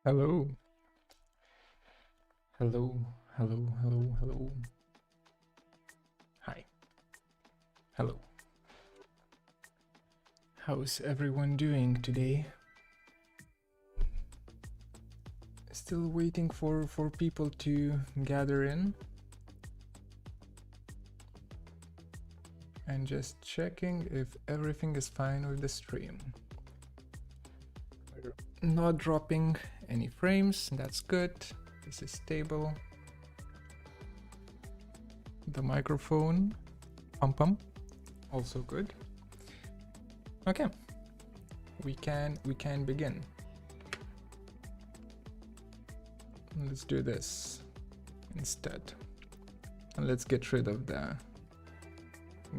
Hello. Hello, hello, hello, hello. Hi. Hello. How's everyone doing today? Still waiting for people to gather in. And just checking if everything is fine with the stream. We're not dropping any frames, that's good. This is stable. The microphone, pum, also good. Okay, we can begin. Let's do this instead, and let's get rid of the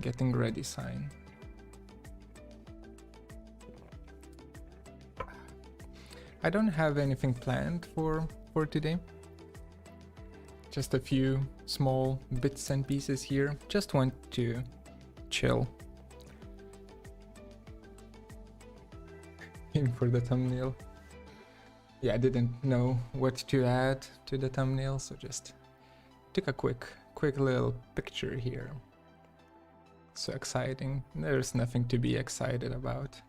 getting ready sign. I don't have anything planned for today. Just a few small bits and pieces here. Just want to chill. Aim for the thumbnail. Yeah, I didn't know what to add to the thumbnail, so just took a quick little picture here. So exciting. There's nothing to be excited about.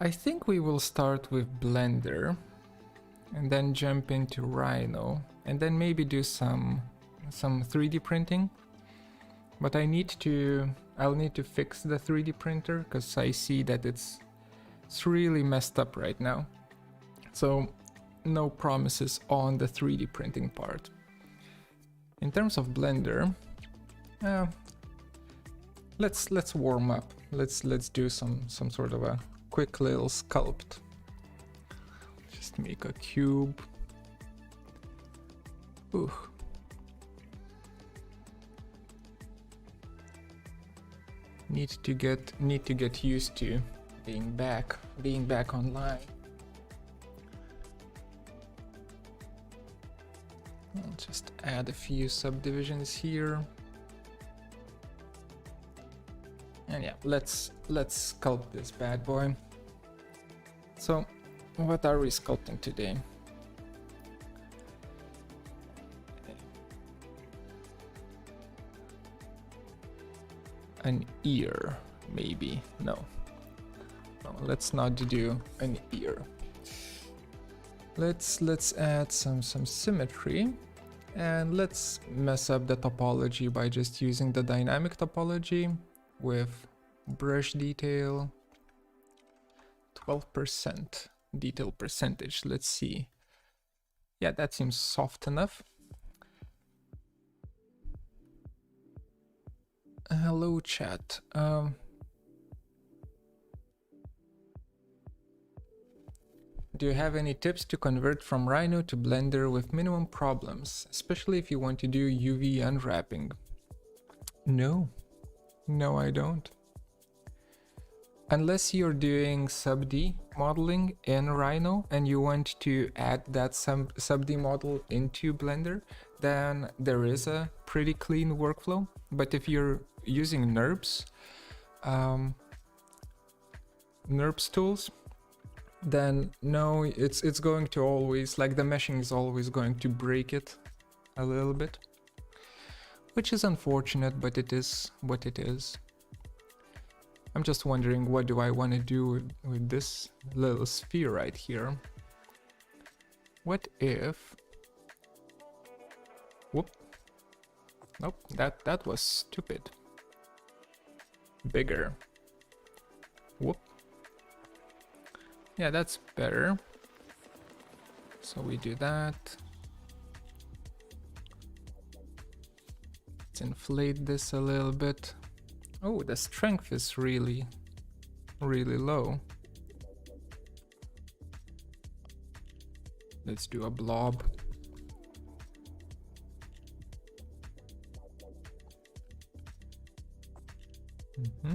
I think we will start with Blender and then jump into Rhino and then maybe do some 3D printing. But I'll need to fix the 3D printer because I see that it's really messed up right now. So no promises on the 3D printing part. In terms of Blender, let's warm up. Let's do some sort of a quick little sculpt. Just make a cube. Ooh. Need to get used to being back online. I'll just add a few subdivisions here. And yeah, let's sculpt this bad boy. So, what are we sculpting today? An ear, maybe. No, let's not do an ear. Let's add some symmetry, and let's mess up the topology by just using the dynamic topology with brush detail 12% detail percentage. Let's see. Yeah, that seems soft enough. Hello chat. Do you have any tips to convert from Rhino to Blender with minimum problems, especially if you want to do UV unwrapping? No, I don't. Unless you're doing SubD modeling in Rhino and you want to add that SubD model into Blender, then there is a pretty clean workflow. But if you're using NURBS tools, then no, it's going to always, like, the meshing is always going to break it a little bit, which is unfortunate, but it is what it is. I'm just wondering, what do I want to do with this little sphere right here? What if... Whoop. Nope, that was stupid. Bigger. Whoop. Yeah, that's better. So we do that. Let's inflate this a little bit. Oh, the strength is really low. Let's do a blob. A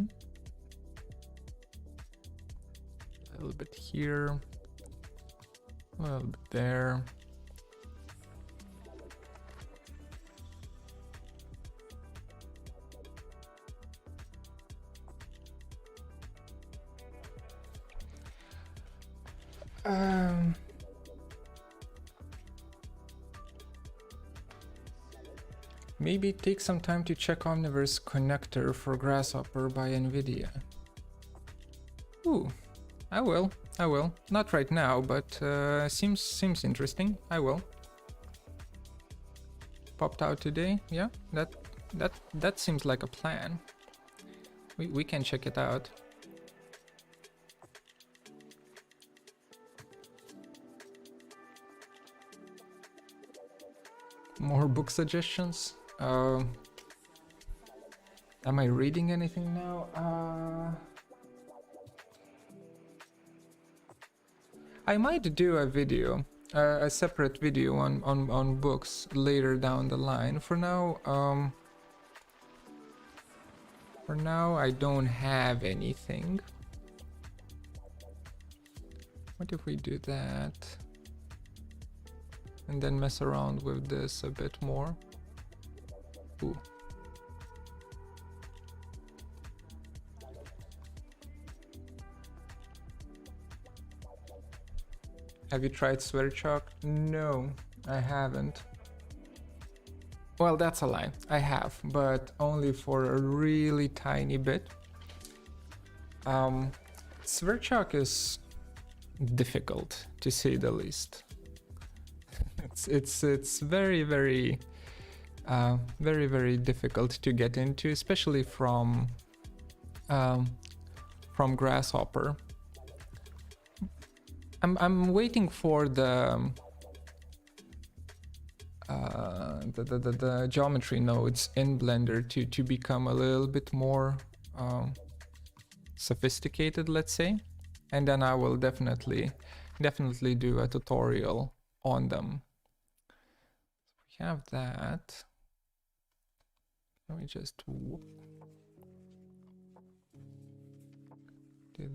little bit here, a little bit there. Maybe take some time to check Omniverse connector for Grasshopper by Nvidia. Ooh, I will. Not right now, but seems interesting. I will. Popped out today. Yeah, that seems like a plan. We can check it out. More book suggestions. Am I reading anything now? I might do a video, a separate video on books later down the line. For now, I don't have anything. What if we do that? And then mess around with this a bit more. Ooh. Have you tried Sweatchalk? No, I haven't. Well, that's a lie. I have, but only for a really tiny bit. Sweatchalk is difficult, to say the least. It's very difficult to get into, especially from Grasshopper. I'm waiting for the geometry nodes in Blender to become a little bit more sophisticated, let's say, and then I will definitely do a tutorial on them. We have that. Let me just do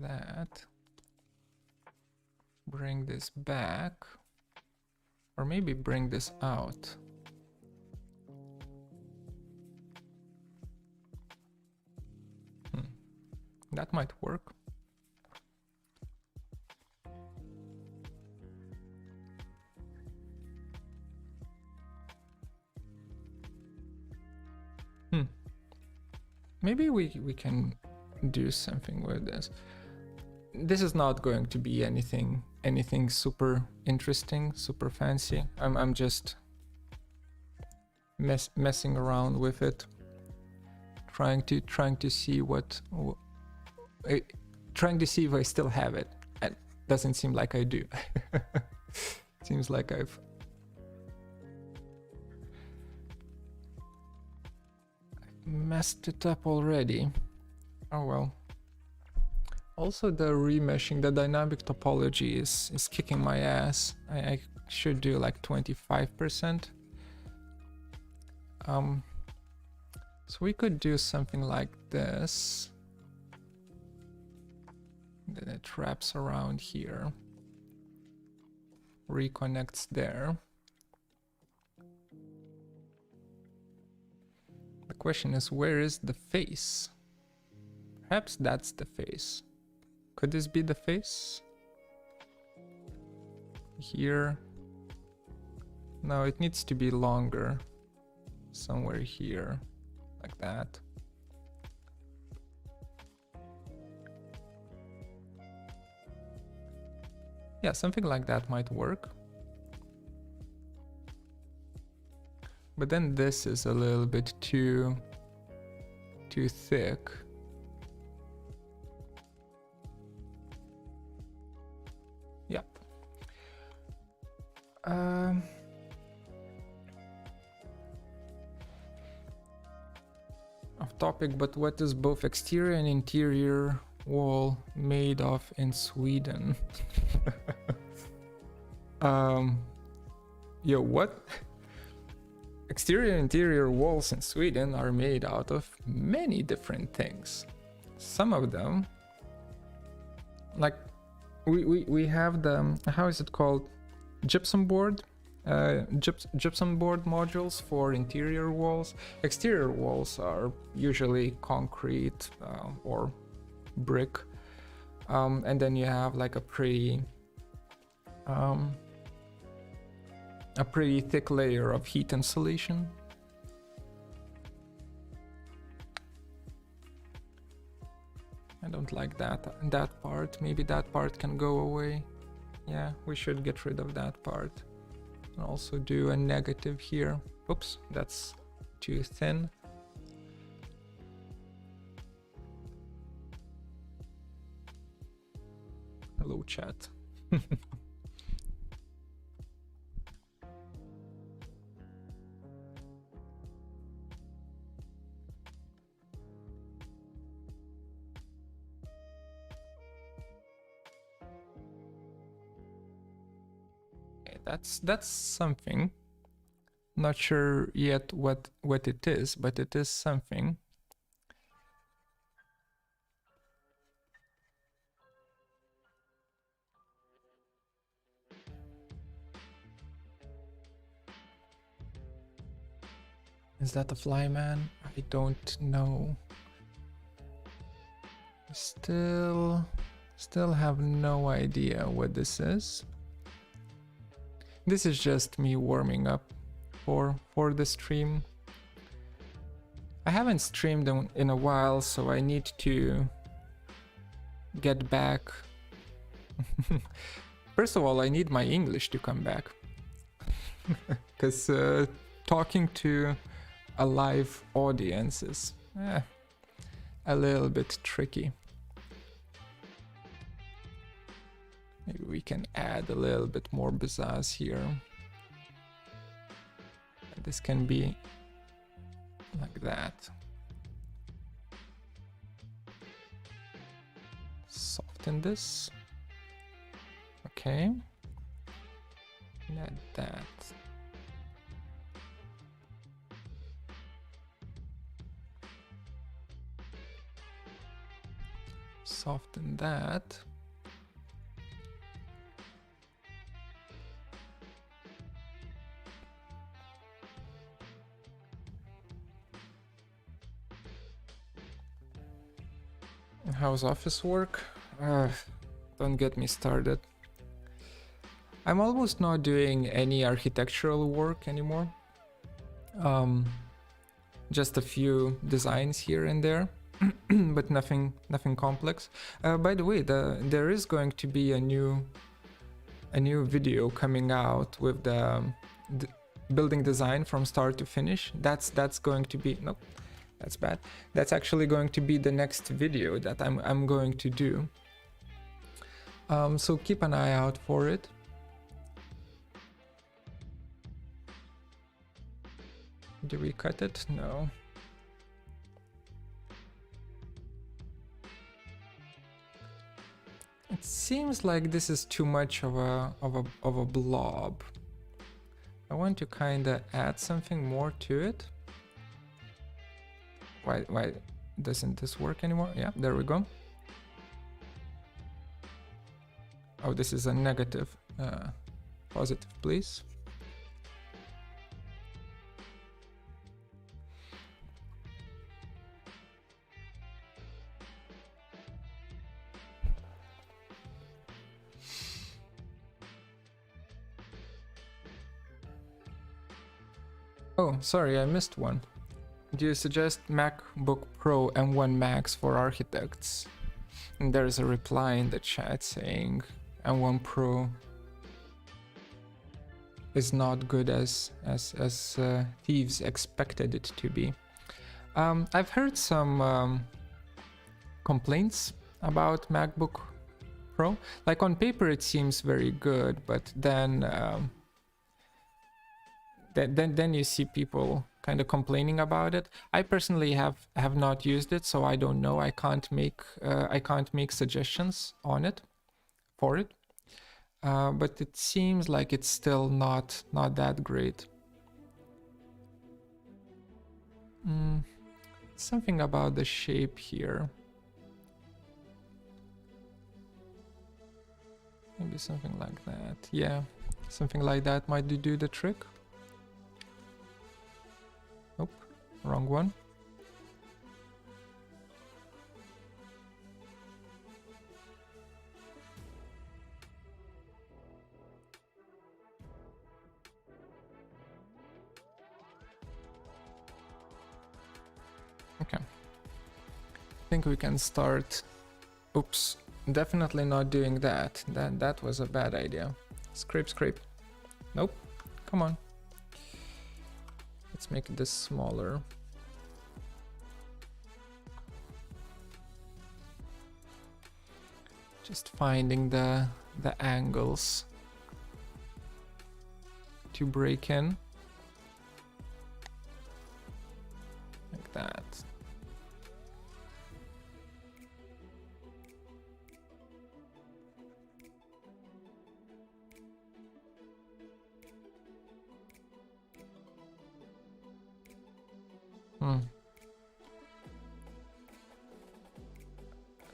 that. Bring this back, or maybe bring this out. That might work. Maybe we can do something with this. This is not going to be anything super interesting, super fancy. I'm just messing around with it, trying to see trying to see if I still have it. It doesn't seem like I do. Seems like I've messed it up already. Oh well. Also, the remeshing, the dynamic topology is kicking my ass. I should do like 25%. So we could do something like this. Then it wraps around here, reconnects there. The question is, where is the face? Perhaps that's the face. Could this be the face? Here? No, it needs to be longer. Somewhere here, like that. Yeah, something like that might work. But then this is a little bit too thick. Yep. Off topic, but what is both exterior and interior wall made of in Sweden? Yo, what? Exterior and interior walls in Sweden are made out of many different things. Some of them, like we have the, how is it called, gypsum board, gypsum board modules for interior walls. Exterior walls are usually concrete or brick, and then you have like a pretty um, a pretty thick layer of heat insulation. I don't like that part. Maybe that part can go away. Yeah, we should get rid of that part. And also do a negative here. Oops, that's too thin. Hello, chat. That's something. Not sure yet what it is, but it is something. Is that a flyman? I don't know. Still have no idea what this is. This is just me warming up for the stream. I haven't streamed in a while, so I need to get back. First of all, I need my English to come back. Because talking to a live audience is a little bit tricky. Maybe we can add a little bit more pizzazz here. This can be like that. Soften this. Okay. Add that. Soften that. How's office work? Don't get me started. I'm almost not doing any architectural work anymore. Just a few designs here and there, but nothing complex. By the way, there is going to be a new video coming out with the building design from start to finish. That's going to be nope. That's bad. That's actually going to be the next video that I'm going to do. So keep an eye out for it. Did we cut it? No. It seems like this is too much of a blob. I want to kind of add something more to it. Why doesn't this work anymore? Yeah, there we go. Oh, this is a negative. Positive, please. Oh, sorry, I missed one. Do you suggest MacBook Pro M1 Max for architects? And there's a reply in the chat saying M1 Pro is not good as thieves expected it to be. I've heard some complaints about MacBook Pro. Like on paper it seems very good, but then then you see people kind of complaining about it. I personally have not used it, so I don't know. I can't make suggestions on it for it. But it seems like it's still not that great. Something about the shape here. Maybe something like that. Yeah, something like that might do the trick. Nope, wrong one. Okay. I think we can start. Oops. Definitely not doing that. That was a bad idea. Scrape, scrape. Nope. Come on. Let's make this smaller. Just finding the angles to break in. Like that.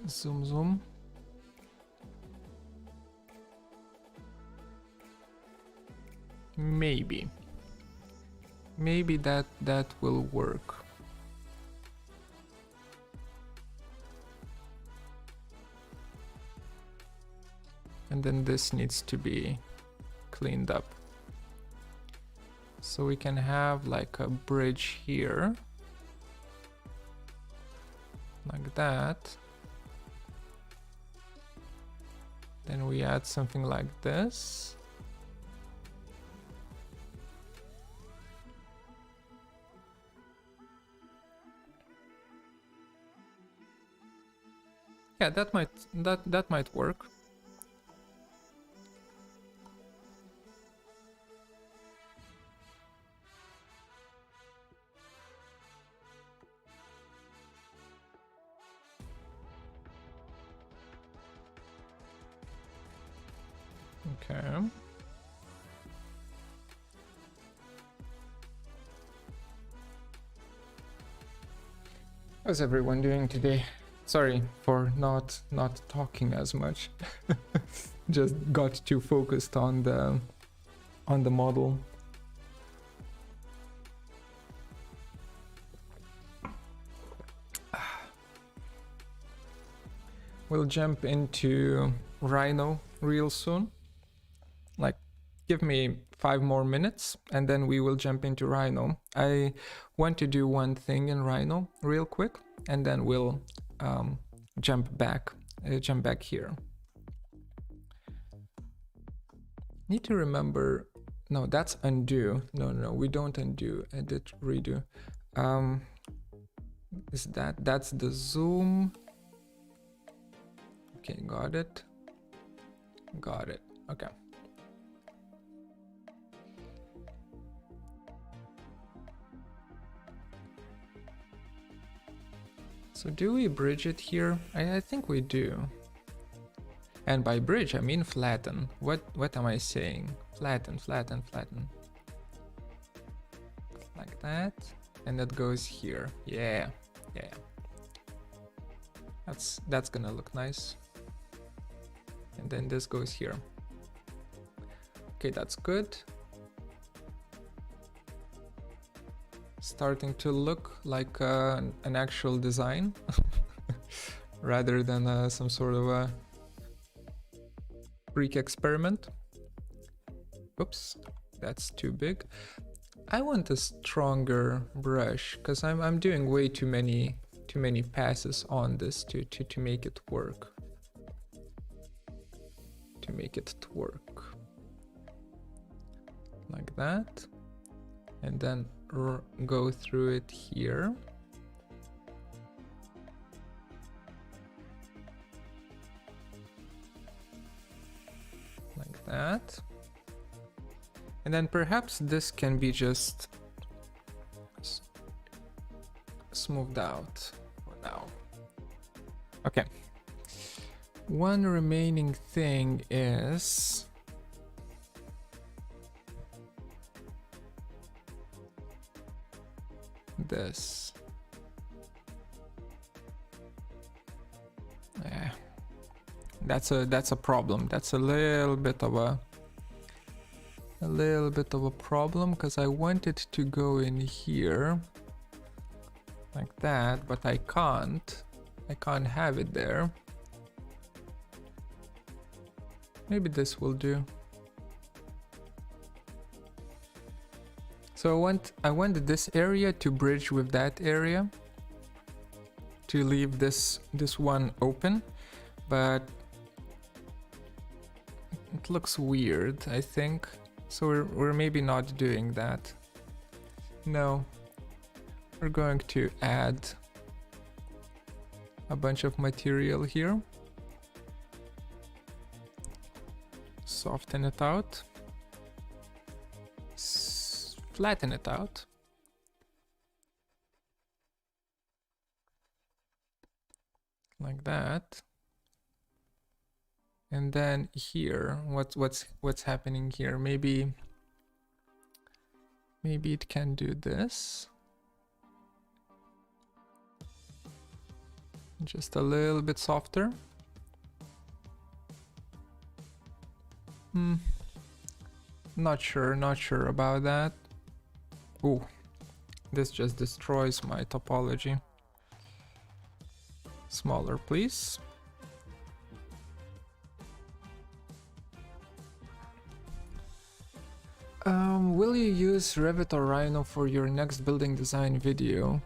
Zoom, zoom. Maybe that will work. And then this needs to be cleaned up. So we can have like a bridge here. Like that. Then we add something like this. Yeah, that might work. Okay. How's everyone doing today? Sorry for not talking as much. Just got too focused on the model. We'll jump into Rhino real soon. Like, give me 5 more minutes and then we will jump into Rhino. I want to do one thing in Rhino real quick and then we'll jump back here. Need to remember, no, that's undo. No, we don't undo, edit, redo. Is that's the zoom. Okay, got it. Okay. So do we bridge it here? I think we do. And by bridge, I mean flatten. What am I saying? Flatten. Like that. And that goes here. Yeah. That's gonna look nice. And then this goes here. Okay, that's good. Starting to look like an actual design rather than some sort of a freak experiment. Oops, that's too big. I want a stronger brush because I'm doing way too many passes on this to make it work. Like that, and then go through it here. Like that. And then perhaps this can be just smoothed out for now. Okay. One remaining thing is this. Yeah. That's a problem. That's a little bit of a problem because I want it to go in here like that, but I can't have it there. Maybe this will do. So I want this area to bridge with that area, to leave this one open, but it looks weird, I think. So we're maybe not doing that. No, we're going to add a bunch of material here. Soften it out. Flatten it out. Like that. And then here, what's happening here? Maybe it can do this. Just a little bit softer. Not sure about that. Ooh, this just destroys my topology. Smaller, please. Will you use Revit or Rhino for your next building design video?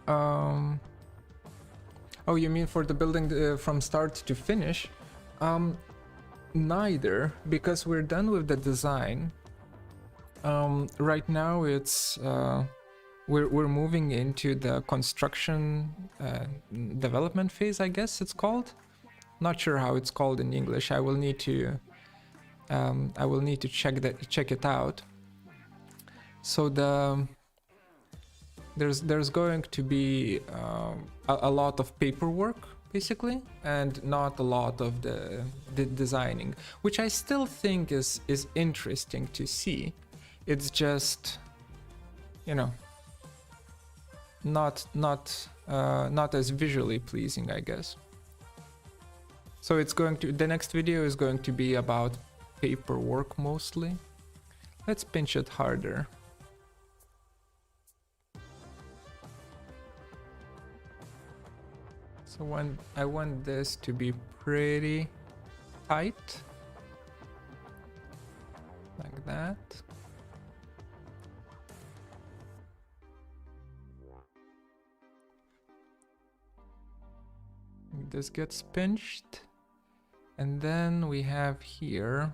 Oh, you mean for the building from start to finish? Neither, because we're done with the design. Right now it's we're moving into the construction development phase, I guess it's called. Not sure how it's called in English. I will need to check it out. So there's going to be a lot of paperwork basically, and not a lot of the designing, which I still think is interesting to see. It's just, you know, not as visually pleasing, I guess. So the next video is going to be about paperwork mostly. Let's pinch it harder. So I want this to be pretty tight, like that. This gets pinched, and then we have here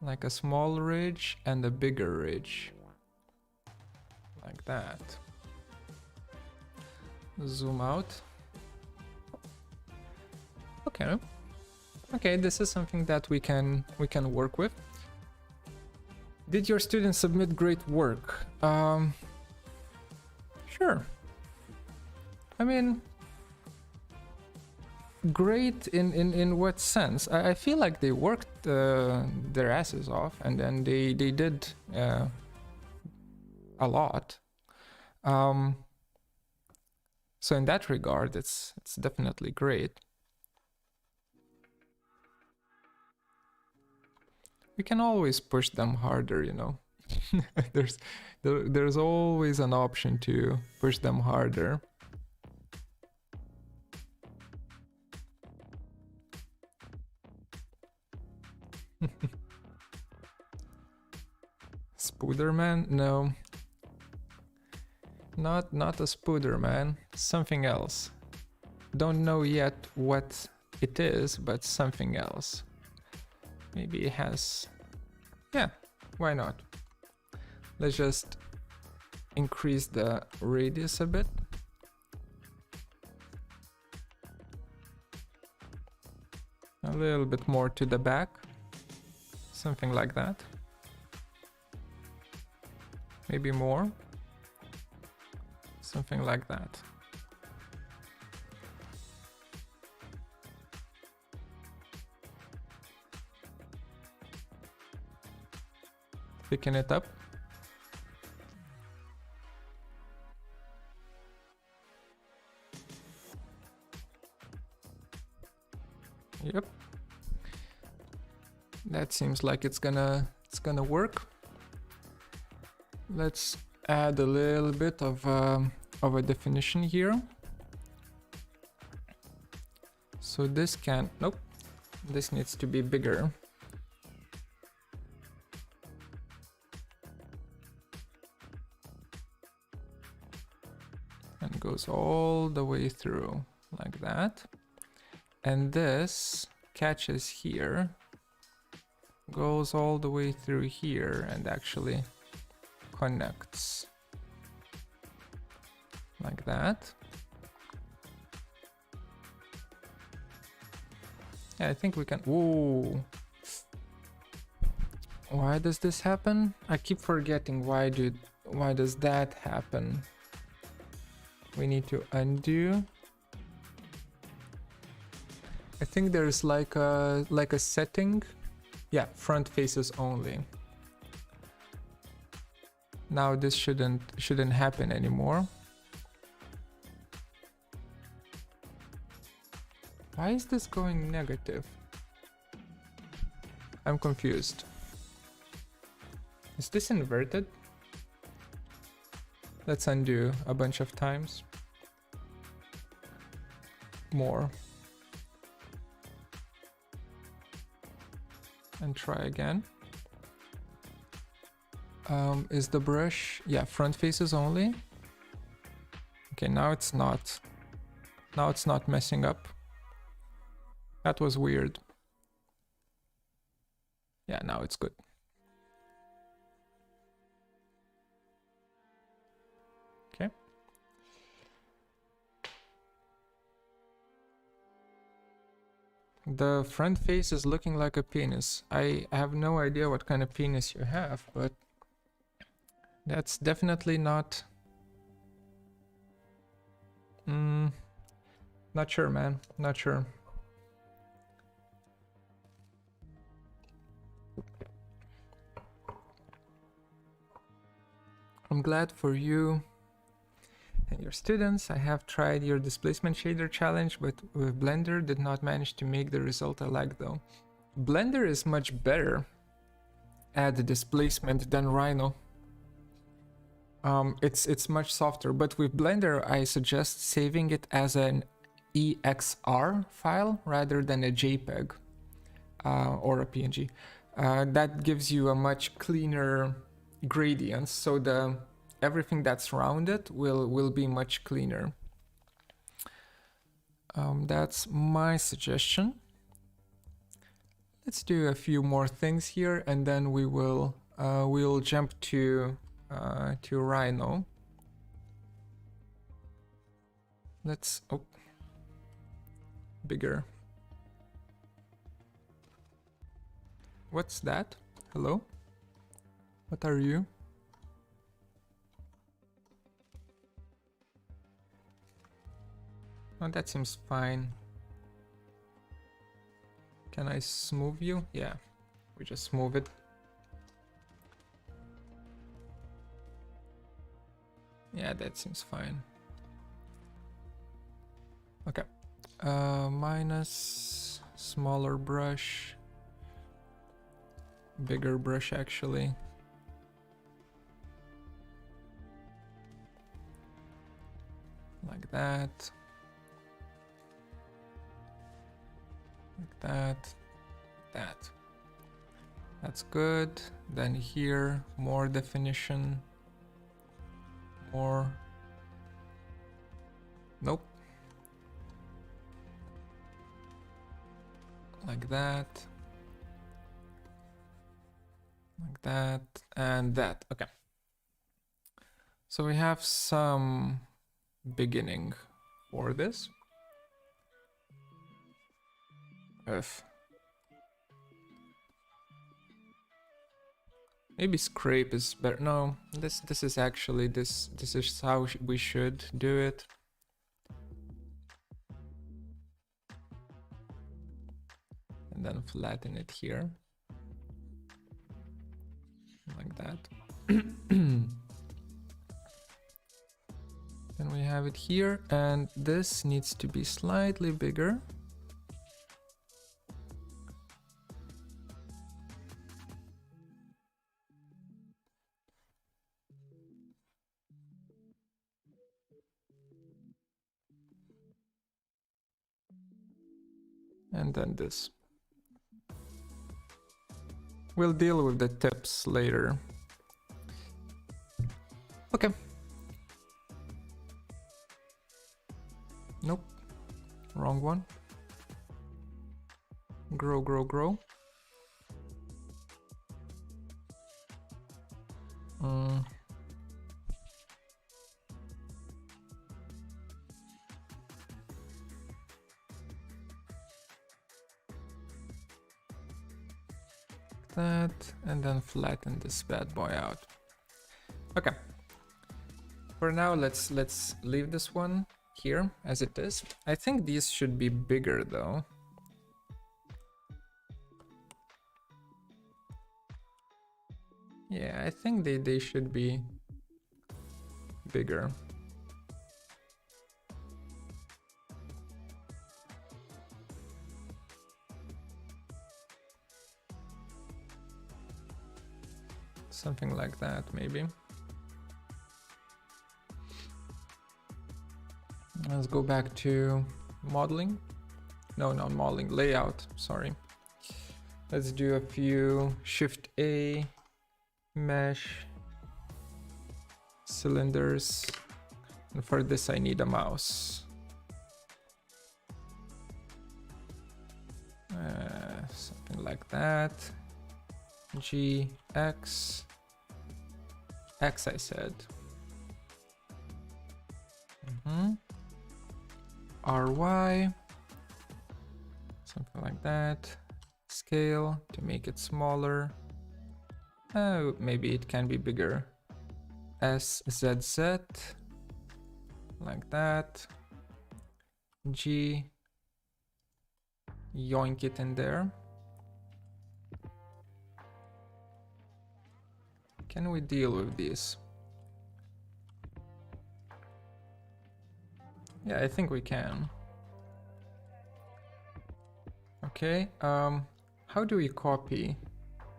like a small ridge and a bigger ridge, like that. Zoom out. Okay, this is something that we can work with. Did your students submit great work? Sure. I mean, great in what sense? I feel like they worked their asses off, and then they did a lot. So in that regard, it's definitely great. We can always push them harder, you know. there's always an option to push them harder. Spooderman? No. Not a Spooderman. Something else. Don't know yet what it is, but something else. Maybe it has... Yeah, why not? Let's just increase the radius a bit. A little bit more to the back. Something like that. Maybe more. Something like that. Thicken it up. Yep. That seems like it's gonna work. Let's add a little bit of a definition here. So this can, nope, this needs to be bigger. goes all the way through like that. And this catches here, goes all the way through here and actually connects like that. Yeah, I think we can. Whoa. Why does this happen? I keep forgetting why does that happen? We need to undo. I think there's like a setting. Yeah, front faces only. Now this shouldn't happen anymore. Why is this going negative? I'm confused. Is this inverted? Let's undo a bunch of times. More. And try again. Is the brush... Yeah, front faces only. Okay, now it's not. Now it's not messing up. That was weird. Yeah, now it's good. Okay. The front face is looking like a penis. I have no idea what kind of penis you have, but that's definitely not... Not sure, man. Not sure. I'm glad for you and your students. I have tried your displacement shader challenge, but with Blender did not manage to make the result I like though. Blender is much better at the displacement than Rhino. It's much softer, but with Blender I suggest saving it as an EXR file rather than a JPEG or a PNG. That gives you a much cleaner gradients, so the everything that's rounded will be much cleaner. That's my suggestion. Let's do a few more things here, and then we'll jump to Rhino. Let's bigger. What's that? Hello? What are you? Oh, that seems fine. Can I smooth you? Yeah, we just move it. Yeah, that seems fine. Okay. Minus smaller brush. Bigger brush actually. Like that. Like that. That. That's good. Then here, more definition. More. Nope. Like that. Like that. And that. Okay. So we have some beginning for this. Maybe scrape is better. No, this is actually this is how we should do it. And then flatten it here. Like that. Then we have it here, and this needs to be slightly bigger. And then this. We'll deal with the tips later. Okay. wrong one. Grow, grow, grow. That, and then flatten this bad boy out. Okay. For now, let's leave this one here as it is. I think these should be bigger though. Yeah, I think they should be bigger. Something like that, maybe. Let's go back to modeling. No, not modeling, layout, sorry. Let's do a few Shift A, mesh, cylinders. And for this, I need a mouse. Something like that. G, X, X I said. RY, something like that. Scale to make it smaller. Maybe it can be bigger. SZZ, like that. G, yoink it in there. Can we deal with this? Yeah, I think we can. Okay, how do we copy?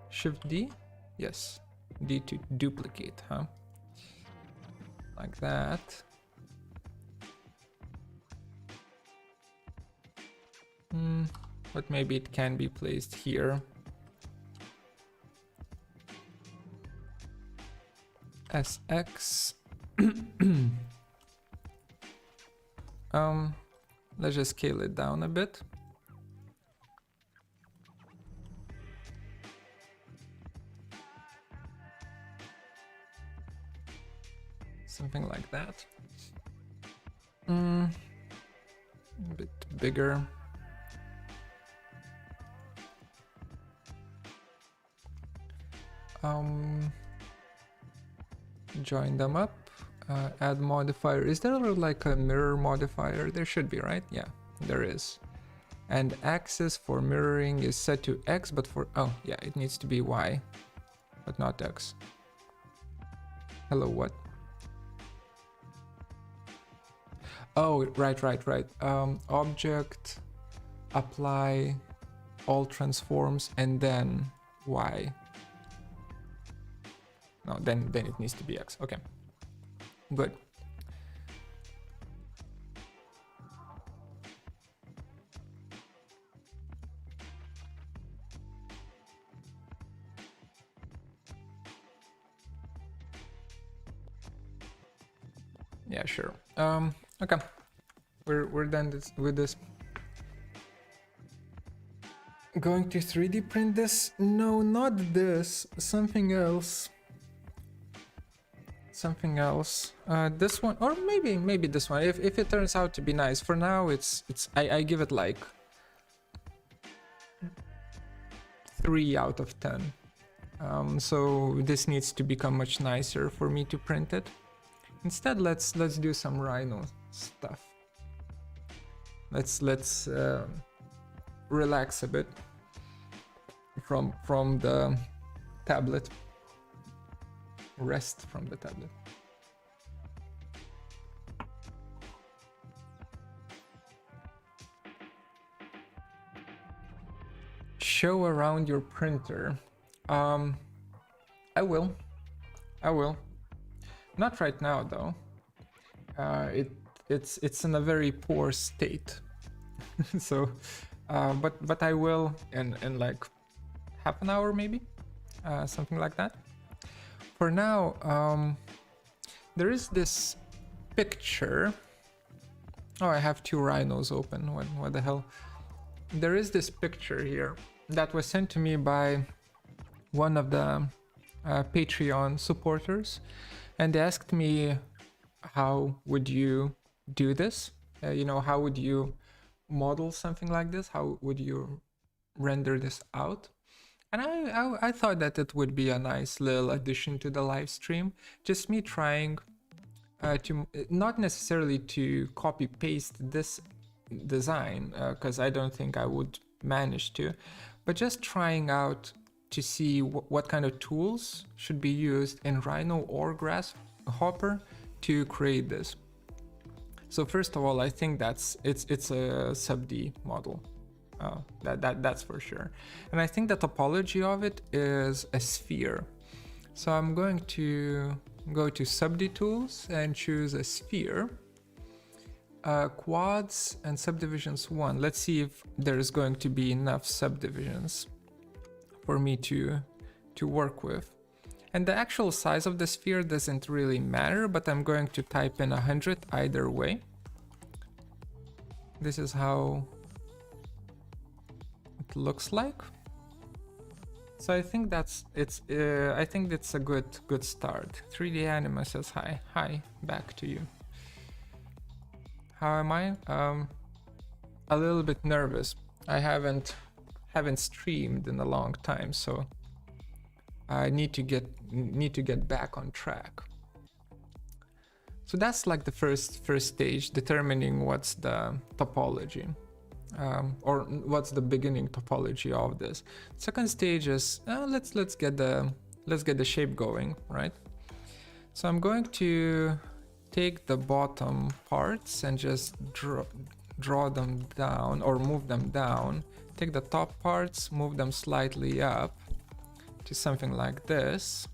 Shift D? Yes, D to duplicate, huh? Like that. But maybe it can be placed here. SX. Let's just scale it down a bit. Something like that. A bit bigger. Join them up. Add modifier. Is there like a mirror modifier? There should be, right? Yeah, there is. And axis for mirroring is set to X, but for, oh yeah, it needs to be Y, but not X. Hello, what? Oh, right. Object, apply, all transforms, and then Y. No, then it needs to be X. Okay. Good. Yeah, sure. Okay. We're done with this. Going to 3D print this? No, not this. Something else. Something else. This one, or maybe this one. If it turns out to be nice. For now, I give it like 3 out of 10. So this needs to become much nicer for me to print it. Instead, let's do some Rhino stuff. Let's relax a bit from the tablet. Rest from the tablet. Show around your printer. I will. Not right now though. It's in a very poor state. So, but I will in like half an hour maybe, something like that. For now, there is this picture Oh, I have two rhinos open. What the hell? There is this picture here that was sent to me by one of the Patreon supporters, and they asked me, how would you do this? You know, how would you model something like this? How would you render this out? And I thought that it would be a nice little addition to the live stream. Just me trying to not necessarily to copy paste this design, because I don't think I would manage to, but just trying out to see what kind of tools should be used in Rhino or Grasshopper to create this. So first of all, I think it's a SubD model. That's for sure. And I think the topology of it is a sphere. So I'm going to go to SubD tools and choose a sphere. Quads and subdivisions 1. Let's see if there's going to be enough subdivisions for me to work with. And the actual size of the sphere doesn't really matter, but I'm going to type in 100 either way. This is how it looks like. So I think I think it's a good start. 3D Anima says hi. Hi, back to you. How am I? A little bit nervous. I haven't streamed in a long time, so I need to get back on track. So that's like the first stage, determining what's the topology, or what's the beginning topology of this. Second stage is let's get the shape going, right? So I'm going to take the bottom parts and just draw them down or move them down. Take the top parts, move them slightly up to something like this.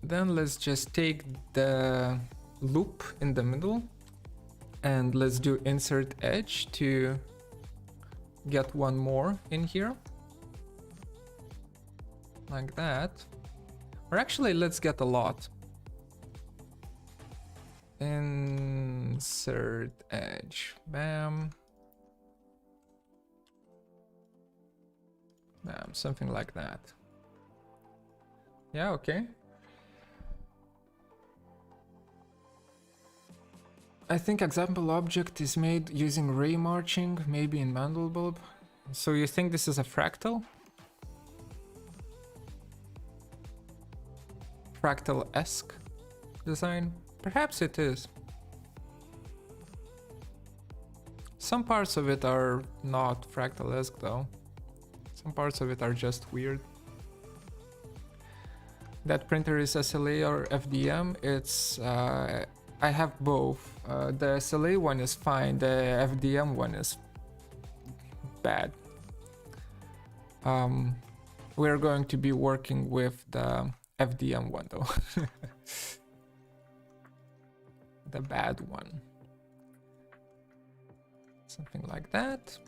Then let's just take the loop in the middle and let's do insert edge to get one more in here. Like that. Or actually, let's get a lot. Insert edge. Bam. Bam, something like that. Yeah, okay. I think example object is made using ray marching, maybe in Mandelbulb. So you think this is a fractal? Fractal-esque design? Perhaps it is. Some parts of it are not fractal-esque though. Some parts of it are just weird. That printer is SLA or FDM. It's I have both. The SLA one is fine. The FDM one is bad. We're going to be working with the FDM one though. The bad one. Something like that.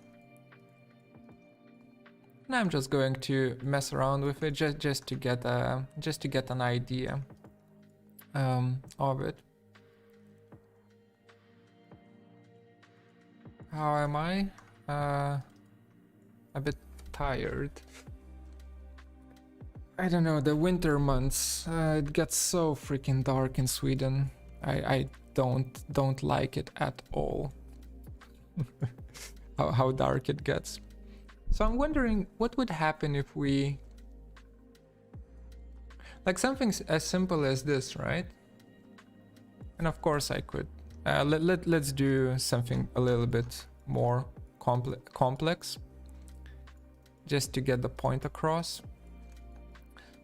And I'm just going to mess around with it just to get an idea of it. How am I? A bit tired. I don't know, the winter months, it gets so freaking dark in Sweden. I don't like it at all. how dark it gets. So I'm wondering what would happen if we... like something as simple as this, right? And of course I could... let's do something a little bit more complex. Just to get the point across.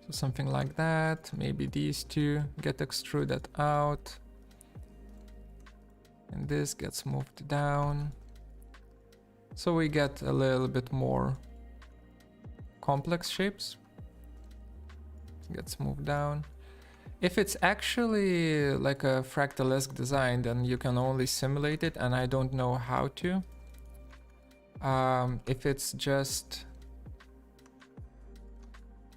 So something like that. Maybe these two get extruded out. And this gets moved down. So we get a little bit more complex shapes. Gets moved down. If it's actually like a fractal-esque design, then you can only simulate it, and I don't know how to. If it's just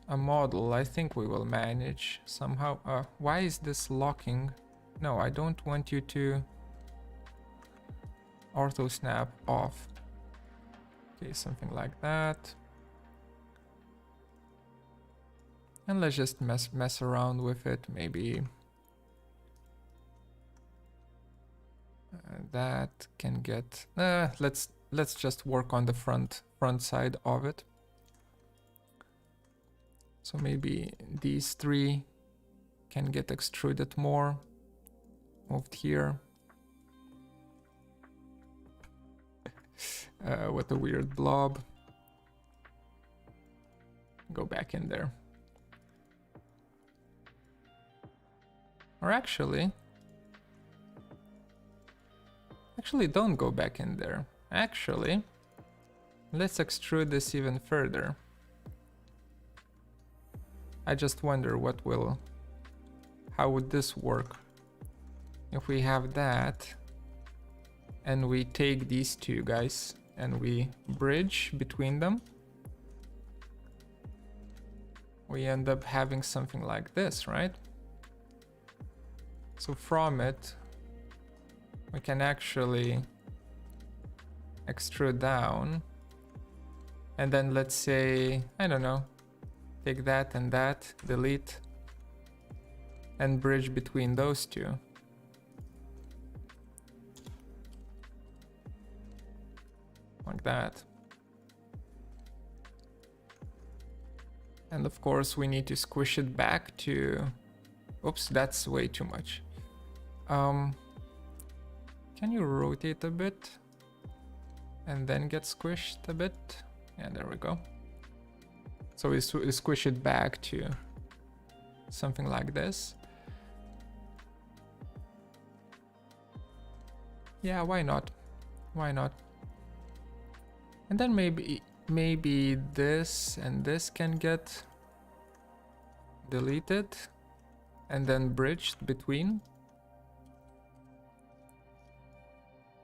a model, I think we will manage somehow. Why is this locking No, I don't want you to ortho snap off. Okay, something like that. And let's just mess around with it. Maybe that can get. Let's just work on the front side of it. So maybe these three can get extruded more. Moved here. What a weird blob. Go back in there. Or actually don't go back in there. Actually, let's extrude this even further. I just wonder how would this work if we have that and we take these two guys and we bridge between them. We end up having something like this, right? So from it, we can actually extrude down. And then let's say, I don't know, take that and that, delete, and bridge between those two. Like that. And of course we need to squish it back to... Oops, that's way too much. Can you rotate a bit and then get squished a bit? Yeah, there we go. So we squish it back to something like this. Yeah, why not? Why not? And then maybe this and this can get deleted and then bridged between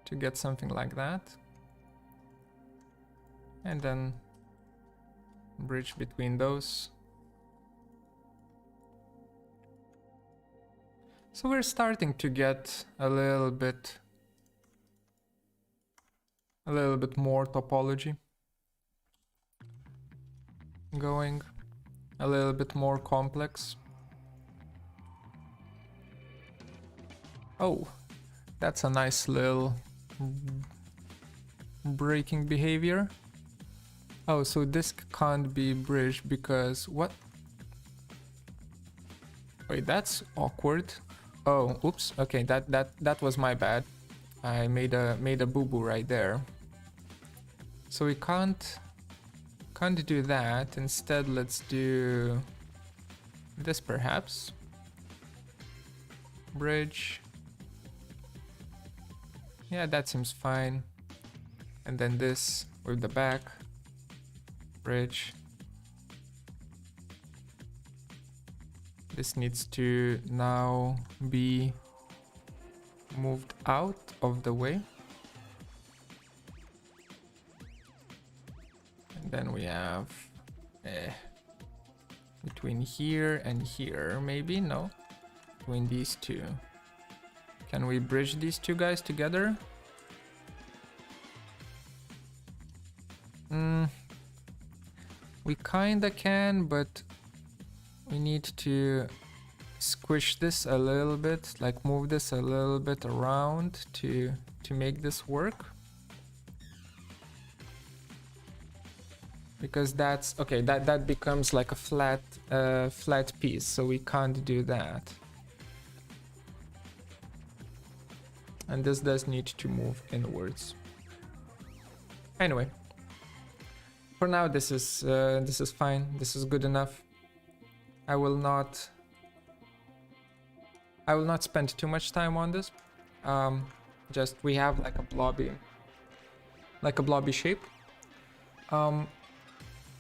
to get something like that. And then bridge between those. So we're starting to get a little bit more topology going, a little bit more complex. Oh, that's a nice little breaking behavior. Oh, so this can't be bridged because what? Wait, that's awkward. Oh, oops. Okay, that was my bad. I made a boo-boo right there. So we can't do that. Instead, let's do this perhaps. Bridge. Yeah, that seems fine. And then this with the back. Bridge. This needs to now be moved out of the way. And then we have between here and here, maybe? No. Between these two. Can we bridge these two guys together? We kinda can, but we need to squish this a little bit, like move this a little bit around to make this work. Because that's okay, that becomes like a flat piece, so we can't do that. And this does need to move inwards. Anyway, for now this is fine. This is good enough. I will not spend too much time on this. Just we have like a blobby shape.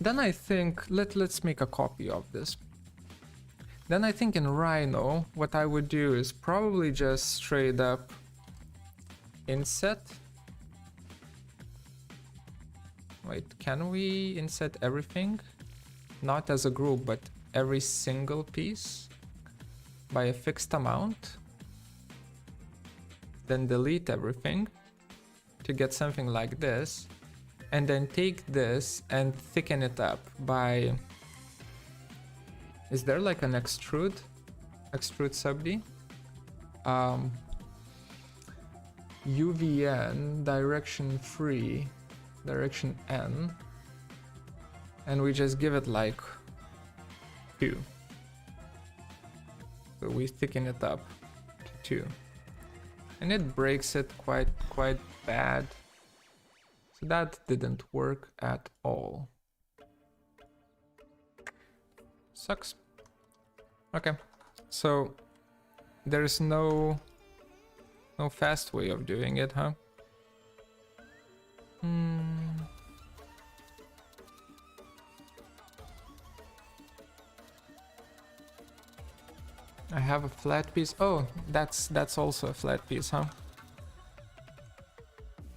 Then I think let's make a copy of this. Then I think in Rhino, what I would do is probably just straight up inset. Wait, can we inset everything? Not as a group, but every single piece by a fixed amount. then delete everything to get something like this, and then take this and thicken it up by... Is there like an extrude SubD? UVN, direction free, direction N, and we just give it like 2. So we thicken it up to 2. And it breaks it quite bad. So that didn't work at all. Sucks. Okay, so there's no fast way of doing it, huh? I have a flat piece. Oh, that's also a flat piece, huh?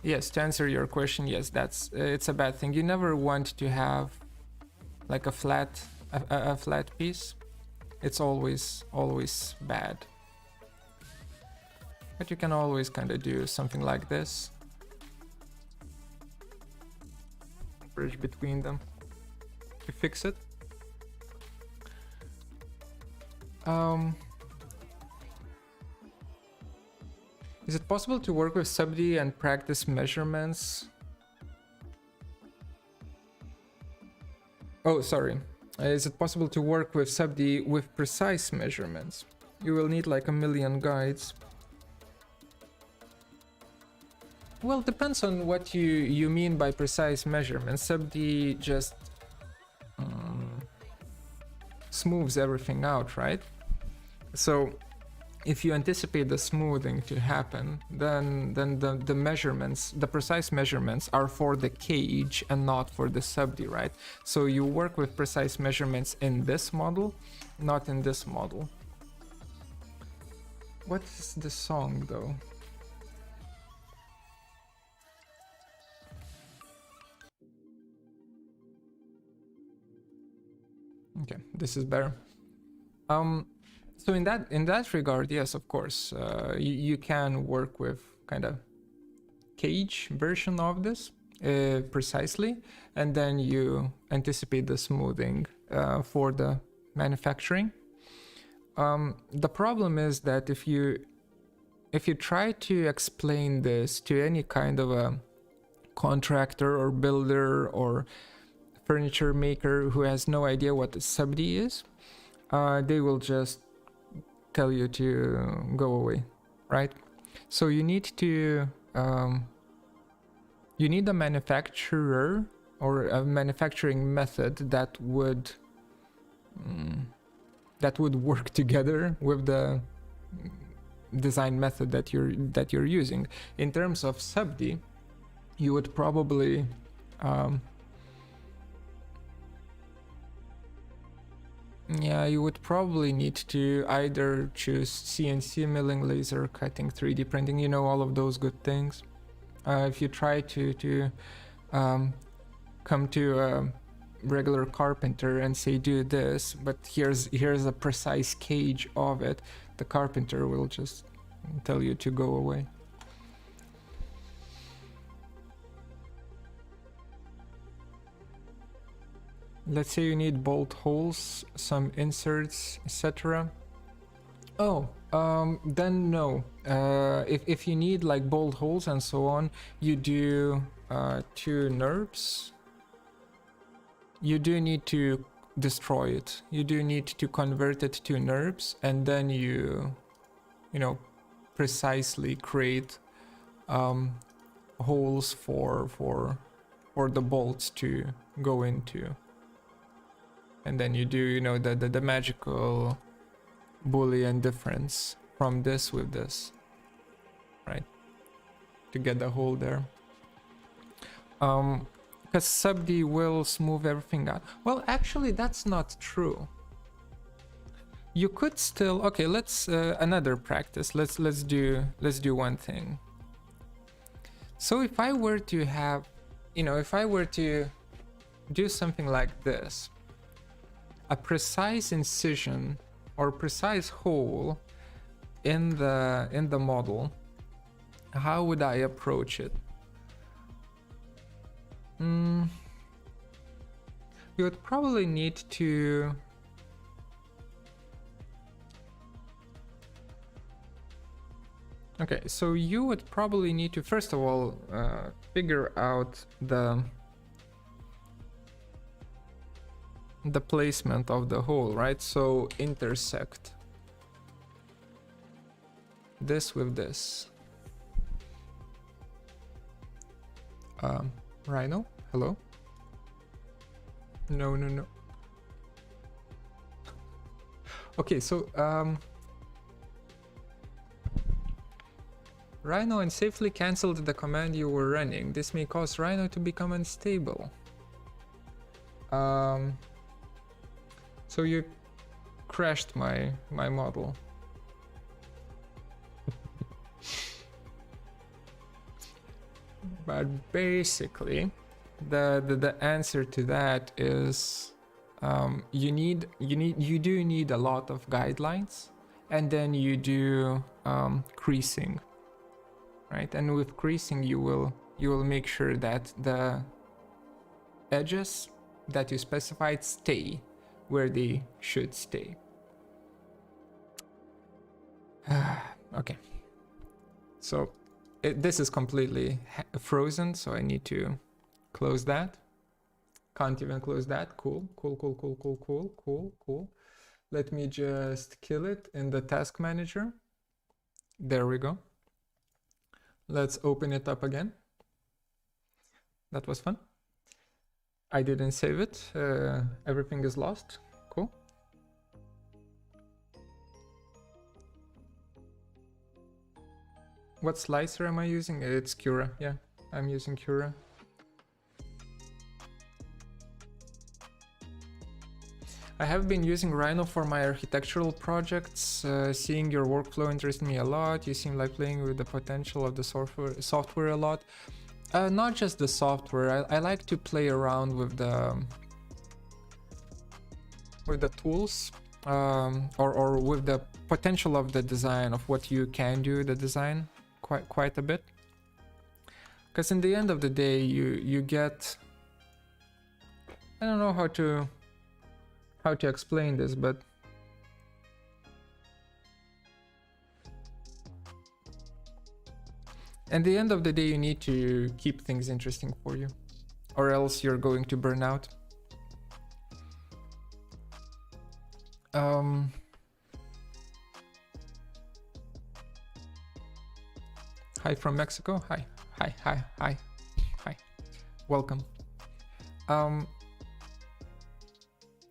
Yes, to answer your question, yes, it's a bad thing. You never want to have like a flat piece. It's always bad. But you can always kind of do something like this. Bridge between them to fix it. Is it possible to work with SubD and practice measurements? Oh, sorry. Is it possible to work with SubD with precise measurements? You will need like a million guides. Well, it depends on what you mean by precise measurements. SubD just smooths everything out, right? So if you anticipate the smoothing to happen, then the measurements, the precise measurements are for the cage and not for the SubD, right? So you work with precise measurements in this model, not in this model. What is the song though? Okay, this is better. So in that regard, yes, of course, you can work with kind of cage version of this precisely, and then you anticipate the smoothing for the manufacturing. The problem is that if you try to explain this to any kind of a contractor or builder or furniture maker who has no idea what the SubD is, they will just tell you to go away, right? So you need to you need a manufacturer or a manufacturing method that would work together with the design method that you're using. In terms of SubD, you would probably you would probably need to either choose CNC milling, laser cutting, 3D printing, you know, all of those good things. If you try to come to a regular carpenter and say do this, but here's a precise cage of it, the carpenter will just tell you to go away. Let's say you need bolt holes, some inserts, etc. Oh, then no. If you need like bolt holes and so on, you do 2 NURBS. You do need to destroy it. You do need to convert it to NURBS, and then you know, precisely create holes for the bolts to go into. And then you do, you know, the magical Boolean difference from this with this, right? To get the hole there. Because SubD will smooth everything out. Well, actually, that's not true. You could still, okay, let's another practice. Let's do one thing. So if I were to have, you know, if I were to do something like this, a precise incision or precise hole in the model, How would I approach it? We would probably need to... Okay, so you would probably need to, first of all, figure out the placement of the hole, right? So intersect this with this. Rhino, hello? No, no, no. Okay, so Rhino and safely cancelled the command you were running. This may cause Rhino to become unstable. So you crashed my model. But basically, the answer to that is you do need a lot of guidelines, and then you do creasing, right? And with creasing, you will make sure that the edges that you specified stay where they should stay. Okay, so this is completely frozen, so I need to close that. Can't even close that. Cool. Let me just kill it in the task manager. There we go. Let's open it up again. That was fun. I didn't save it. Everything is lost. Cool. What slicer am I using? It's Cura. Yeah, I'm using Cura. I have been using Rhino for my architectural projects. Seeing your workflow interests me a lot. You seem like playing with the potential of the software a lot. Not just the software. I like to play around with the tools, or with the potential of the design, of what you can do the design quite a bit. Because in the end of the day, you get, I don't know how to explain this, but at the end of the day, you need to keep things interesting for you, or else you're going to burn out. Hi from Mexico. Hi. Welcome.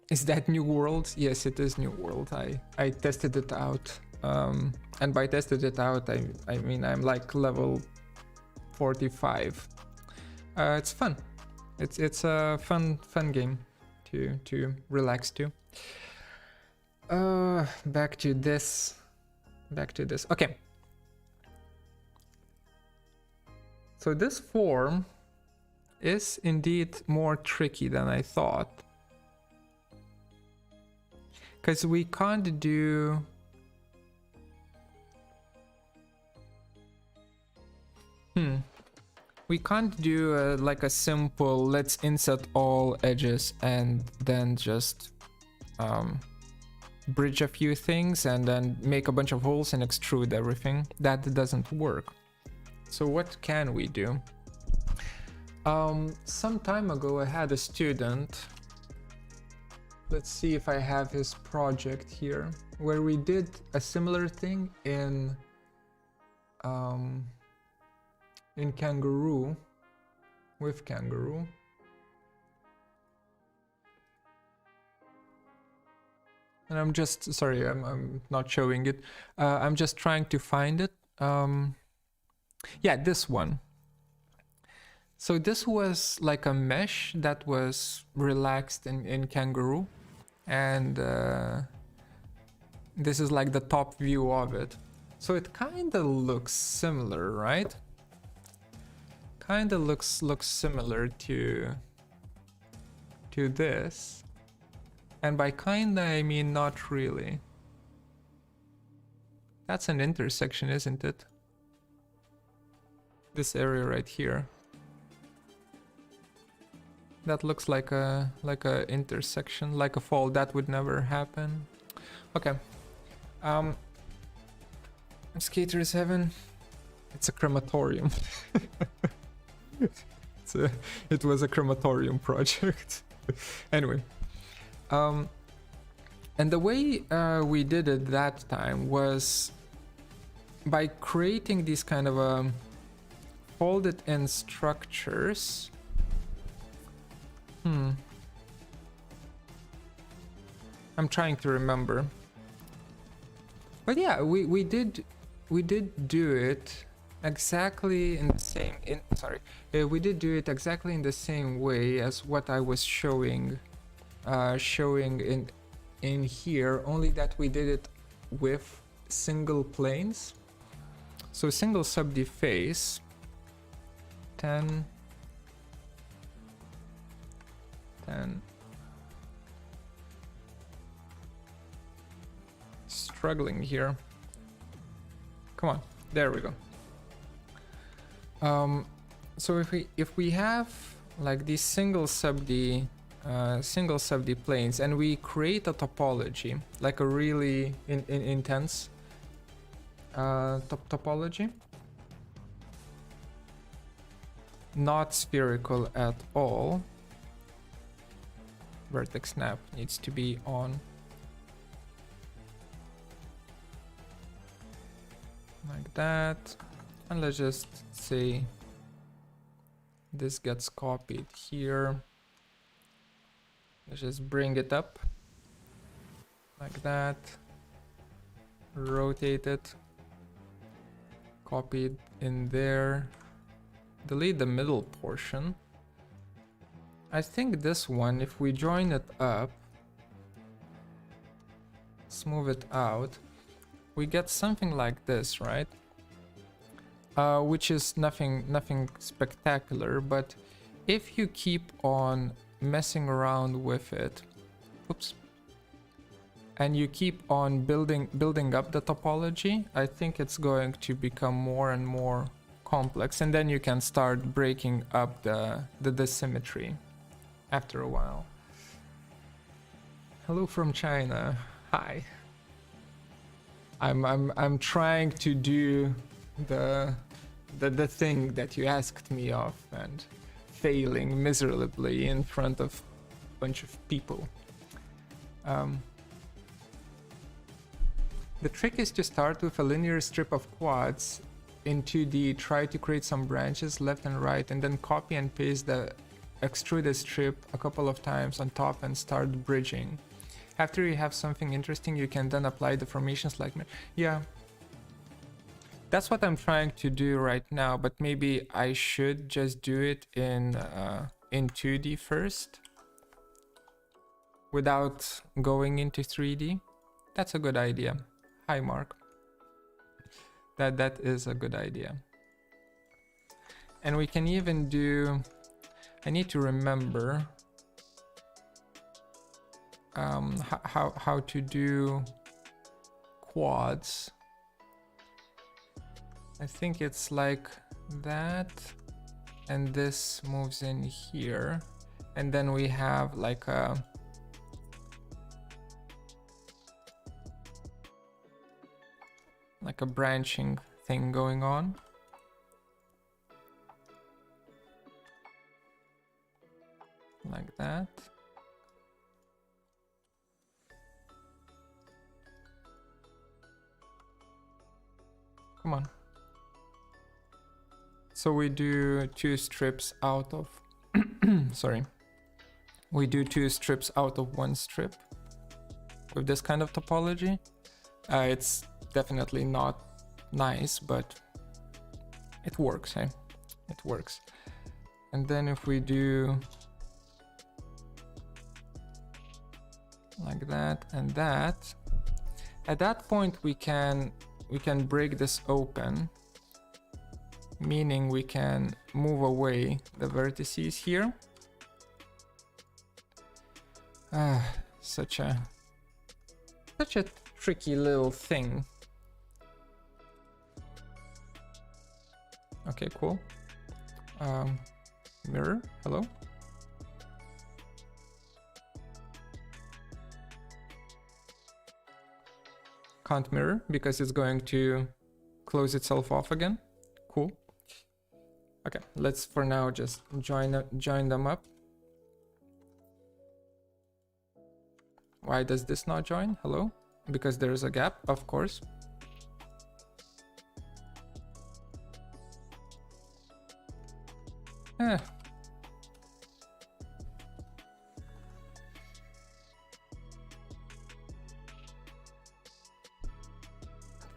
Is that New World? Yes, it is New World. I tested it out. And by tested it out, I mean I'm like level 45. It's fun. It's a fun game to relax to. Back to this. Okay. So this form is indeed more tricky than I thought. Because we can't do... We can't do like a simple let's insert all edges and then just bridge a few things and then make a bunch of holes and extrude everything. That doesn't work. So what can we do? Some time ago I had a student, let's see if I have his project here, where we did a similar thing in Kangaroo, with Kangaroo. And I'm just, sorry, I'm not showing it. I'm just trying to find it. Yeah, this one. So this was like a mesh that was relaxed in Kangaroo. And this is like the top view of it. So it kind of looks similar, right? Kind of looks similar to this. And by kinda, I mean not really. That's an intersection, isn't it? This area right here. That looks like a intersection, like a fall. That would never happen. Okay. Skater's Heaven. It's a crematorium. It was a crematorium project. Anyway. And the way we did it that time was by creating these kind of folded in structures. I'm trying to remember. But yeah, we did do it exactly in the same we did do it exactly in the same way as what I was showing in here, only that we did it with single planes. So single subD face 10 struggling here. Come on, there we go. So if we have like these single subD planes and we create a topology, like a really intense topology, not spherical at all. Vertex snap needs to be on. Like that. And let's just say this gets copied here. Let's just bring it up like that. Rotate it. Copy it in there. Delete the middle portion. I think this one, if we join it up, smooth it out, we get something like this, right? Which is nothing spectacular, but if you keep on messing around with it, oops, and you keep on building up the topology, I think it's going to become more and more complex, and then you can start breaking up the symmetry after a while. Hello from China. Hi. I'm trying to do the thing that you asked me of and failing miserably in front of a bunch of people. The trick is to start with a linear strip of quads in 2D, try to create some branches left and right, and then copy and paste the extruded strip a couple of times on top and start bridging. After you have something interesting, you can then apply the formations like... Yeah. That's what I'm trying to do right now, but maybe I should just do it in 2D first without going into 3D. That's a good idea. Hi, Mark. That is a good idea. And we can even do... I need to remember how to do quads. I think it's like that, and this moves in here, and then we have like a branching thing going on. Like that. Come on. So we do two strips out of sorry. We do two strips out of one strip with this kind of topology. It's definitely not nice, but it works, hey? It works. And then if we do like that and that, at that point we can break this open, meaning we can move away the vertices here. Such a tricky little thing. Okay, cool. Mirror, hello. Can't mirror because it's going to close itself off again. Cool. Okay, let's for now just join them up. Why does this not join? Hello? Because there's a gap, of course.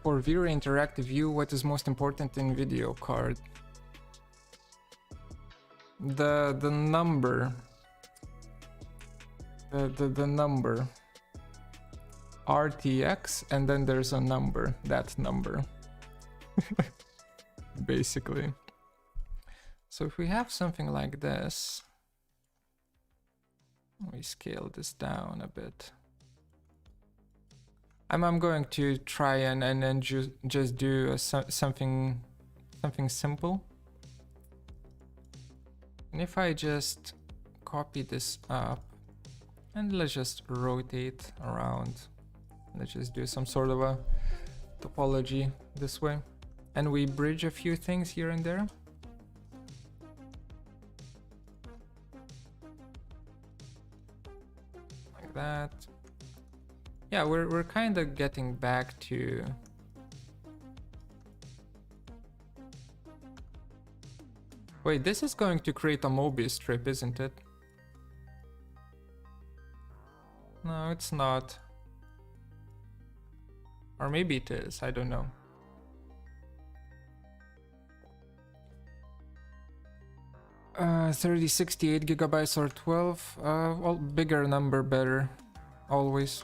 For viewer interactive view, what is most important in video card? The number. The number. RTX, and then there's a number, that number. Basically. So if we have something like this, we scale this down a bit. I'm going to try and just do something simple. And if I just copy this up and let's just rotate around, let's just do some sort of a topology this way, and we bridge a few things here and there. Like that. Yeah, we're kind of getting back to wait, this is going to create a Mobius strip, isn't it? No, it's not. Or maybe it is, I don't know. Uh, 30, 68 gigabytes or 12. Well, bigger number better, always.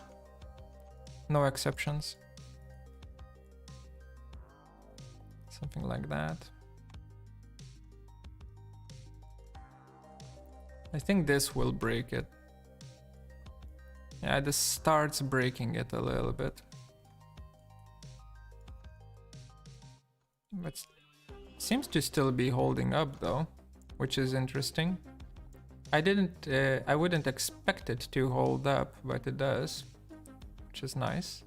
No exceptions. Something like that. I think this will break it. Yeah, this starts breaking it a little bit. But seems to still be holding up though, which is interesting. I wouldn't expect it to hold up, but it does, which is nice.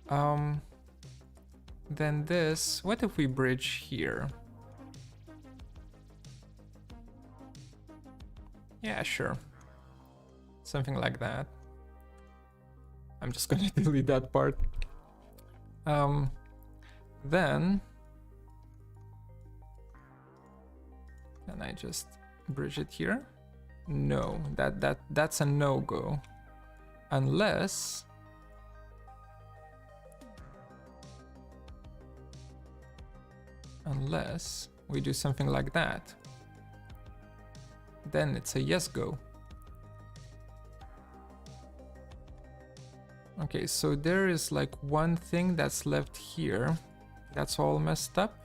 Then this, what if we bridge here? Yeah, sure. Something like that. I'm just gonna delete that part. Then can I just bridge it here? No, that's a no-go. Unless we do something like that. Then it's a yes go. Okay, so there is like one thing that's left here. That's all messed up.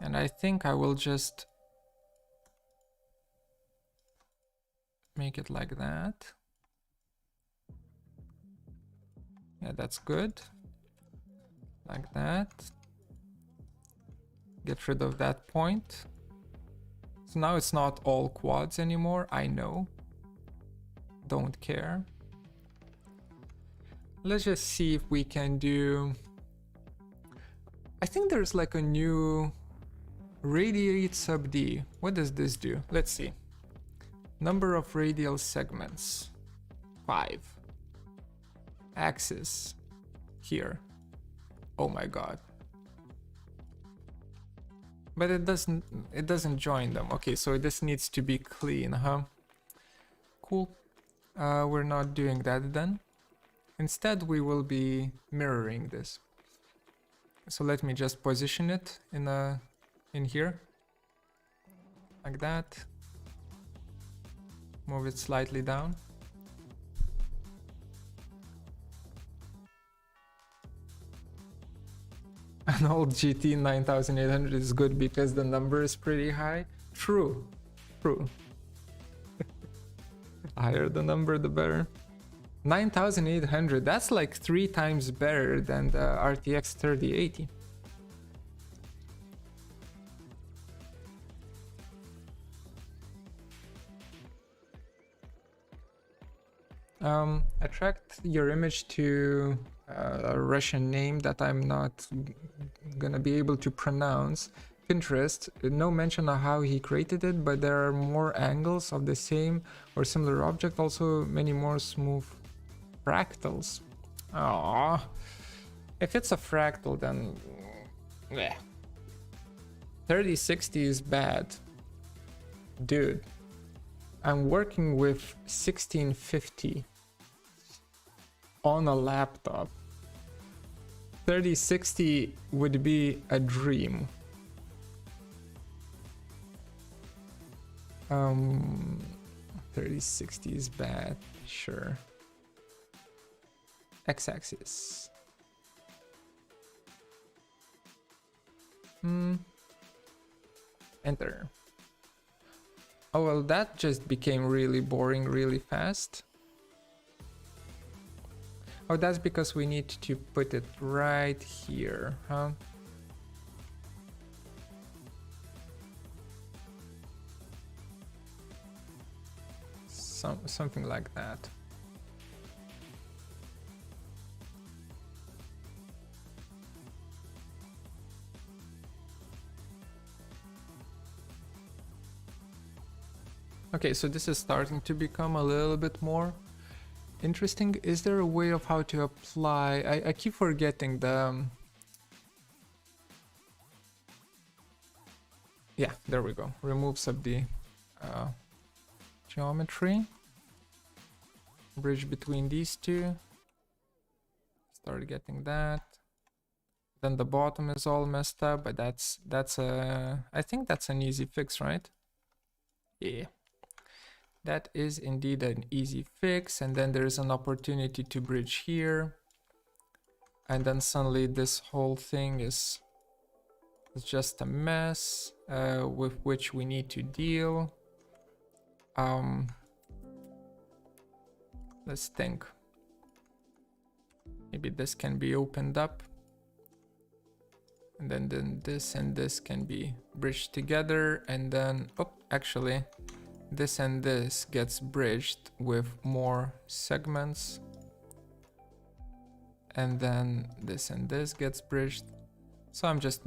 And I think I will just make it like that. Yeah, that's good. Like that. Get rid of that point. So now it's not all quads anymore, I know. Don't care. Let's just see if we can do... I think there's like a new radiate subD. What does this do? Let's see. Number of radial segments. 5. Axis. Here. Oh my god. But it doesn't join them. Okay, so this needs to be clean, huh? Cool. We're not doing that then. Instead, we will be mirroring this. So let me just position it in here. Like that. Move it slightly down. An old GT 9800 is good because the number is pretty high. True. True. Higher the number, the better. 9800, that's like 3 times better than the RTX 3080. Attract your image to a Russian name that I'm not gonna be able to pronounce. Pinterest, no mention of how he created it, but there are more angles of the same or similar object, also many more smooth fractals. Aww. If it's a fractal, then... yeah. 3060 is bad. Dude. I'm working with 1650 on a laptop. 3060 would be a dream. 3060 is bad, sure. X-axis. Enter. Oh well, that just became really boring really fast. Oh, that's because we need to put it right here, huh? Something like that. Okay, so this is starting to become a little bit more interesting. Is there a way of how to apply? I keep forgetting the... yeah, there we go. Remove subD geometry. Bridge between these two. Start getting that. Then the bottom is all messed up, but that's a... I think that's an easy fix, right? Yeah. That is indeed an easy fix, and then there's an opportunity to bridge here, and then suddenly this whole thing is just a mess with which we need to deal. Let's think. Maybe this can be opened up, and then this and this can be bridged together, and then oh, actually this and this gets bridged with more segments, and then this and this gets bridged. So I'm just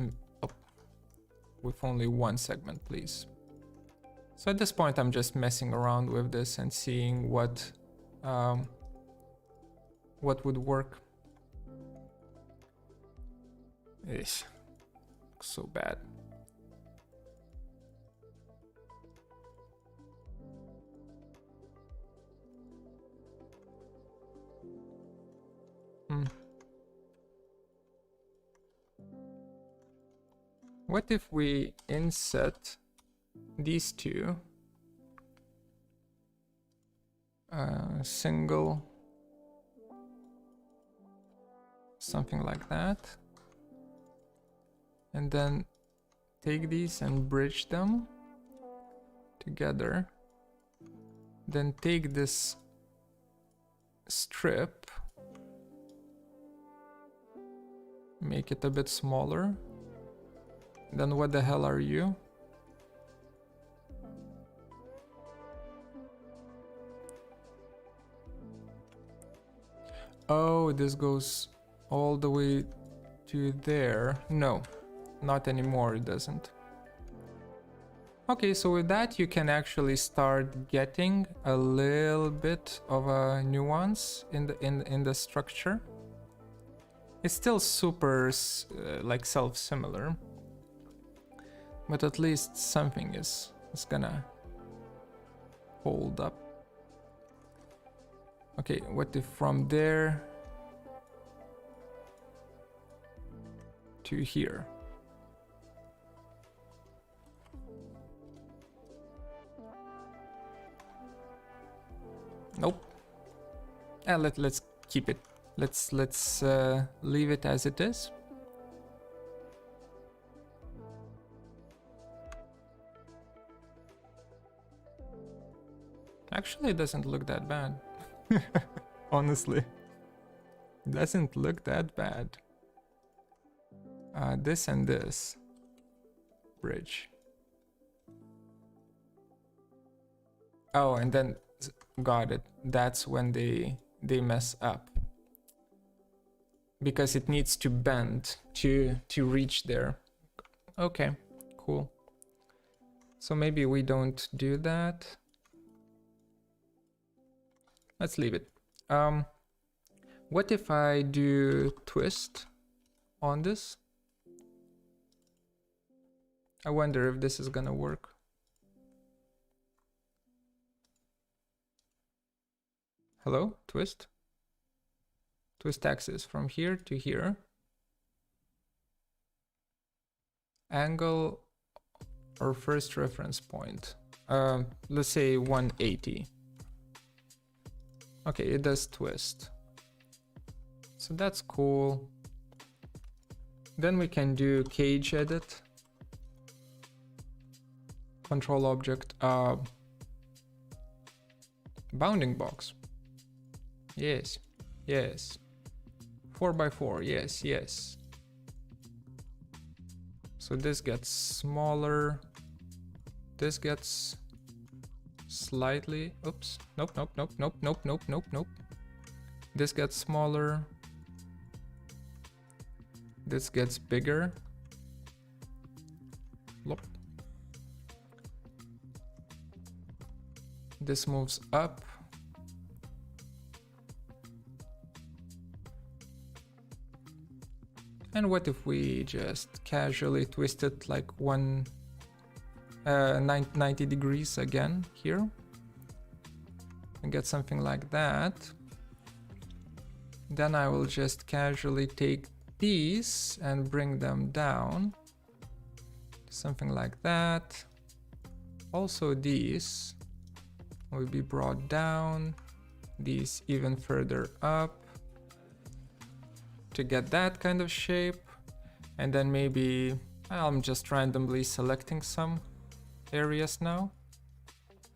with only one segment, please. So at this point I'm just messing around with this and seeing what would work. Eesh, so bad. What if we inset these two single, something like that, and then take these and bridge them together, then take this strip, make it a bit smaller. Then what the hell are you? Oh, this goes all the way to there. No, not anymore, it doesn't. Okay, so with that you can actually start getting a little bit of a nuance in the structure. It's still super like self-similar, but at least something is gonna hold up. Okay, what if from there to here? Nope. Let's keep it. Let's leave it as it is. Actually, it doesn't look that bad. Honestly, doesn't look that bad. This and this bridge. Oh, and then got it. That's when they mess up, because it needs to bend to reach there. Okay, cool. So maybe we don't do that. Let's leave it. What if I do twist on this? I wonder if this is gonna work. Hello, twist? Twist axis from here to here. Angle or first reference point. Let's say 180. Okay, it does twist. So that's cool. Then we can do cage edit. Control object, bounding box. Yes, yes. 4x4, yes, yes. So this gets smaller. This gets slightly, oops, nope, nope, nope, nope, nope, nope, nope, nope. This gets smaller. This gets bigger. Look. This moves up. And what if we just casually twist it like 90 degrees again here? And get something like that. Then I will just casually take these and bring them down. Something like that. Also these will be brought down, these even further up to get that kind of shape. And then maybe I'm just randomly selecting some areas now.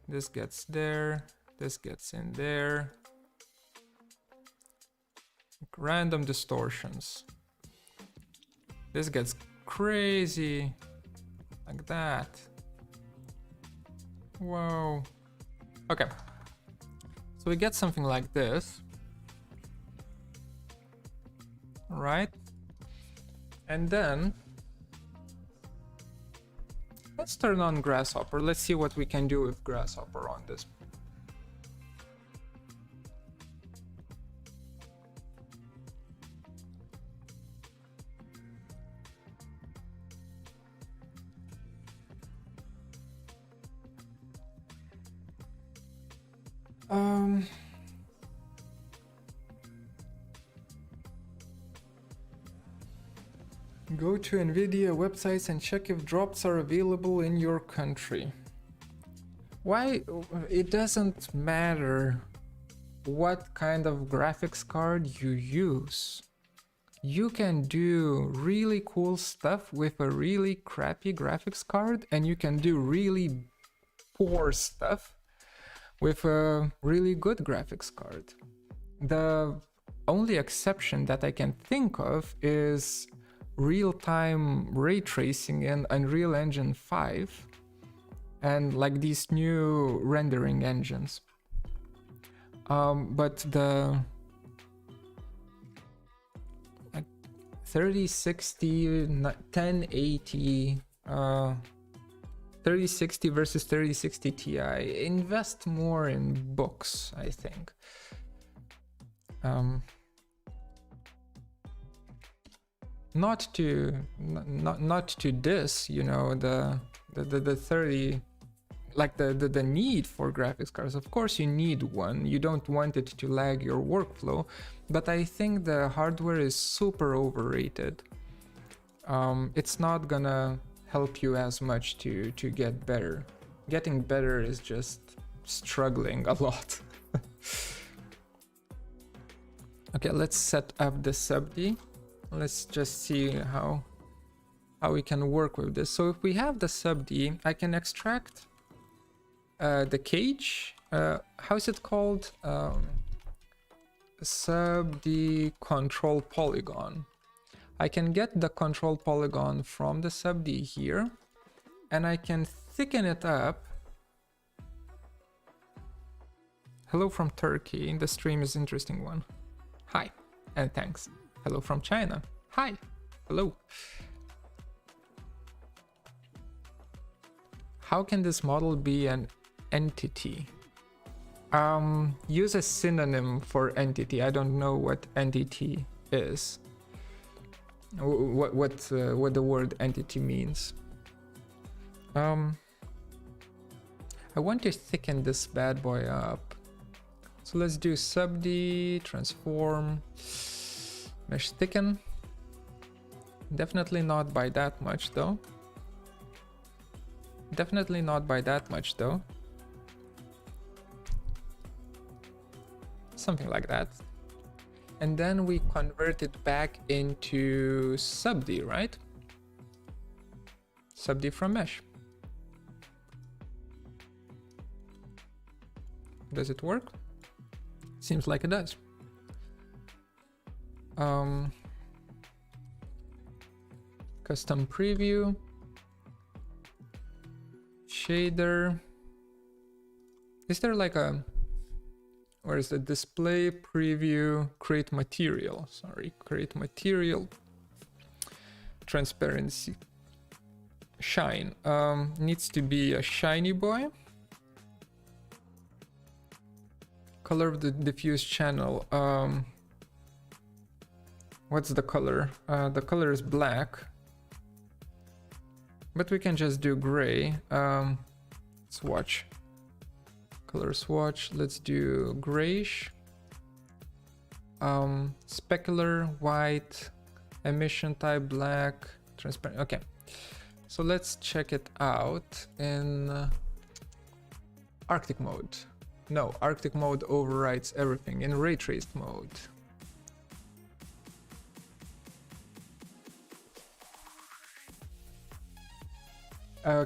This gets there, this gets in there. Random distortions. This gets crazy like that. Whoa. Okay, so we get something like this, right? And then let's turn on Grasshopper. Let's see what we can do with Grasshopper on this. Go to Nvidia websites and check if drops are available in your country. Why? It doesn't matter what kind of graphics card you use. You can do really cool stuff with a really crappy graphics card, and you can do really poor stuff with a really good graphics card. The only exception that I can think of is real-time ray tracing in Unreal Engine 5 and like these new rendering engines. But the 3060, 1080, 3060 versus 3060 Ti, invest more in books, I think. Not to this, you know, the 30, like the need for graphics cards. Of course you need one, you don't want it to lag your workflow, but I think the hardware is super overrated. It's not gonna help you as much to get better. Getting better is just struggling a lot. Okay, let's set up the subD. Let's just see how we can work with this. So if we have the subD, I can extract the cage. How is it called? SubD control polygon. I can get the control polygon from the SubD here, and I can thicken it up. Hello from Turkey. The stream is interesting one. Hi, and thanks. Hello from China. Hi. Hello. How can this model be an entity? Use a synonym for entity. I don't know what entity is. What the word entity means. I want to thicken this bad boy up. So let's do SubD, transform, mesh thicken. Definitely not by that much though. Definitely not by that much though. Something like that. And then we convert it back into SubD, right? SubD from mesh. Does it work? Seems like it does. Custom preview. Shader. Is there like a... Where is the display preview? Create material. Sorry, create material. Transparency. Shine. Needs to be a shiny boy. Color of the diffuse channel. What's the color? The color is black. But we can just do gray. Swatch. Color swatch. Let's do grayish. Specular, white. Emission type, black. Transparent. Okay. So let's check it out in Arctic mode. No, Arctic mode overrides everything. In ray traced mode.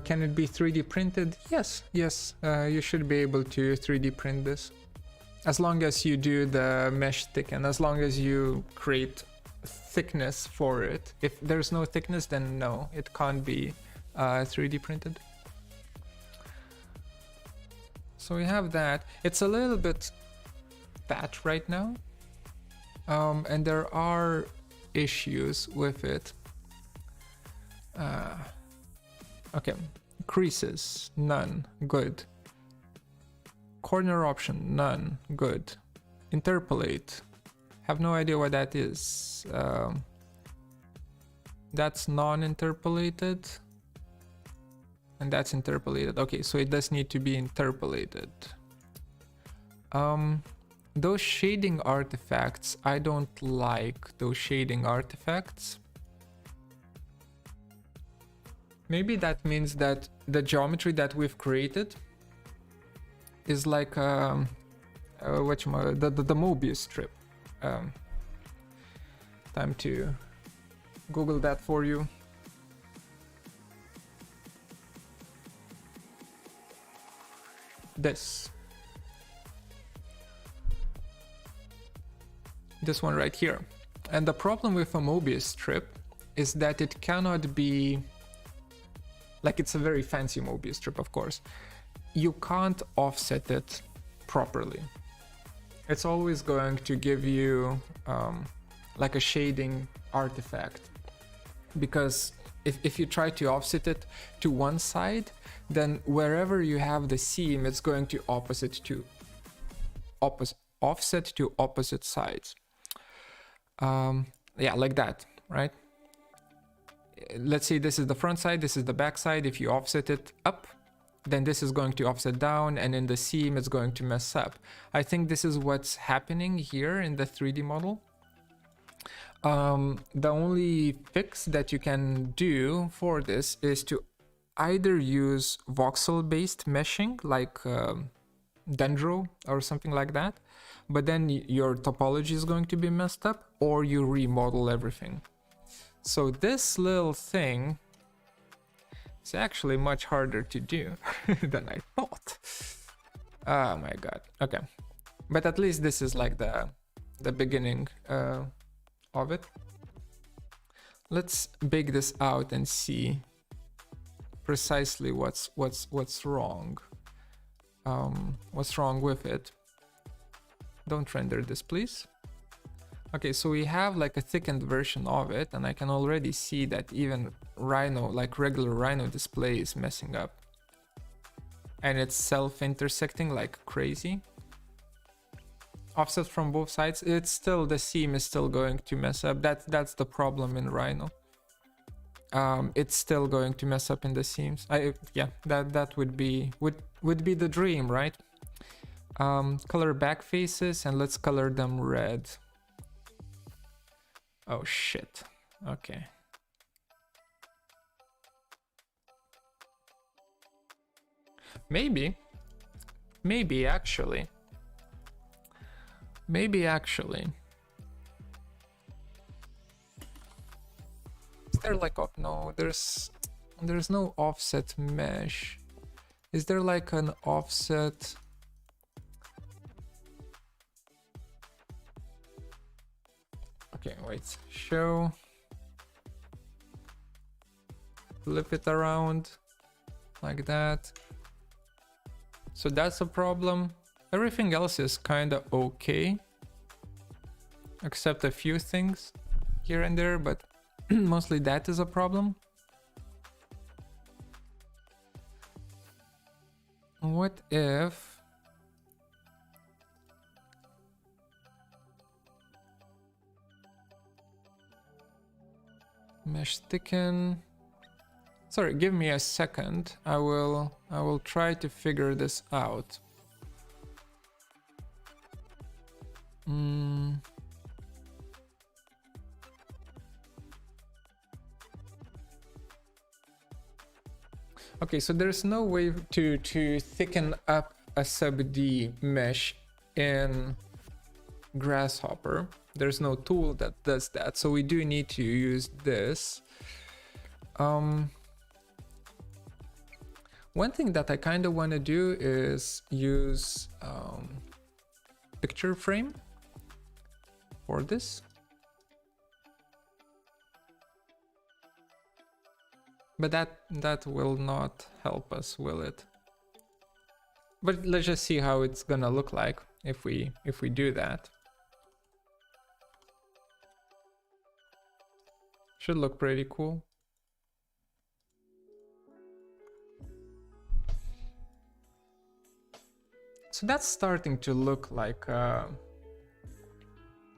Can it be 3D printed? Yes, yes, you should be able to 3D print this. As long as you do the mesh thicken, as long as you create thickness for it. If there's no thickness, then no, it can't be 3D printed. So we have that. It's a little bit fat right now. And there are issues with it. Okay, creases, none, good. Corner option, none, good. Interpolate, have no idea what that is. That's non-interpolated. And that's interpolated. Okay, so it does need to be interpolated. Those shading artifacts, I don't like those shading artifacts. Maybe that means that the geometry that we've created is like the Mobius strip. Time to Google that for you. This one right here. And the problem with a Mobius strip is that it cannot be... Like, it's a very fancy Mobius strip, of course. You can't offset it properly. It's always going to give you like a shading artifact. Because if you try to offset it to one side, then wherever you have the seam, it's going to offset to opposite sides. Yeah, like that, right? Let's say this is the front side, this is the back side. If you offset it up, then this is going to offset down, and in the seam it's going to mess up. I think this is what's happening here in the 3D model. The only fix that you can do for this is to either use voxel-based meshing, like Dendro or something like that, but then your topology is going to be messed up, or you remodel everything. So this little thing is actually much harder to do than I thought. Oh my god. Okay. But at least this is like the the beginning of it. Let's bake this out and see precisely what's wrong. What's wrong with it? Don't render this, please. Okay, so we have like a thickened version of it, and I can already see that even Rhino, like regular Rhino display, is messing up. And it's self-intersecting like crazy. Offset from both sides, it's still, the seam is still going to mess up. That's the problem in Rhino. It's still going to mess up in the seams. Yeah, that would be the dream, right? Color back faces, and let's color them red. Oh shit. Okay. Maybe actually. Is there like, oh no, there's no offset mesh. Is there like an offset? Okay, wait, show. Flip it around like that. So that's a problem. Everything else is kind of okay, except a few things here and there, but mostly that is a problem. What if mesh thicken? Sorry, give me a second. I will try to figure this out. Okay, so there's no way to thicken up a sub-D mesh in Grasshopper. There's no tool that does that, so we do need to use this. One thing that I kind of want to do is use picture frame for this. But that will not help us, will it? But let's just see how it's gonna look like if we do that. Should look pretty cool. So that's starting to look like,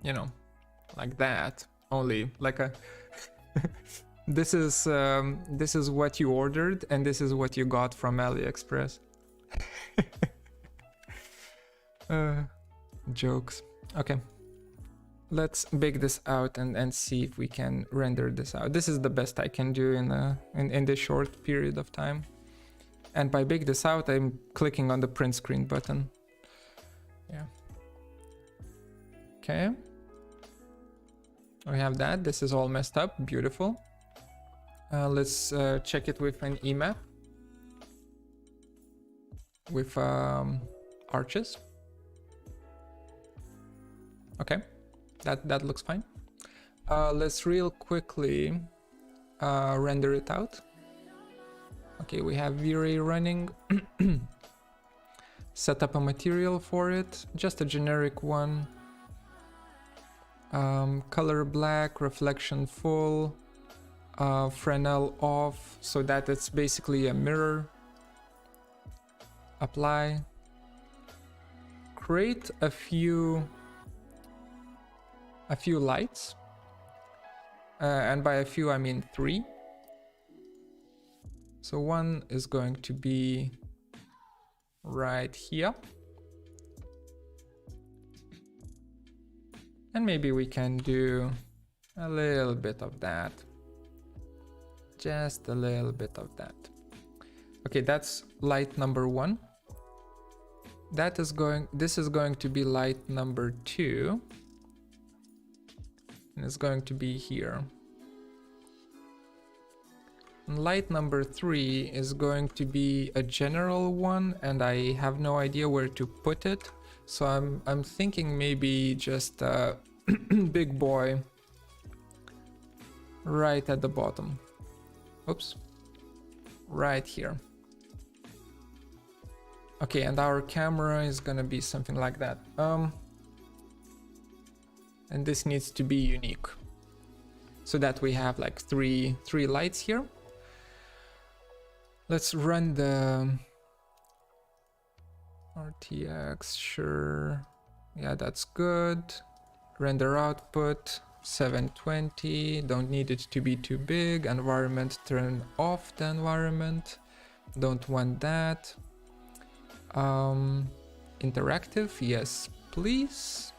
you know, like that. Only like a. This is what you ordered, and this is what you got from AliExpress. Jokes. Okay. Let's bake this out and see if we can render this out. This is the best I can do in this short period of time. And by bake this out, I'm clicking on the print screen button. Yeah. Okay. We have that. This is all messed up. Beautiful. Let's check it with an EMAP. With arches. Okay. That looks fine. Let's real quickly render it out. Okay, we have V-Ray running. Set up a material for it, just a generic one. Color black, reflection full, Fresnel off, so that it's basically a mirror. Apply. Create a few lights, and by a few I mean 3. So one is going to be right here. And maybe we can do a little bit of that. Just a little bit of that. Okay, that's light number 1. This is going to be light number 2. And it's going to be here. Light number 3 is going to be a general one, and I have no idea where to put it. So I'm thinking maybe just a big boy right at the bottom. Oops. Right here. Okay, and our camera is gonna be something like that. And this needs to be unique, so that we have like three lights here. Let's run the RTX, sure. Yeah, that's good. Render output 720. Don't need it to be too big. Environment, turn off the environment. Don't want that. Interactive, yes, please.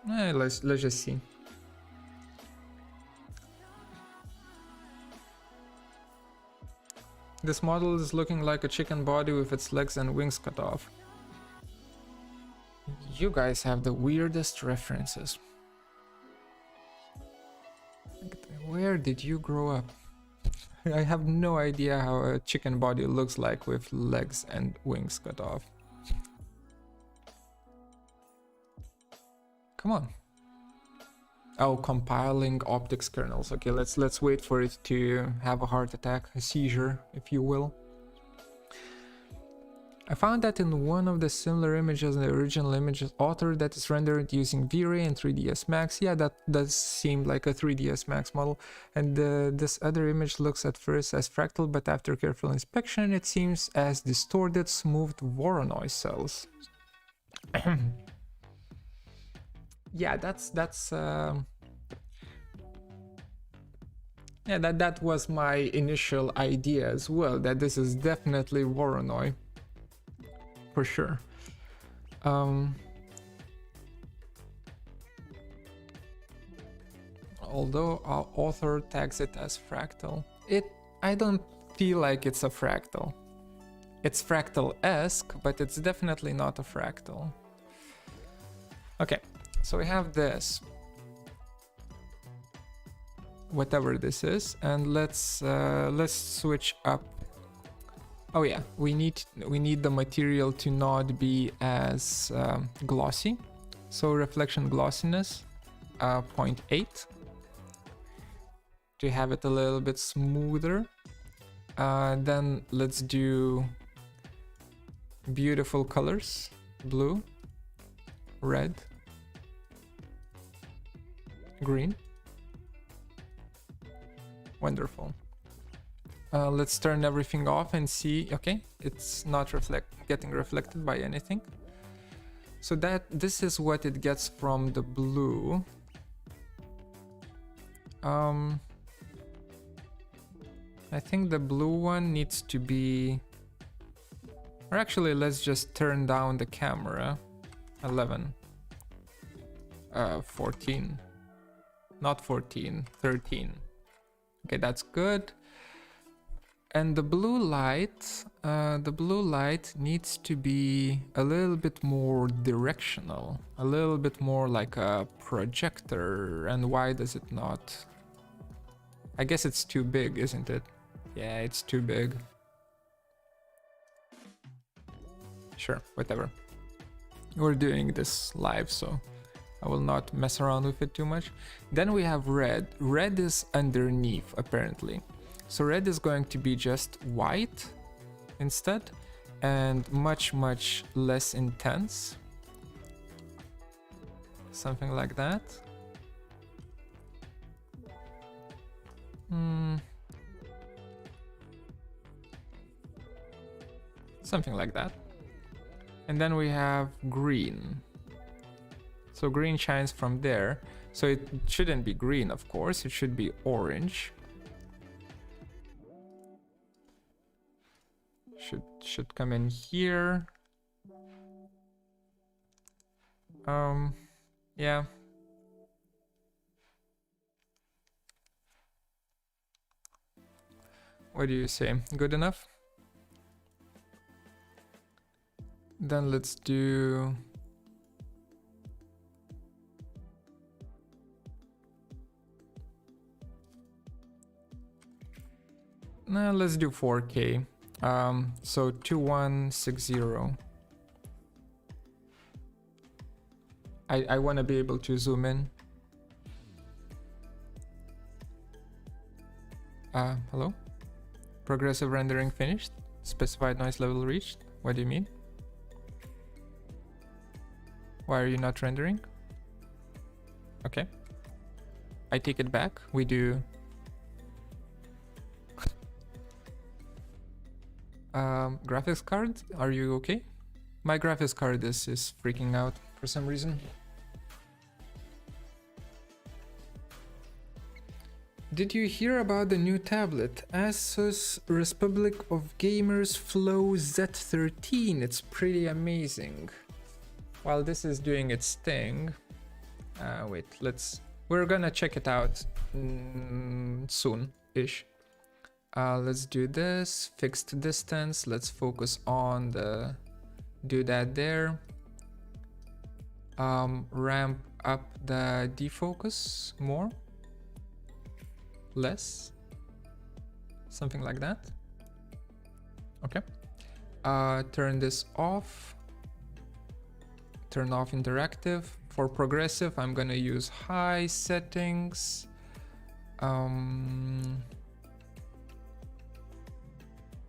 Let's just see. This model is looking like a chicken body with its legs and wings cut off. You guys have the weirdest references. Where did you grow up? I have no idea how a chicken body looks like with legs and wings cut off. Come on. Oh, compiling optics kernels. Okay, let's wait for it to have a heart attack, a seizure, if you will. I found that in one of the similar images in the original image author that is rendered using V-Ray and 3ds Max. Yeah, that does seem like a 3ds Max model. And this other image looks at first as fractal, but after careful inspection, it seems as distorted, smoothed Voronoi cells. Yeah, yeah, that was my initial idea as well, that this is definitely Voronoi. For sure. Although our author tags it as fractal, I don't feel like it's a fractal. It's fractal-esque, but it's definitely not a fractal. Okay, so we have this, whatever this is, and let's switch up. Oh yeah, we need the material to not be as glossy. So reflection glossiness 0.8 to have it a little bit smoother. Then let's do beautiful colors: blue, red, green. Wonderful. Let's turn everything off and see. Okay, it's not getting reflected by anything. So this is what it gets from the blue. I think the blue one needs to be, or actually let's just turn down the camera. 11, 14, not 14, 13. Okay, that's good. And the blue light needs to be a little bit more directional, a little bit more like a projector. And why does it not? I guess it's too big, isn't it? Yeah, it's too big. Sure, whatever. We're doing this live, so I will not mess around with it too much. Then we have red. Red is underneath, apparently. So red is going to be just white instead, and much less intense. Something like that. Something like that. And then we have green. So green shines from there. So it shouldn't be green, of course, it should be orange. Should come in here. Yeah. What do you say? Good enough? Then let's do Nah, let's do 4K. So 2160. I want to be able to zoom in. Hello? Progressive rendering finished. Specified noise level reached. What do you mean? Why are you not rendering? Okay. I take it back. We do... graphics card, are you okay? My graphics card is freaking out for some reason. Did you hear about the new tablet? Asus Republic of Gamers Flow Z13. It's pretty amazing. While this is doing its thing, wait, we're gonna check it out soon-ish. Let's do this, fixed distance, let's focus on do that there. Ramp up the defocus more. Less, something like that. Okay. Turn this off. Turn off interactive. For progressive, I'm gonna use high settings.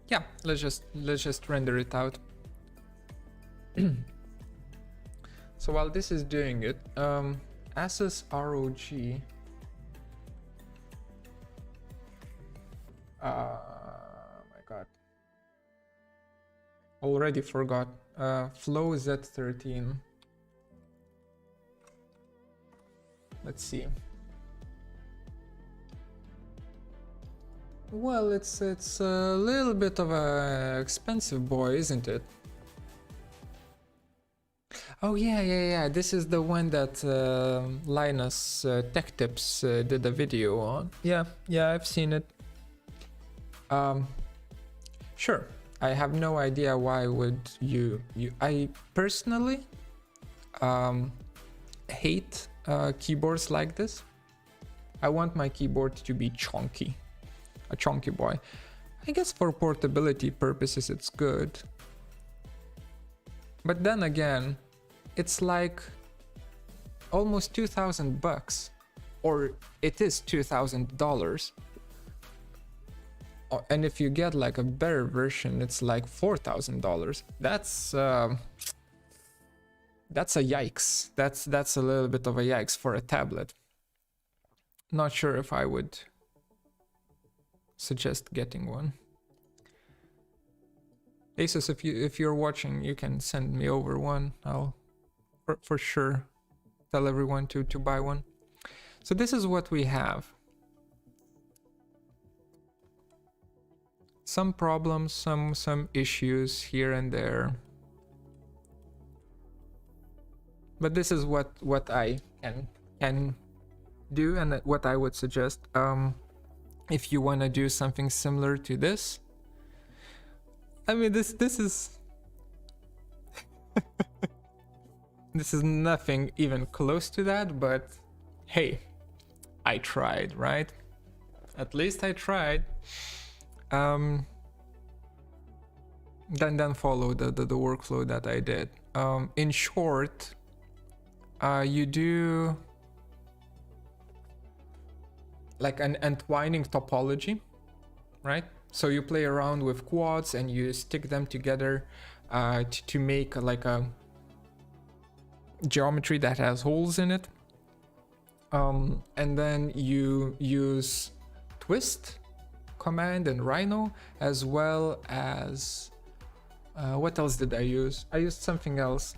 Yeah, let's just render it out. So while this is doing it, Asus ROG. My god, already forgot. Flow Z13. Let's see. Well, it's a little bit of a expensive boy, isn't it? Oh yeah. This is the one that Linus Tech Tips did a video on. Yeah, I've seen it. Sure. I have no idea why would you I personally hate keyboards like this. I want my keyboard to be chunky, a chunky boy. I guess for portability purposes it's good, but then again, it's like almost $2,000, or it is $2,000. And if you get like a better version, it's like $4,000. That's a yikes. That's a little bit of a yikes for a tablet. Not sure if I would suggest getting one. Asus, if you're watching, you can send me over one. I'll for sure tell everyone to buy one. So this is what we have. Some problems, some issues here and there, but this is what I can do and what I would suggest. If you want to do something similar to this, I mean this is this is nothing even close to that, but hey, I tried, right? At least I tried. Then follow the workflow that I did. In short, you do like an entwining topology, right? So you play around with quads and you stick them together to make like a geometry that has holes in it. And then you use twist command and Rhino, as well as what else did I use? I used something else.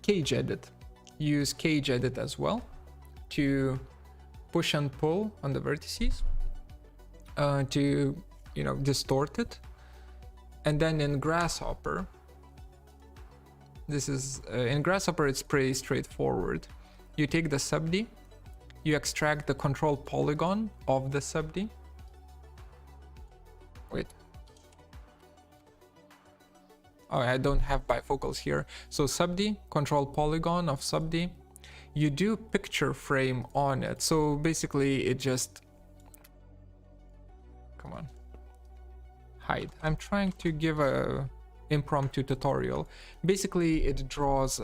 Cage edit. Use cage edit as well to push and pull on the vertices to distort it. And then in Grasshopper, this is in Grasshopper it's pretty straightforward. You take the subD, you extract the control polygon of the subD. Wait. Oh, I don't have bifocals here. So subD, control polygon of subD. You do picture frame on it. So basically it just Come on. Hide. I'm trying to give a impromptu tutorial. Basically, it draws,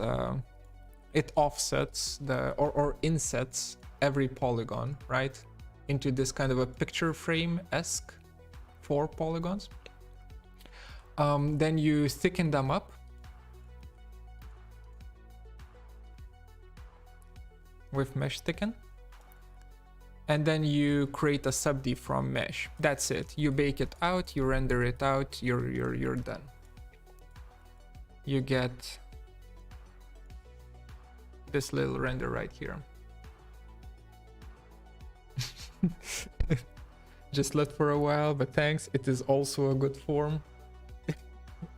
it offsets or insets every polygon, right? Into this kind of a picture frame-esque 4 polygons. Then you thicken them up with mesh thicken. And then you create a subD from mesh. That's it. You bake it out, you render it out, you're done. You get this little render right here. Just left for a while, but thanks. It is also a good form.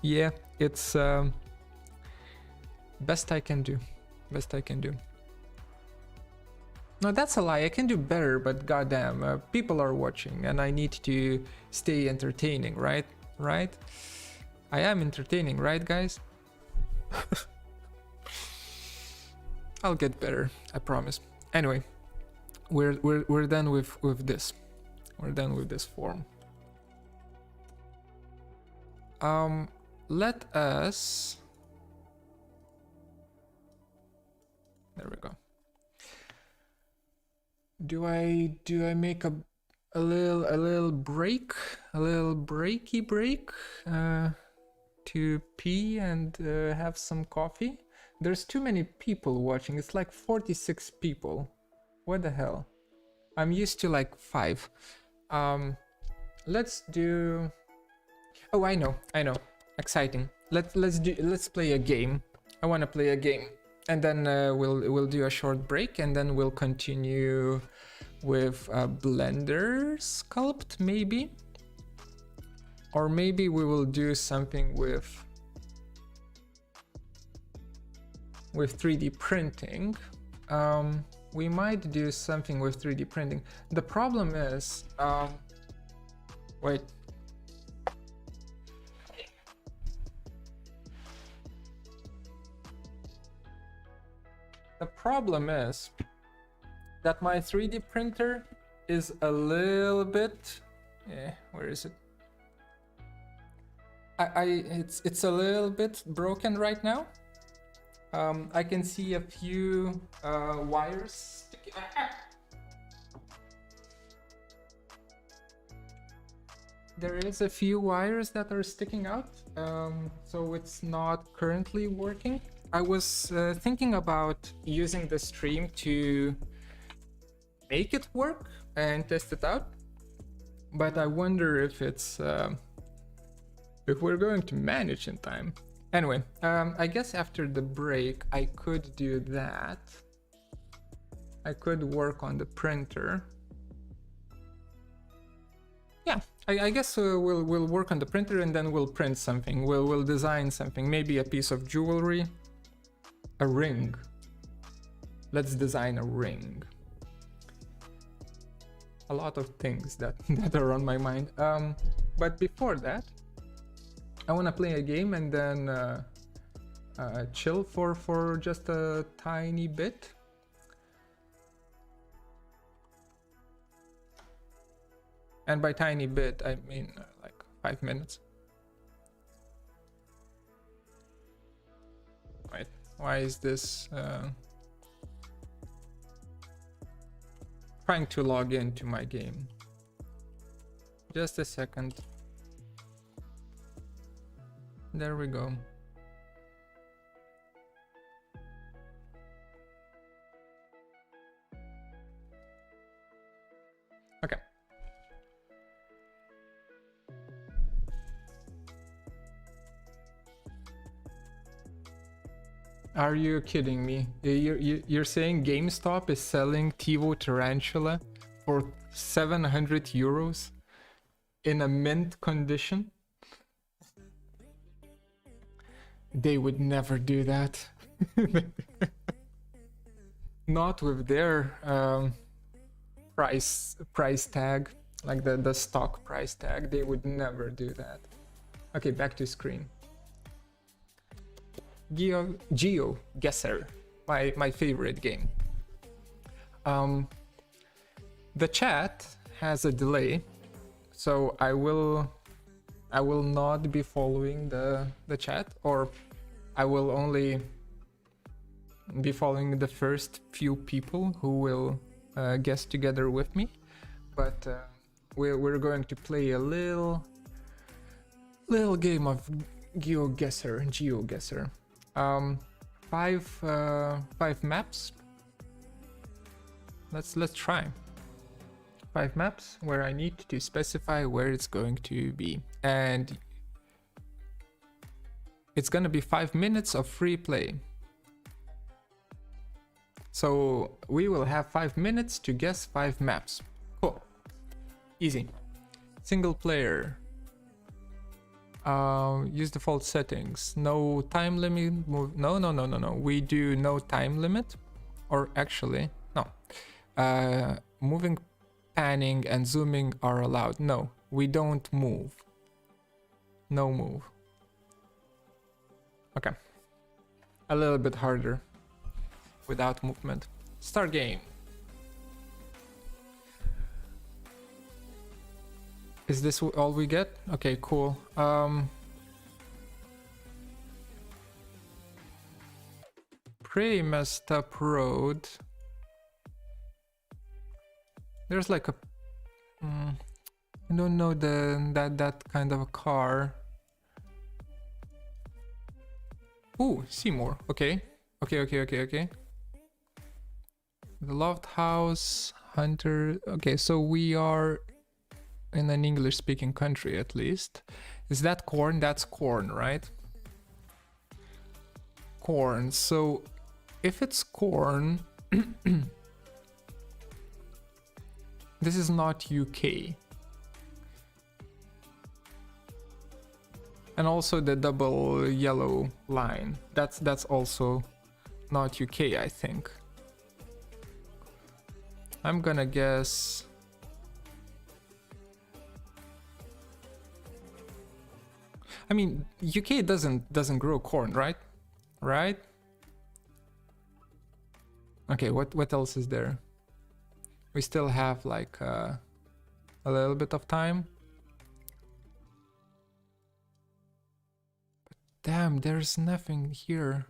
Yeah, it's best I can do. Best I can do. No, that's a lie. I can do better, but goddamn, people are watching, and I need to stay entertaining, right? Right? I am entertaining, right, guys? I'll get better, I promise. Anyway, we're done with this. We're done with this form. Let us. There we go. Do I make a little break, a little breaky break to pee and have some coffee? There's too many people watching. It's like 46 people. What the hell? I'm used to like 5. Let's do. Oh, I know. Exciting. Let's play a game. I want to play a game. And then we'll do a short break, and then we'll continue with Blender sculpt, maybe, or maybe we will do something with 3D printing. We might do something with 3D printing. The problem is, wait. The problem is that my 3D printer is a little bit, where is it? It's a little bit broken right now. I can see a few wires sticking. There is a few wires that are sticking out, so it's not currently working. I was thinking about using the stream to make it work and test it out, but I wonder if it's if we're going to manage in time. Anyway, I guess after the break I could do that. I could work on the printer. Yeah, I guess we'll work on the printer, and then we'll print something. We'll design something, maybe a piece of jewelry. A ring. Let's design a ring. A lot of things that are on my mind. But before that, I want to play a game and then chill for just a tiny bit. And by tiny bit, I mean like 5 minutes. Right. Why is this trying to log into my game? Just a second. There we go. Okay. Are you kidding me? You're saying GameStop is selling Tivo Tarantula for 700 euros in a mint condition? They would never do that. Not with their price tag, like the stock price tag. They would never do that. Okay, back to screen. GeoGuessr, my favorite game. The chat has a delay, So I will not be following the chat, or I will only be following the first few people who will guess together with me. But we're going to play a little game of GeoGuessr. Five maps. Let's try. 5 maps where I need to specify where it's going to be, and it's gonna be 5 minutes of free play. So we will have 5 minutes to guess 5 maps. Cool. Easy. Single player. Use default settings. No time limit. No. We do no time limit. Or actually, no. Moving, panning, and zooming are allowed. No, we don't move. No move. Okay. A little bit harder without movement. Start game. Is this all we get? Okay, cool. Pretty messed up road. There's like a I don't know that kind of a car. Ooh, Seymour. Okay. Okay. The Loft House, Hunter. Okay, so we are in an English-speaking country at least. Is that corn? That's corn, right? Corn. So if it's corn, this is not UK. And also the double yellow line. That's also not UK, I think. I'm gonna guess I mean, UK doesn't grow corn, right? Right? Okay, what else is there? We still have like a little bit of time. But damn, there's nothing here.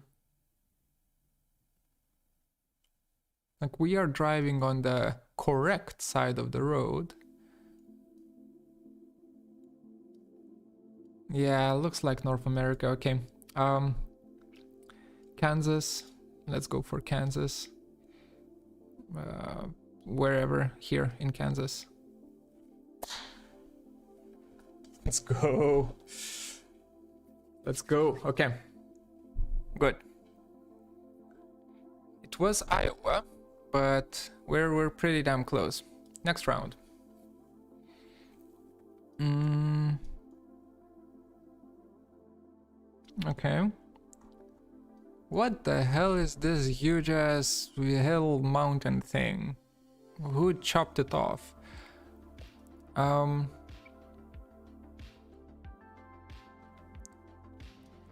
Like, we are driving on the correct side of the road. Yeah, looks like North America. Okay. Kansas. Let's go for Kansas. Wherever here in Kansas. Let's go. Let's go. Okay. Good. It was Iowa, but we're pretty damn close. Next round. Okay. What the hell is this huge ass hill mountain thing? Who chopped it off?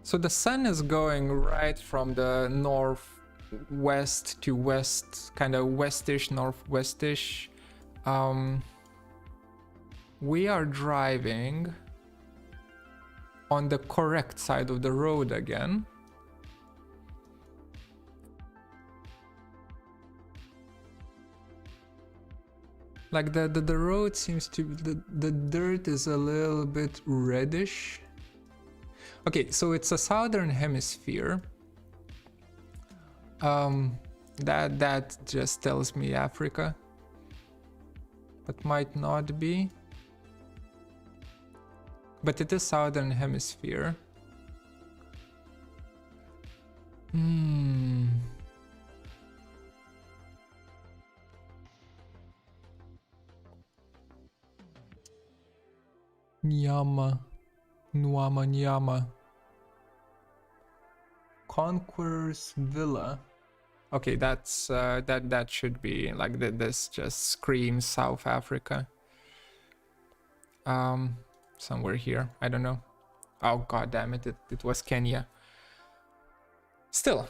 So the sun is going right from the northwest to west, kind of westish, northwestish. We are driving on the correct side of the road again. Like the road seems to, the dirt is a little bit reddish. Okay, so it's a southern hemisphere. That just tells me Africa, but might not be. But it is southern hemisphere. Nyama. Conqueror's Villa. Okay, that's that should be like this. Just screams South Africa. Somewhere here. I don't know. Oh god damn it! It was Kenya. Still,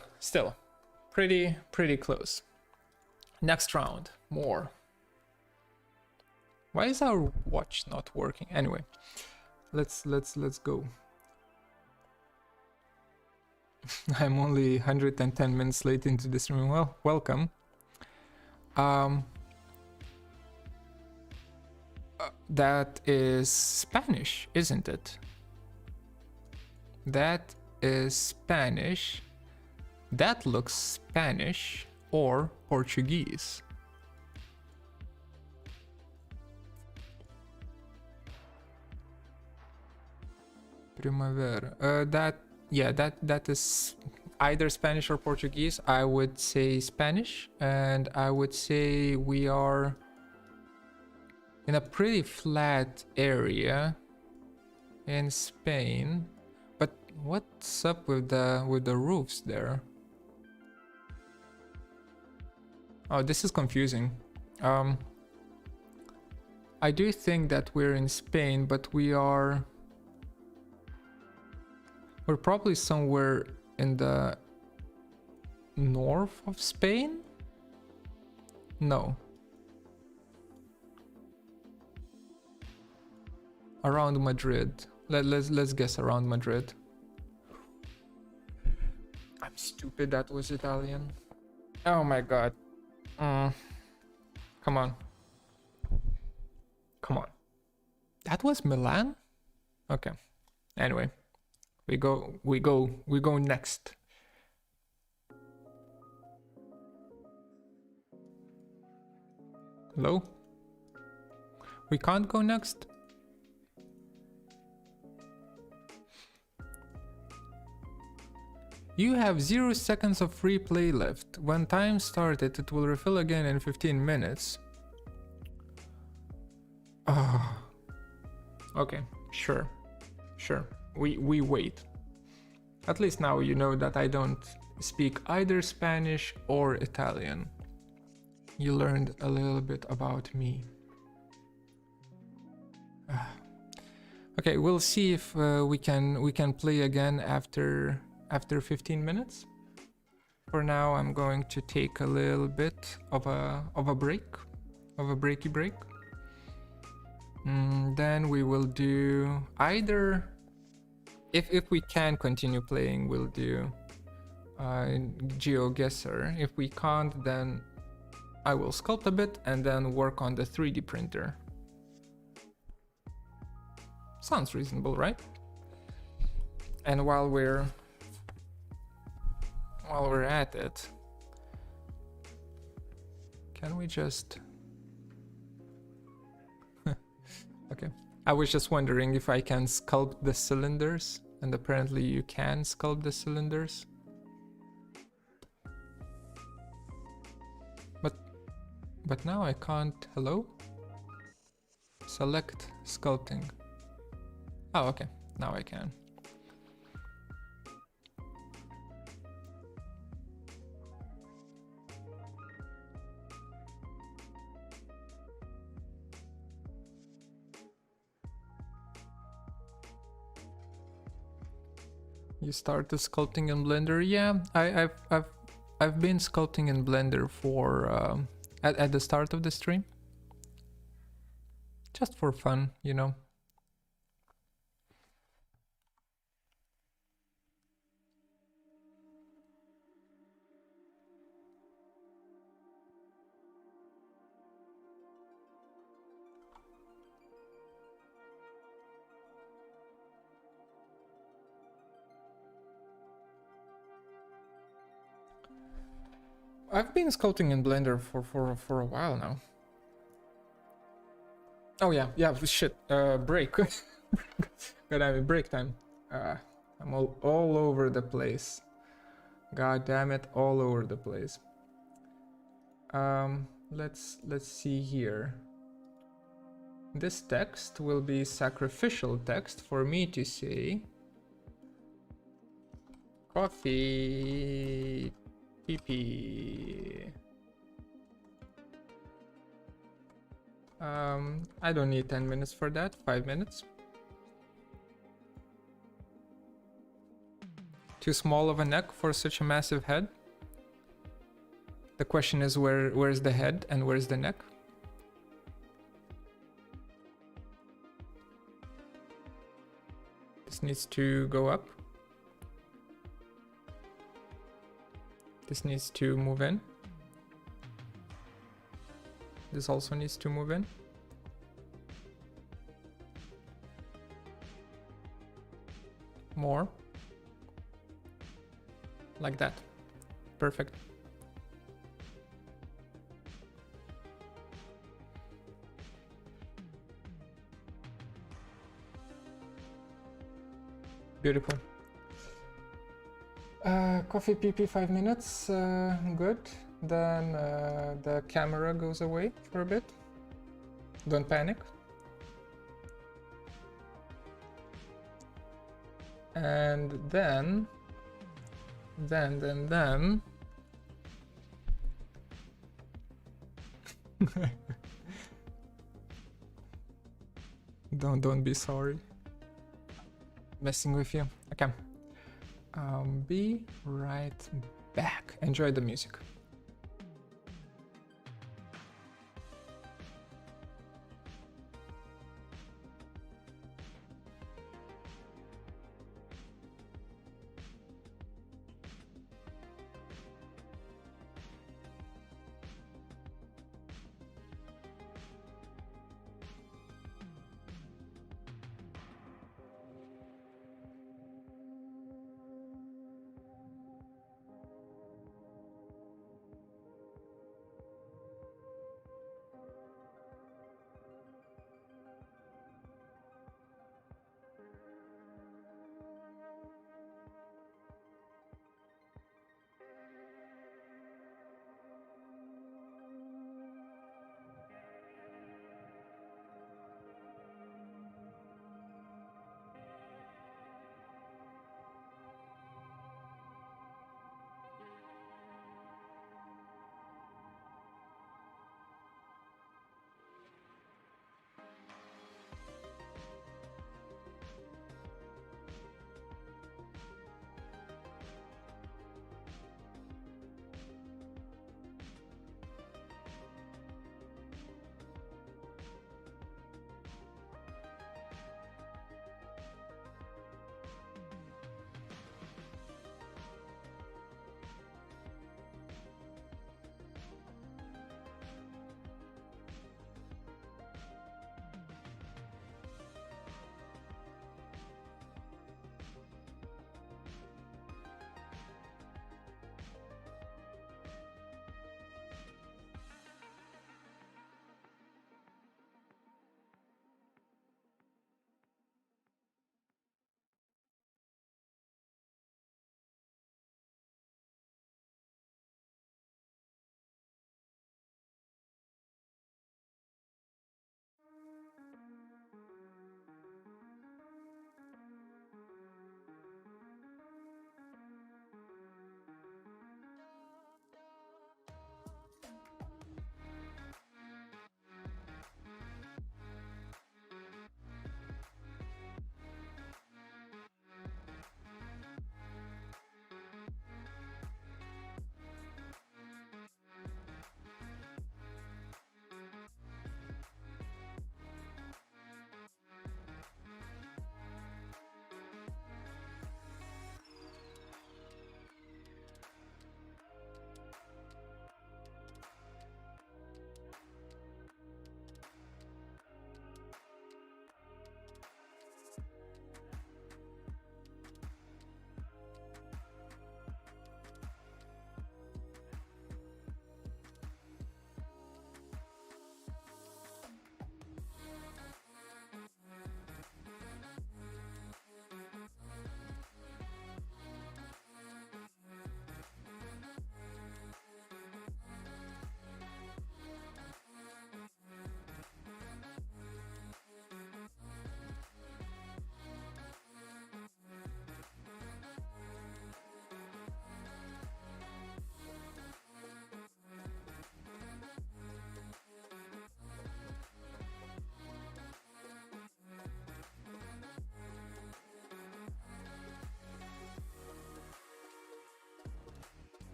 pretty close. Next round, more. Why is our watch not working? Anyway, let's go. I'm only 110 minutes late into this stream. Well, welcome. That is Spanish, isn't it? That is Spanish. That looks Spanish or Portuguese. Primavera. That is either Spanish or Portuguese. I would say Spanish, and I would say we are in a pretty flat area in Spain. But what's up with the roofs there? Oh, this is confusing. I do think that we're in Spain, but we're probably somewhere in the north of Spain? No. Around Madrid. Let's guess around Madrid. I'm stupid, that was Italian. Oh my god. Come on. Come on. That was Milan? Okay. Anyway. We go next. Hello? We can't go next? You have 0 seconds of free play left. When time started, it will refill again in 15 minutes. Okay, sure. We wait. At least now you know that I don't speak either Spanish or Italian. You learned a little bit about me. Okay, we'll see if we can play again after 15 minutes. For now, I'm going to take a little bit of a break, of a breaky break. Then we will do either, if we can continue playing, we'll do GeoGuessr. If we can't, then I will sculpt a bit and then work on the 3D printer. Sounds reasonable, right? And while we're at it, can we just... Okay, I was just wondering if I can sculpt the cylinders, and apparently you can sculpt the cylinders. But now I can't... Hello? Select sculpting. Oh, okay, now I can. You started sculpting in Blender? Yeah, I've been sculpting in Blender for at the start of the stream, just for fun, you know. I've been sculpting in Blender for a while now. Oh yeah, shit. Break. God damn it, break time. I'm all over the place. God damn it, all over the place. Let's see here. This text will be sacrificial text for me to say. Coffee. PP. I don't need 10 minutes for that, 5 minutes. Too small of a neck for such a massive head. The question is where's the head and where's the neck? This needs to go up. This needs to move in. This also needs to move in. More. Like that. Perfect. Beautiful. Coffee PP 5 minutes, good. Then the camera goes away for a bit. Don't panic. And then don't be sorry. Messing with you. Okay. Be right back. Enjoy the music.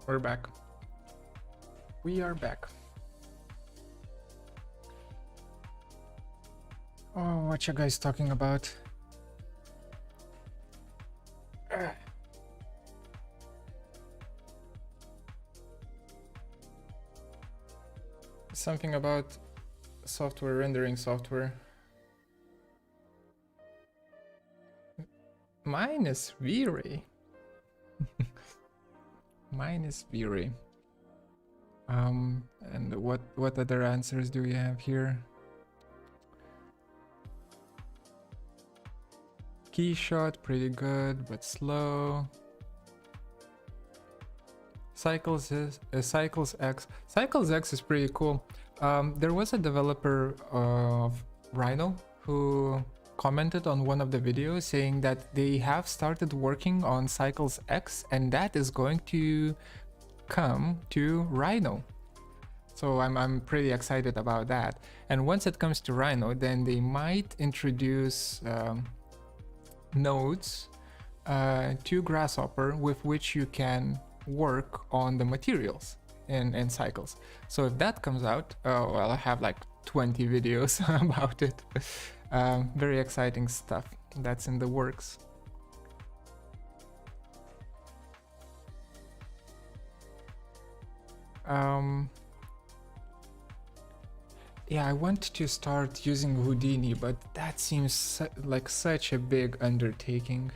We're back. We are back. Oh, what you guys talking about? Something about software, rendering software. Mine is V-Ray. Mine is V-Ray. And what other answers do we have here? Keyshot, pretty good, but slow. Cycles X. Cycles X is pretty cool. There was a developer of Rhino who commented on one of the videos saying that they have started working on Cycles X and that is going to come to Rhino. So I'm pretty excited about that. And once it comes to Rhino, then they might introduce nodes to Grasshopper with which you can work on the materials in Cycles. So if that comes out, well, I have like 20 videos about it. Very exciting stuff that's in the works. Yeah, I want to start using Houdini, but that seems like such a big undertaking.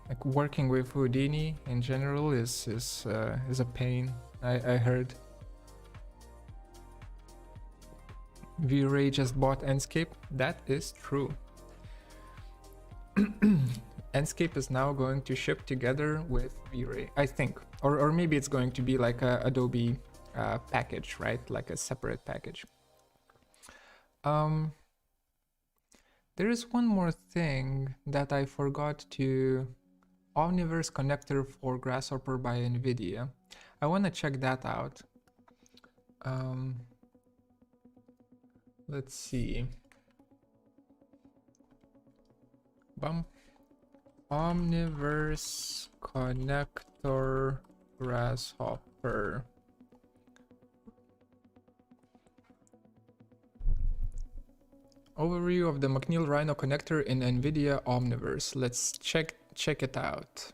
Like working with Houdini in general is a pain. I heard. V-Ray just bought Enscape. That is true. Enscape is now going to ship together with V-Ray, I think, or maybe it's going to be like a Adobe package, right? Like a separate package. There is one more thing that I forgot to. Omniverse connector for Grasshopper by Nvidia. I want to check that out. Let's see. Omniverse connector Grasshopper. Overview of the McNeil Rhino connector in Nvidia Omniverse. Let's check it out.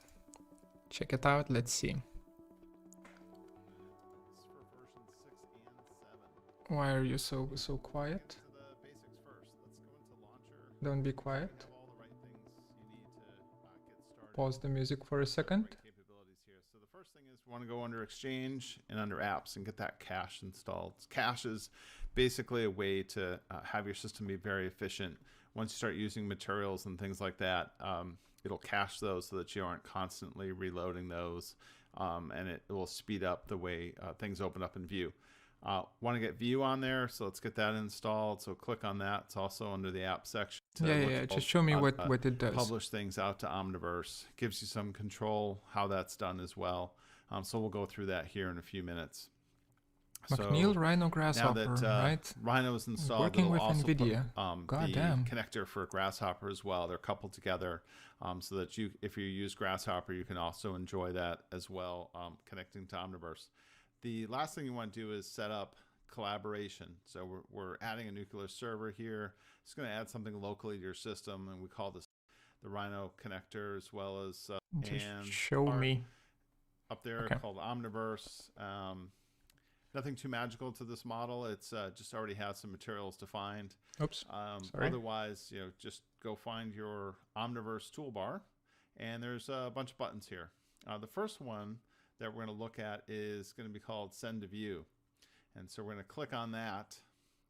Check it out. Let's see. Why are you so quiet? Don't be quiet. Pause the music for a second. So the first thing is we want to go under Exchange and under Apps and get that cache installed. Cache is basically a way to have your system be very efficient. Once you start using materials and things like that, it'll cache those so that you aren't constantly reloading those, and it will speed up the way things open up in View. Want to get View on there, so let's get that installed. So click on that. It's also under the app section. Yeah. Just show me what it does. Publish things out to Omniverse. Gives you some control how that's done as well. So we'll go through that here in a few minutes. McNeil Rhino Grasshopper, now that, right? Rhino is installed. Working with Nvidia. The connector for Grasshopper as well. They're coupled together, so that if you use Grasshopper, you can also enjoy that as well, connecting to Omniverse. The last thing you want to do is set up collaboration. So we're adding a nuclear server here. It's going to add something locally to your system, and we call this the Rhino connector, as well as and show me up there called Omniverse. Nothing too magical to this model. It's just already has some materials defined. Oops. Sorry. Otherwise, just go find your Omniverse toolbar, and there's a bunch of buttons here. The first one that we're going to look at is going to be called Send to View, and so we're going to click on that.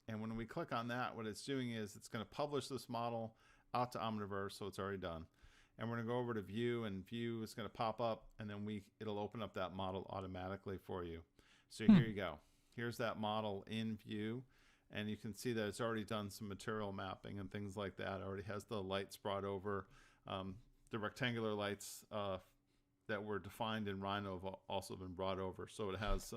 And when we click on that, what it's doing is it's going to publish this model out to Omniverse, so it's already done. And we're going to go over to View, and View is going to pop up, and then it'll open up that model automatically for you. So here you go. Here's that model in View, and you can see that it's already done some material mapping and things like that. It already has the lights brought over. The rectangular lights that were defined in Rhino have also been brought over. So it has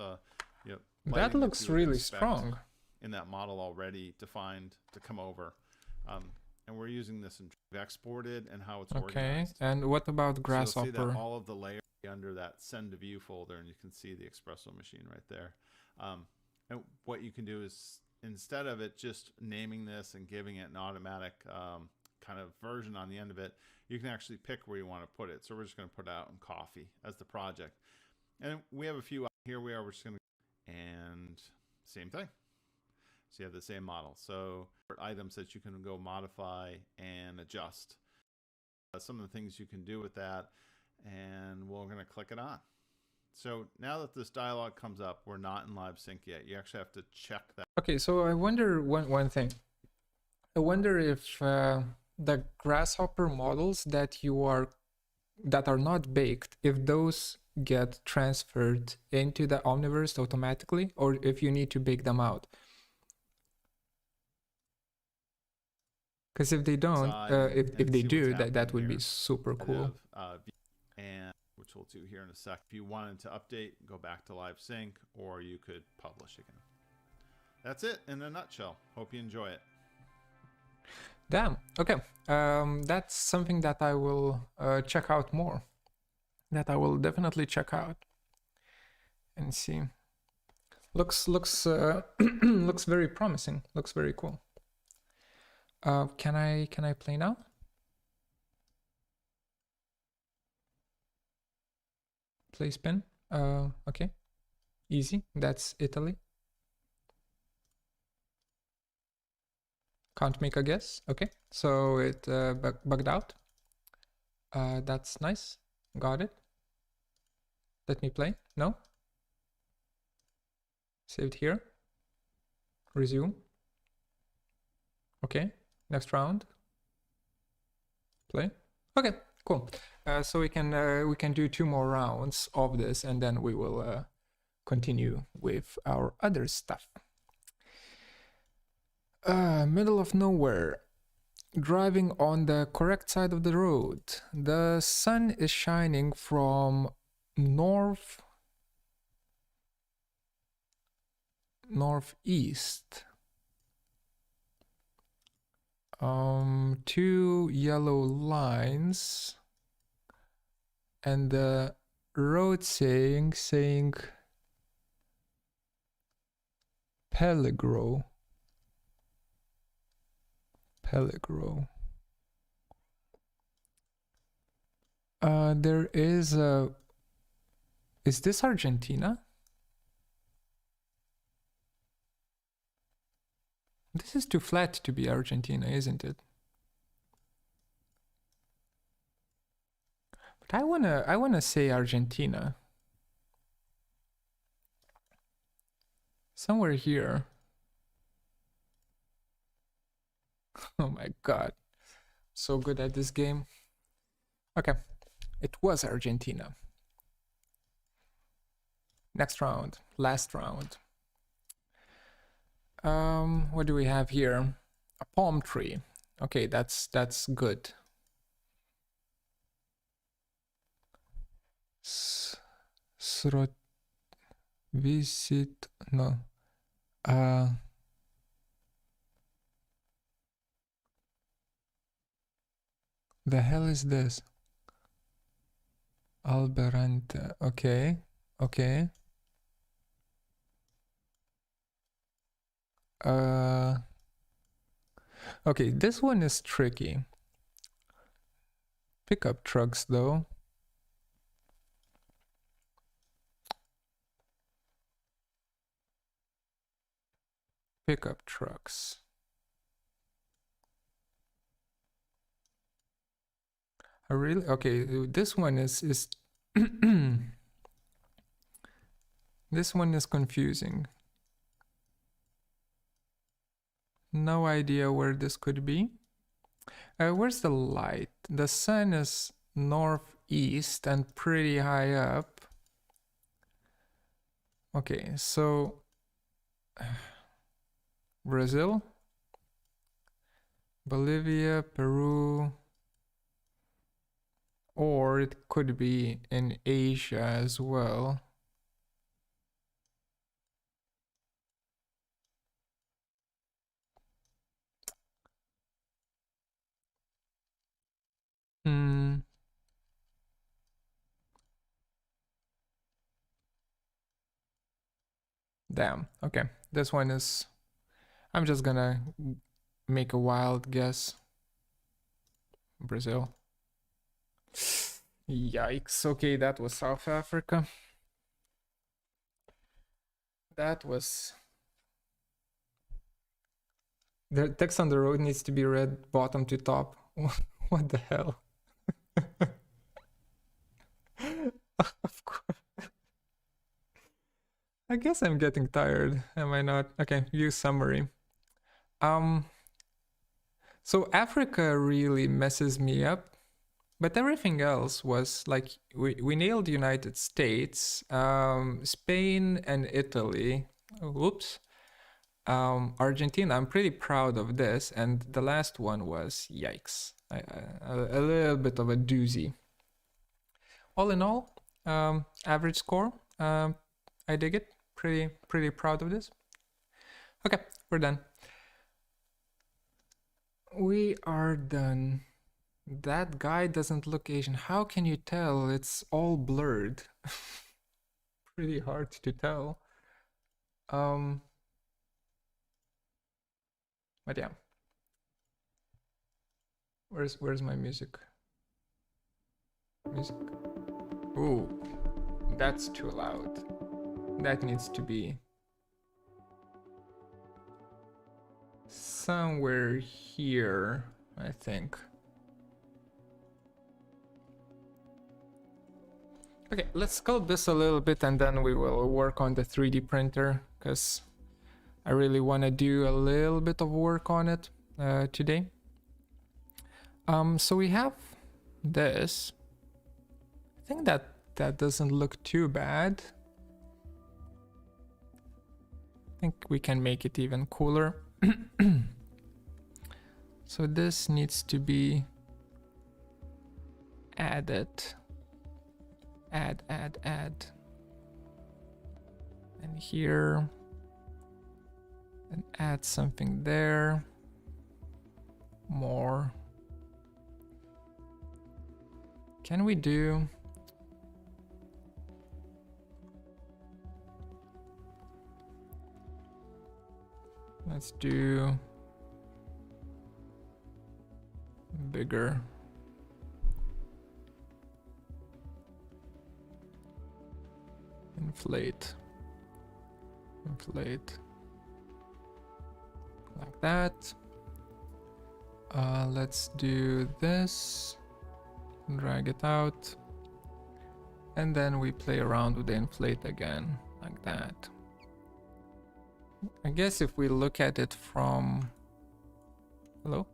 that looks really strong in that model already defined to come over. and we're using this in we've exported and how it's Okay, organized. and what about So Grasshopper? you'll see that all of the layers under that send to view folder, and you can see the espresso machine right there. And what you can do is, instead of it just naming this and giving it an automatic kind of version on the end of it, you can actually pick where you want to put it. So we're just going to put it out in coffee as the project. And we have a few out here. We're just going to, and same thing. So you have the same model. So items that you can go modify and adjust. Some of the things you can do with that, and we're going to click it on. So now that this dialog comes up, we're not in live sync yet. You actually have to check that. Okay, so I wonder one thing. I wonder if the Grasshopper models that are not baked, if those get transferred into the Omniverse automatically, or if you need to bake them out. Because if they don't, if they do, that would be super cool. And which we'll do here in a sec. If you wanted to update, go back to live sync, or you could publish again. That's it in a nutshell. Hope you enjoy it. Damn. Okay. That's something that I will check out more. That I will definitely check out and see. Looks looks very promising. Looks very cool. Can I play now? Play spin. Okay. Easy. That's Italy. Can't make a guess. Okay. So it bugged out. That's nice. Got it. Let me play. No. Saved here. Resume. Okay. Next round. Play. Okay. Cool. So we can do 2 more rounds of this, and then we will continue with our other stuff. Middle of nowhere. Driving on the correct side of the road. The sun is shining from northeast. 2 yellow lines, and the road saying Pellegro. There is a... Is this Argentina? This is too flat to be Argentina, isn't it? But I wanna say Argentina. Somewhere here. Oh my god. So good at this game. Okay. It was Argentina. Next round. Last round. What do we have here? A palm tree. Okay, that's good. Visit, no. The hell is this? Alberante. Okay. Okay. Okay, this one is tricky. Pickup trucks, though. Pickup trucks. I really... Okay, this one is this one is confusing. No idea where this could be. Where's the light? The sun is northeast and pretty high up. Okay, so Brazil, Bolivia, Peru, or it could be in Asia as well. Damn. Okay. This one is... I'm just gonna make a wild guess. Brazil. Yikes. Okay, that was South Africa. That was... The text on the road needs to be read bottom to top. What the hell? Of course. I guess I'm getting tired. Am I not? Okay, view summary. So Africa really messes me up, but everything else was like we nailed United States, Spain and Italy. Whoops. Argentina. I'm pretty proud of this, and the last one was yikes. A little bit of a doozy. All in all, average score. I dig it. Pretty proud of this. Okay, we're done. We are done. That guy doesn't look Asian. How can you tell? It's all blurred. Pretty hard to tell. But yeah. Where's my music? Music. Ooh, that's too loud. That needs to be somewhere here, I think. Okay, let's sculpt this a little bit and then we will work on the 3D printer, because I really want to do a little bit of work on it today. So we have this. I think that doesn't look too bad. I think we can make it even cooler. So this needs to be added. Add. And here. And add something there. More. Can we do... Let's do bigger. Inflate. Like that. Let's do this. Drag it out. And then we play around with the inflate again, like that. I guess if we look at it from... Hello?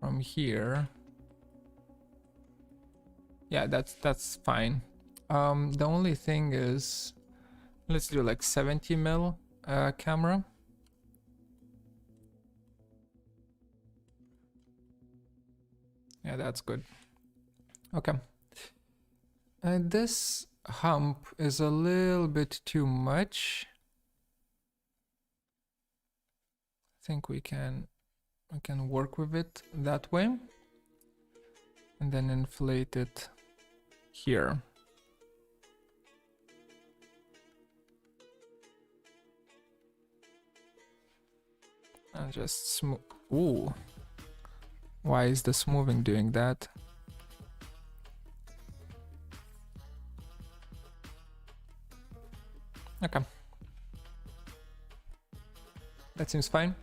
From here... Yeah, that's fine. The only thing is... Let's do like 70 mil camera. Yeah, that's good. Okay. And this hump is a little bit too much. I think we can work with it that way. And then inflate it here. And just smooth. Ooh. Why is the smoothing doing that? Okay. That seems fine.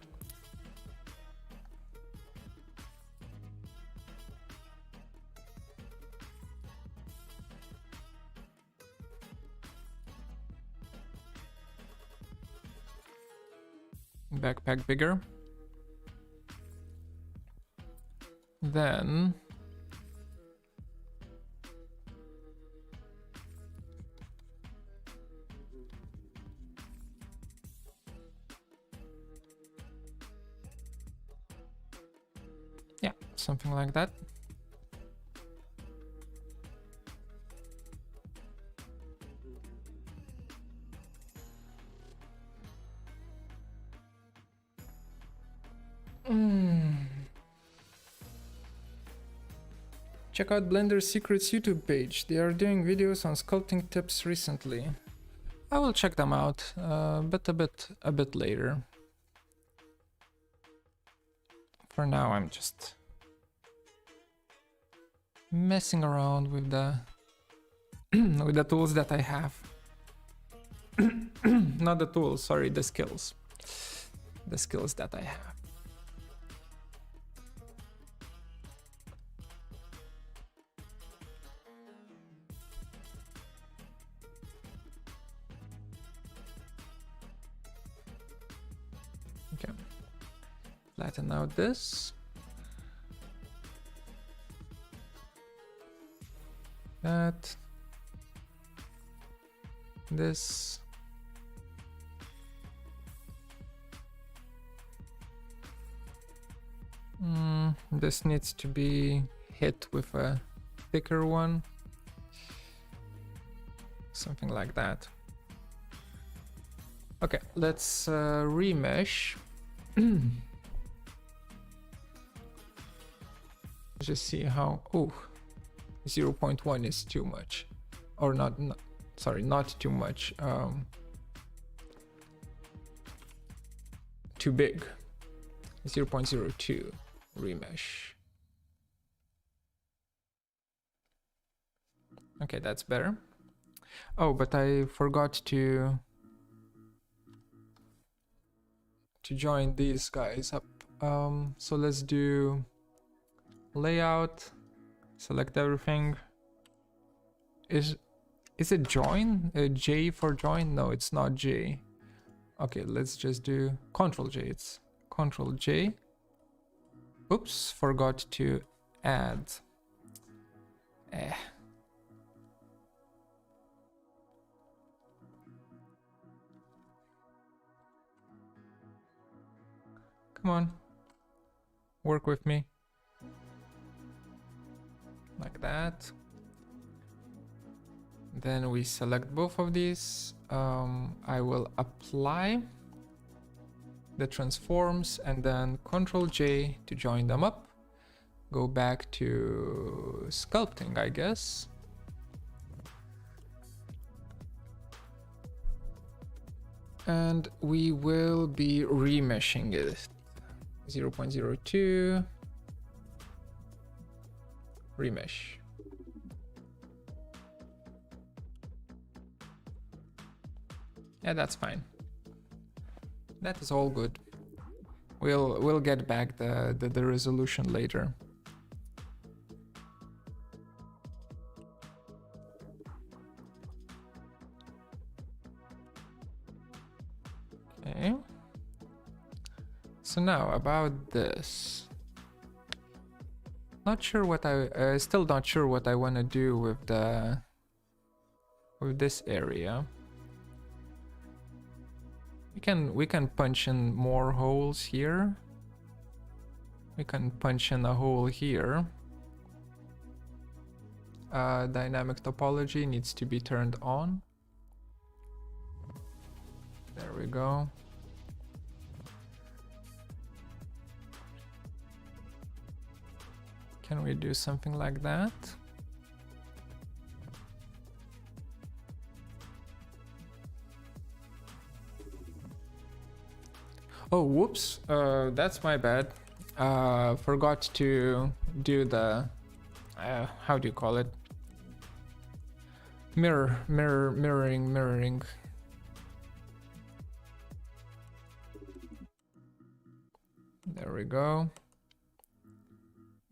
Backpack bigger. Then yeah, something like that. Check out Blender's Secrets YouTube page. They are doing videos on sculpting tips recently. I will check them out, but a bit later. For now, I'm just messing around with the with the tools that I have. Not the tools, sorry, the skills. The skills that I have. Okay. Flatten out this. That. This. This needs to be hit with a thicker one. Something like that. Okay, let's remesh. Just see how. Oh, 0.1 is too much, or not. Sorry, not too much. Too big. 0.02 remesh. Okay, that's better. Oh, but I forgot to join these guys up. So let's do layout, select everything. Is it join? J for join? No, it's not J. Okay, let's just do Control J. It's Control J. Oops, forgot to add. Come on, work with me. Like that. Then we select both of these. I will apply the transforms and then Control J to join them up. Go back to sculpting, I guess. And we will be remeshing it. 0.02 remesh. Yeah, that's fine. That is all good. We'll get back the resolution later. Okay. So now about this. Not sure what still not sure what I want to do with this area. We can punch in more holes here. We can punch in a hole here. Dynamic topology needs to be turned on. There we go. Can we do something like that? Oh, whoops. That's my bad. Forgot to do the how do you call it? Mirroring. There we go.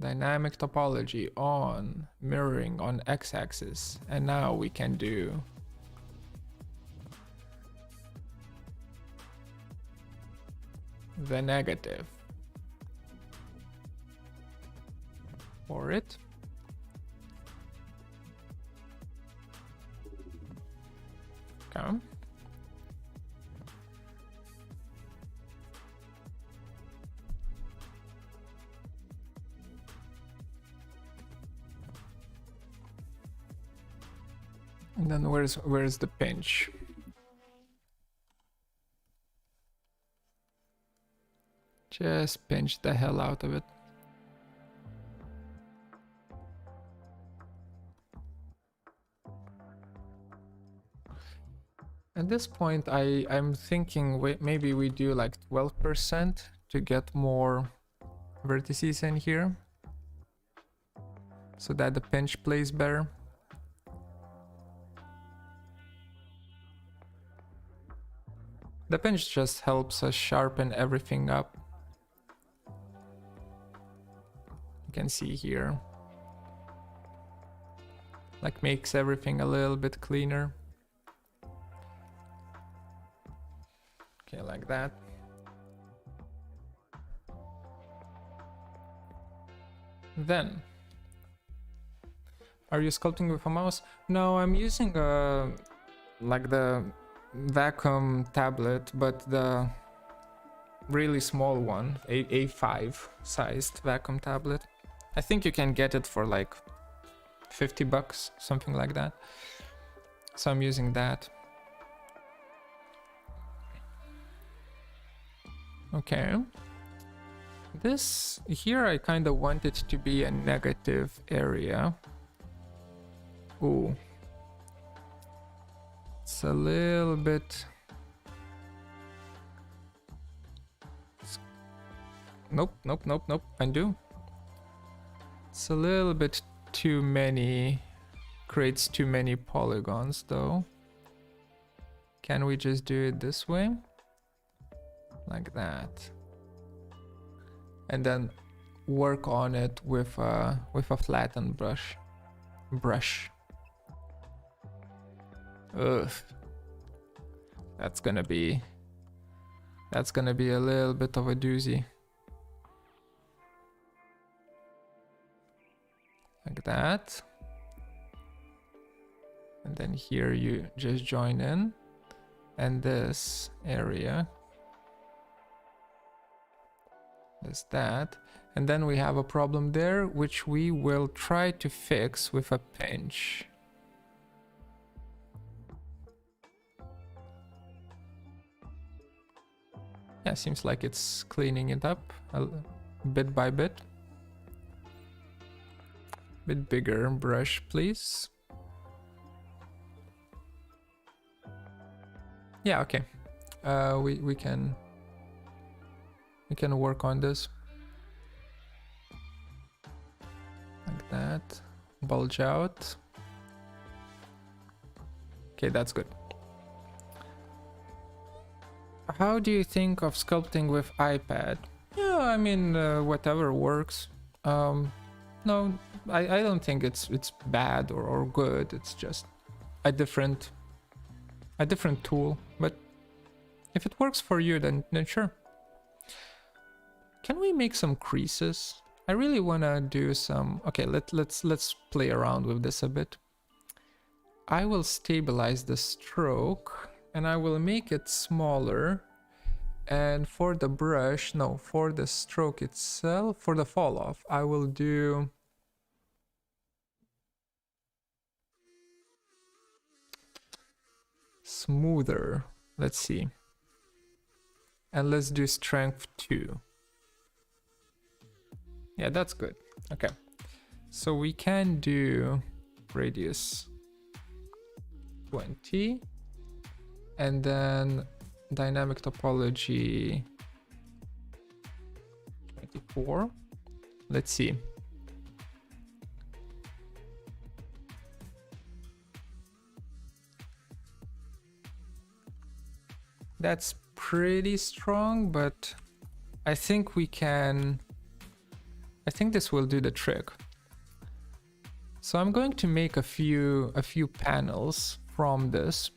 Dynamic topology on, mirroring on x-axis, and now we can do the negative for it. Okay. And then where's the pinch? Just pinch the hell out of it. At this point, I'm thinking maybe we do like 12% to get more vertices in here, so that the pinch plays better. The pinch just helps us sharpen everything up. You can see here, like makes everything a little bit cleaner. Okay, like that. Then, are you sculpting with a mouse? No, I'm using like the vacuum tablet, but the really small one, A5 sized vacuum tablet. I think you can get it for like 50 bucks, something like that. So I'm using that. Okay. This here I kind of want it to be a negative area. Ooh. It's a little bit... Nope, nope, nope, nope. Undo. It's a little bit too many... Creates too many polygons though. Can we just do it this way? Like that. And then work on it with a flattened brush. Ugh. That's gonna be a little bit of a doozy. Like that. And then here you just join in. And this area. There's that. And then we have a problem there, which we will try to fix with a pinch. Yeah, seems like it's cleaning it up bit by bit. Bit bigger brush, please. Yeah, okay. We can work on this. Like that. Bulge out. Okay, that's good. How do you think of sculpting with iPad? Yeah, I mean, whatever works. No, I don't think it's bad or good. It's just a different tool. But if it works for you, then sure. Can we make some creases? I really wanna do some. Okay, let's play around with this a bit. I will stabilize the stroke and I will make it smaller. And for the brush, no, for the stroke itself, for the fall off, I will do smoother. Let's see. And let's do strength 2. Yeah, that's good. Okay. So we can do radius 20 and then dynamic topology 24. Let's see. That's pretty strong, but I think we can... I think this will do the trick. So I'm going to make a few panels from this.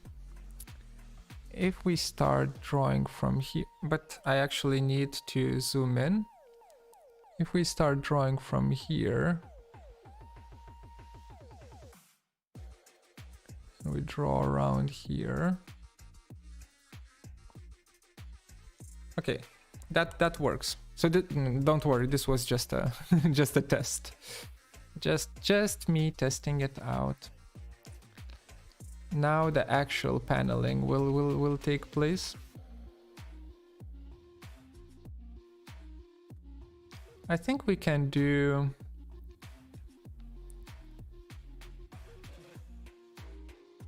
If we start drawing from here, but I actually need to zoom in. If we start drawing from here, we draw around here. Okay, that works. So don't worry, this was just a just a test. Just me testing it out. Now the actual paneling will take place. I think we can do...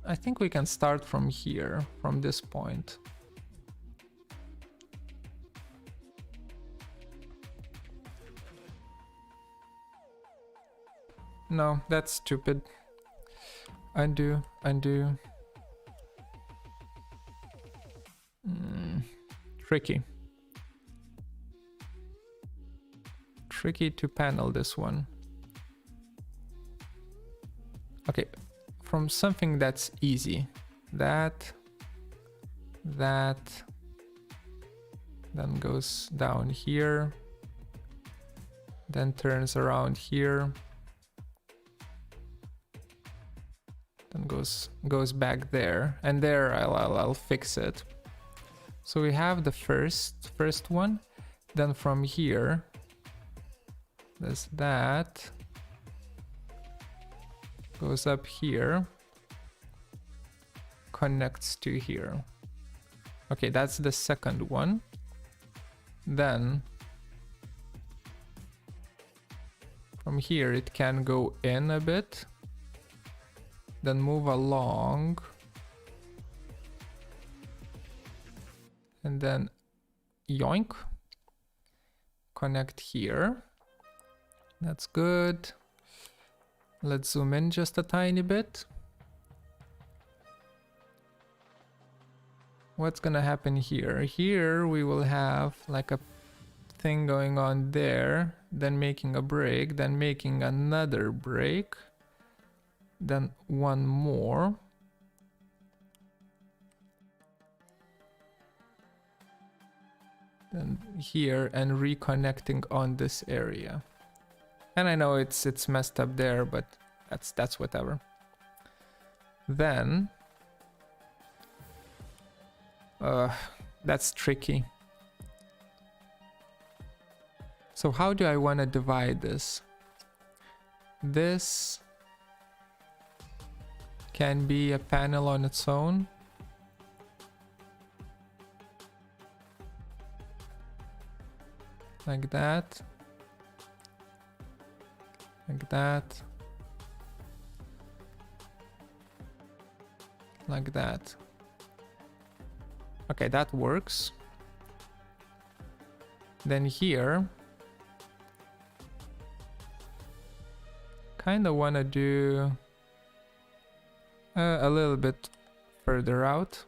I think we can start from here, from this point. No, that's stupid. Undo, undo. Tricky. Tricky to panel this one. Okay, from something that's easy. That, then goes down here, then turns around here, then goes back there, and there I'll fix it. So we have the first one, then from here, there's that, goes up here, connects to here. Okay, that's the second one. Then from here it can go in a bit, then move along, and then yoink, connect here. That's good. Let's zoom in just a tiny bit. What's gonna happen here? Here we will have like a thing going on there, then making a break, then making another break, then one more. Then here and reconnecting on this area. And I know it's messed up there, but that's whatever. Then that's tricky. So how do I want to divide this? This can be a panel on its own. Like that. Like that. Like that. Okay, that works. Then here, kind of want to do a little bit further out.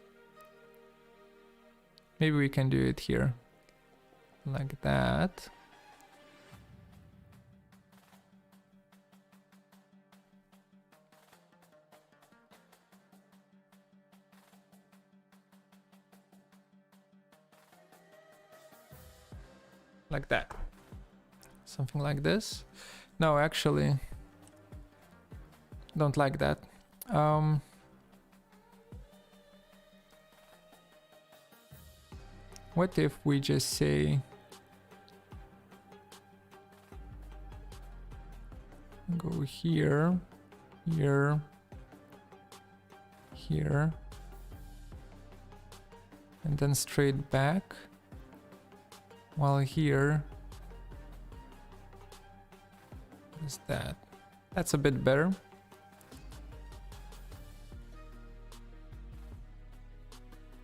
Maybe we can do it here. Like that. Like that. Something like this. No, actually, don't like that. What if we just say go here, here, here, and then straight back, while here is that. That's a bit better.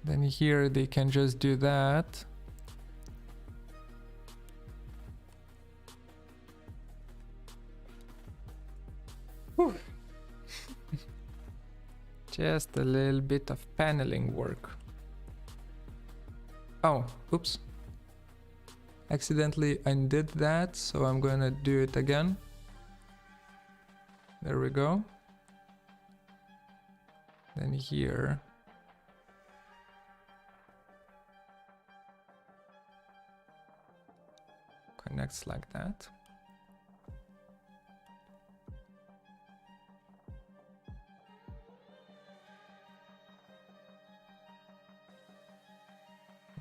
Then here they can just do that. Whew. Just a little bit of paneling work. Oh, oops. Accidentally undid that, so I'm gonna do it again. There we go. Then here. Connects like that.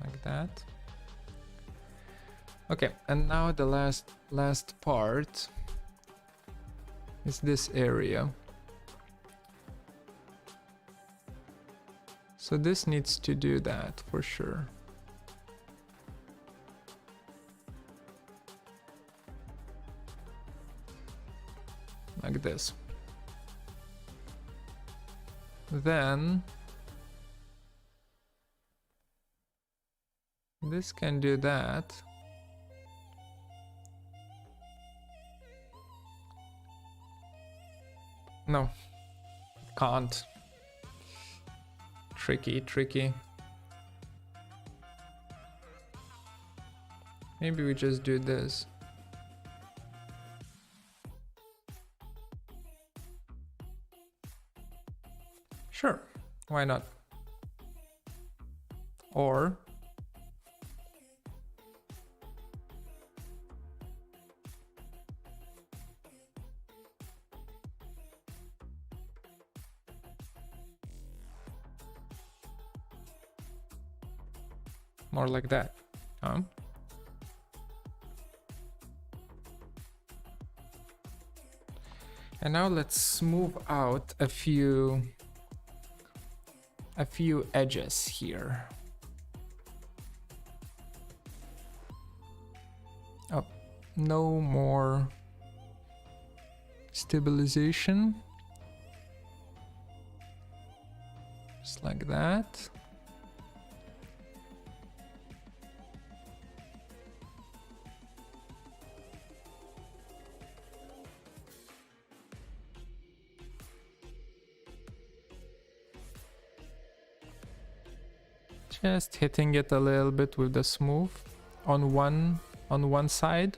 Like that. Okay, and now the last part is this area. So this needs to do that for sure. Like this. Then this can do that. No, can't. Tricky. Maybe we just do this. Sure, why not? Or more like that, huh? And now let's smooth out a few edges here. Oh, no more stabilization. Just like that. Just hitting it a little bit with the smooth on one side.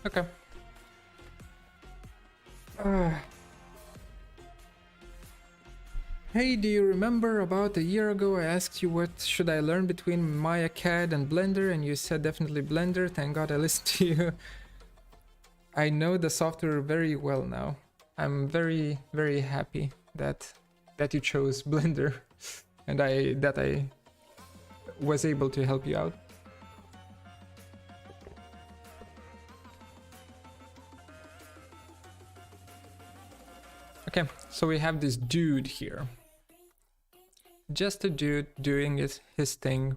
Okay. Hey, do you remember about a year ago I asked you what should I learn between Maya CAD and Blender, and you said definitely Blender. Thank God I listened to you. I know the software very well now. I'm very, very happy that you chose Blender and that I was able to help you out. Okay, so we have this dude here. Just a dude doing his thing.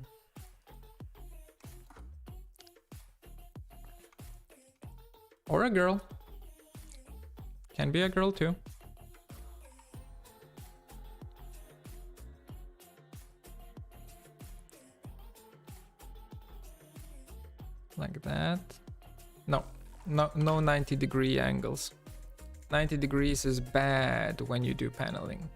Or a girl. Can be a girl too. Like that. No 90-degree angles. 90 degrees is bad when you do paneling.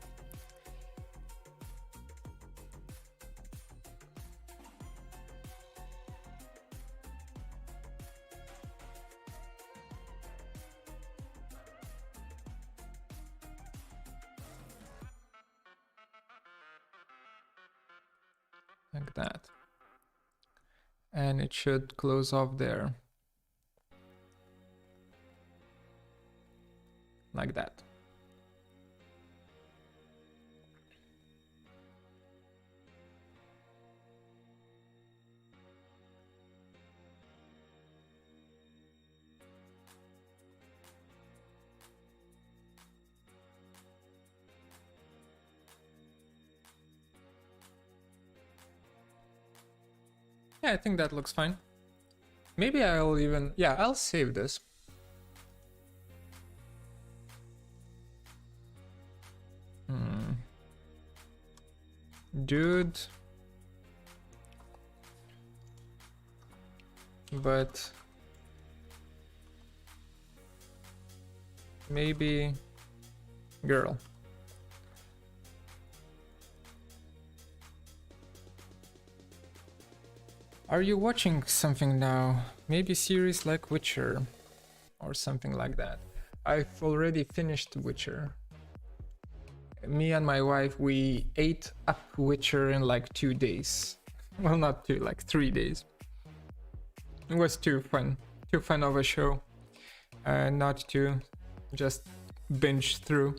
Like that. And it should close off there. Like that. Yeah, I think that looks fine. Maybe I'll even... yeah, I'll save this. Dude. But... maybe... girl. Are you watching something now? Maybe series like Witcher or something like that. I've already finished Witcher. Me and my wife, we ate up Witcher in like 2 days. Well, not 2, like 3 days. It was too fun of a show. Not to just binge through.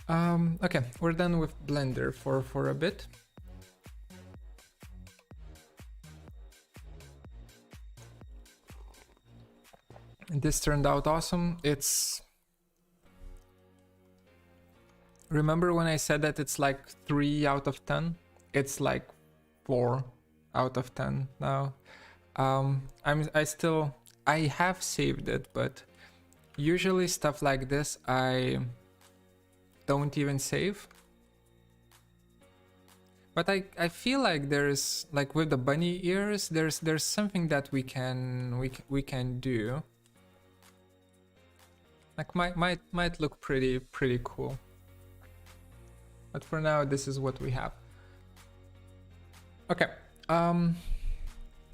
Okay, we're done with Blender for a bit. This turned out awesome. It's Remember when I said that it's like 3 out of 10? It's like 4 out of 10 now. I have saved it, but usually stuff like this I don't even save. But I feel like there's, like with the bunny ears, there's something that we can do. Like might look pretty cool. But for now, this is what we have. Okay.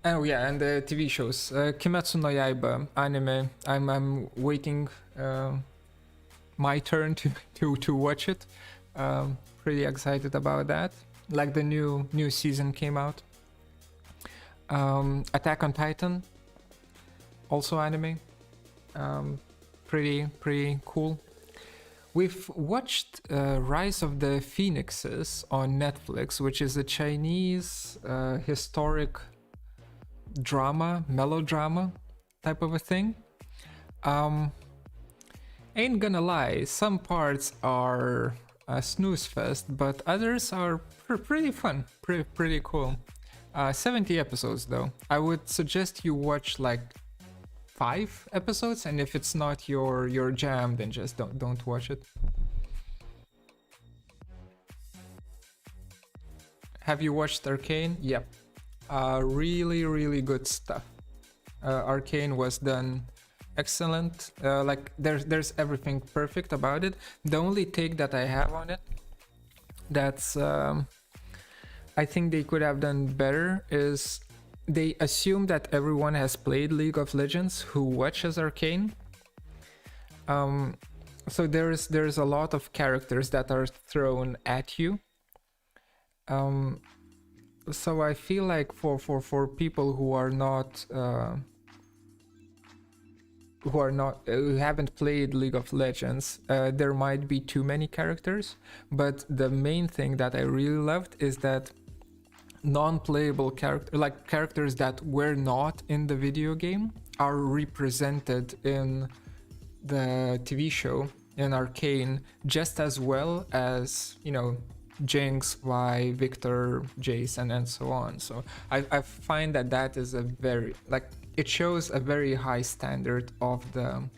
Oh yeah, and the TV shows. Kimetsu no Yaiba anime. I'm waiting my turn to watch it. Pretty excited about that. Like the new season came out. Attack on Titan, also anime. Pretty cool. We've watched Rise of the Phoenixes on Netflix, which is a Chinese historic melodrama type of a thing. Ain't gonna lie, some parts are a snooze fest, but others are pretty fun, pretty cool. 70 episodes though. I would suggest you watch like 5 episodes, and if it's not your jam, then just don't watch it. Have you watched Arcane? Yep. Really good stuff. Arcane was done excellent. Like there's everything perfect about it. The only take that I have on it that's I think they could have done better is they assume that everyone has played League of Legends who watches Arcane. So there's a lot of characters that are thrown at you. So I feel like for people who haven't played League of Legends, there might be too many characters. But the main thing that I really loved is that non-playable characters that were not in the video game are represented in the TV show in Arcane just as well as, you know, Jinx, Vi, Victor, Jace, and so on. So I find that is a very, like, it shows a very high standard of the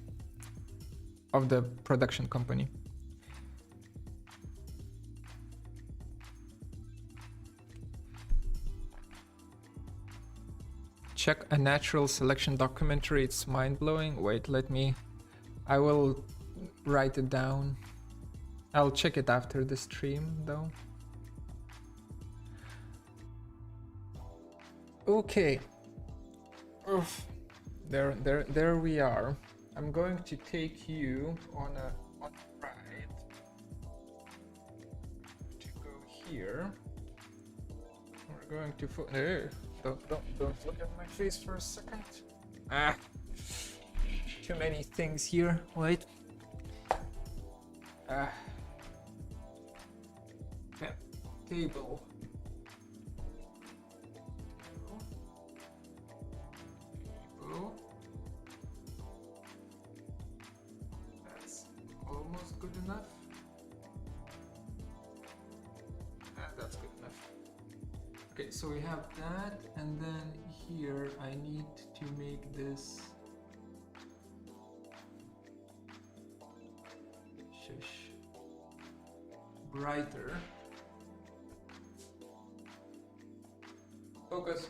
production company. Check a natural selection documentary, it's mind-blowing. Wait, I will write it down. I'll check it after the stream though. Okay. Oof. There we are. I'm going to take you on a ride to go here. We're going to don't look at my face for a second. Too many things here. Wait. Table. That's almost good enough. That's good enough. Okay, so we have that, and then here I need to make this brighter. Focus.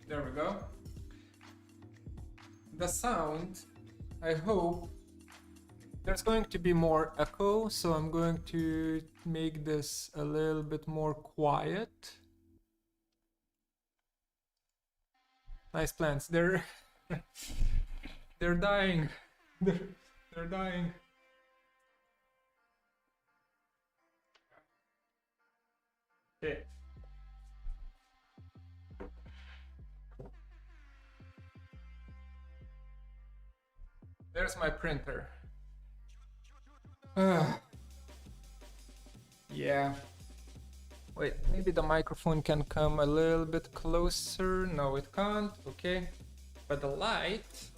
There we go. The sound, I hope there's going to be more echo, so I'm going to make this a little bit more quiet. Nice plants. They're dying. They're dying. Okay. There's my printer. Yeah. Wait, maybe the microphone can come a little bit closer. No, it can't. Okay. But the light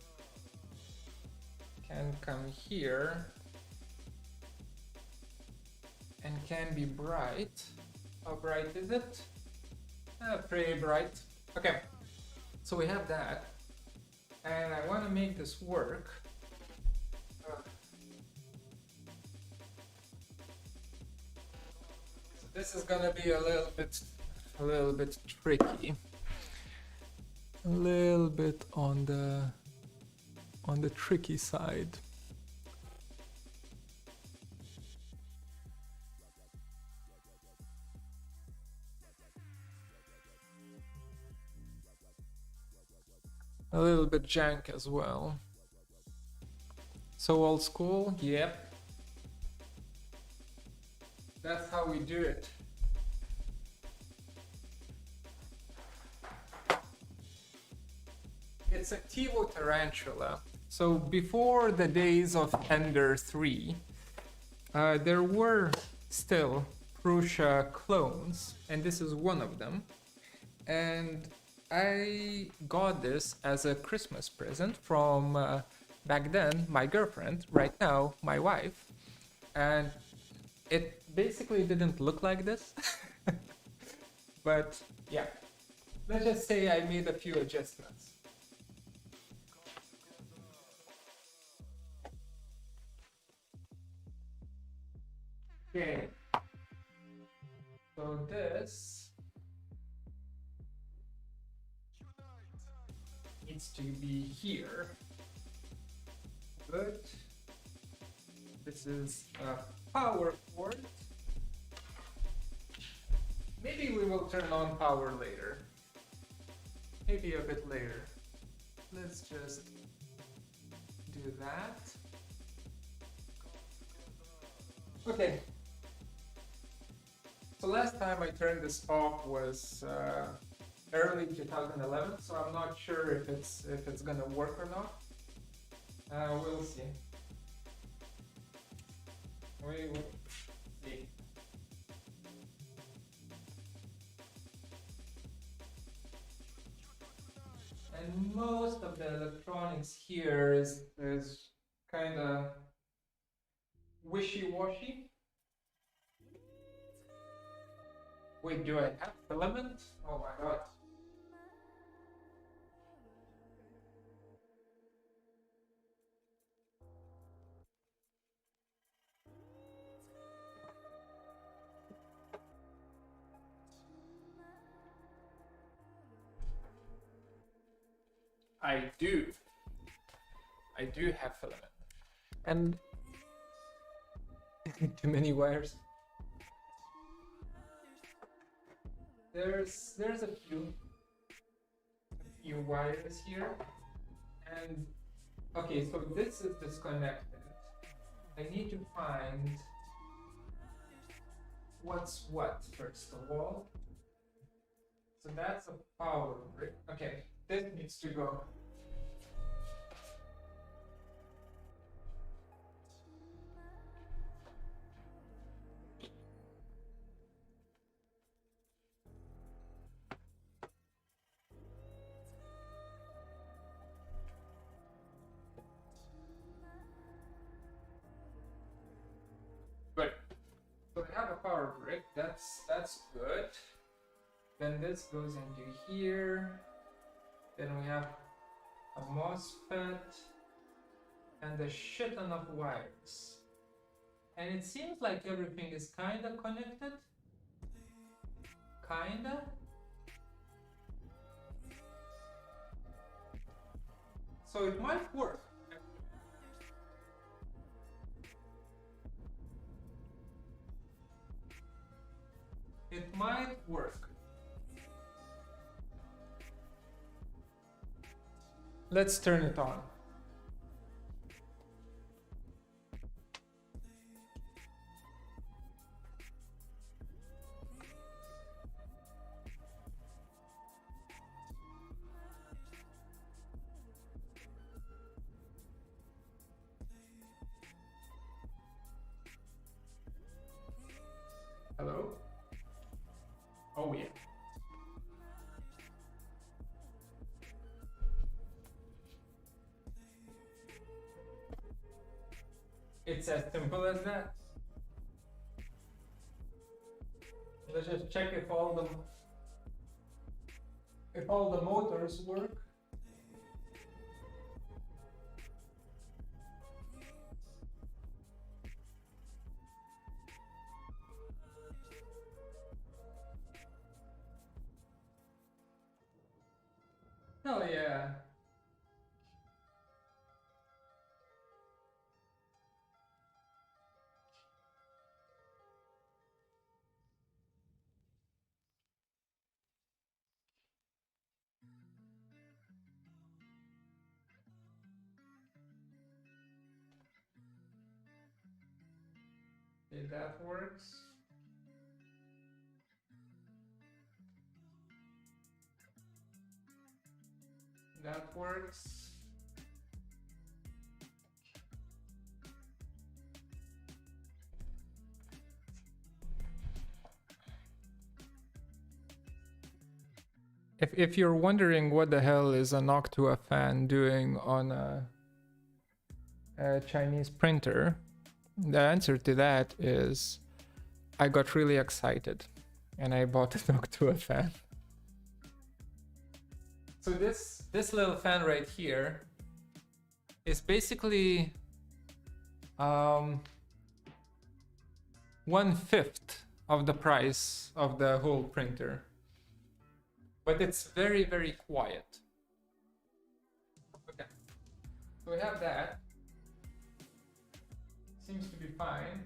can and come here and can be bright. How bright is it? Pretty bright. Okay, so we have that, and I want to make this work. So this is gonna be a little bit tricky. A little bit on the tricky side. A little bit jank as well. So old school, yep. That's how we do it. It's a TiVo tarantula. So before the days of Ender 3, there were still Prusa clones, and this is one of them. And I got this as a Christmas present from back then my girlfriend, right now my wife, and it basically didn't look like this. But yeah, let's just say I made a few adjustments. Okay, so this needs to be here. Good. This is a power cord. Maybe we will turn on power later. Maybe a bit later. Let's just do that. Okay. So last time I turned this off was early 2011, so I'm not sure if it's gonna work or not. We'll see. We will see. And most of the electronics here is kind of wishy-washy. Wait, do I have filament? Oh my god. I do have filament. And too many wires. There's a few wires here, and okay, so this is disconnected. I need to find what's what first of all. So that's a power brick. Okay, this needs to go. Good. So I have a power brick. That's good. Then this goes into here. Then we have a MOSFET and a shit ton of wires. And it seems like everything is kinda connected. Kinda. So it might work. It might work. Let's turn it on. Hello? Oh yeah. It's as simple as that. Let's just check if all the motors work. Hell yeah. Okay, that works. That works. If you're wondering what the hell is a Noctua fan doing on a Chinese printer, the answer to that is I got really excited and I bought a Noctua fan. So this little fan right here is basically 1/5 of the price of the whole printer. But it's very, very quiet. Okay, so we have that. Seems to be fine.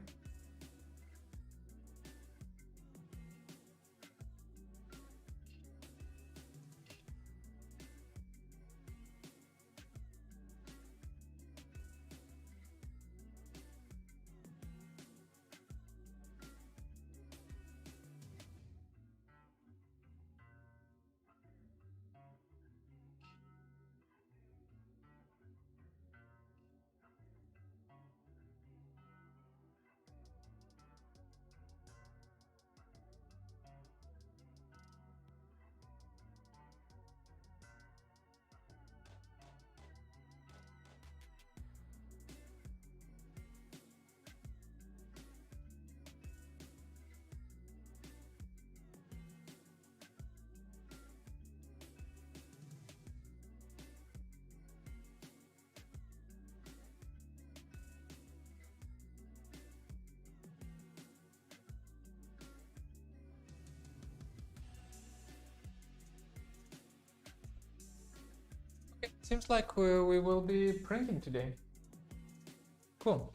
Seems like we will be printing today. Cool.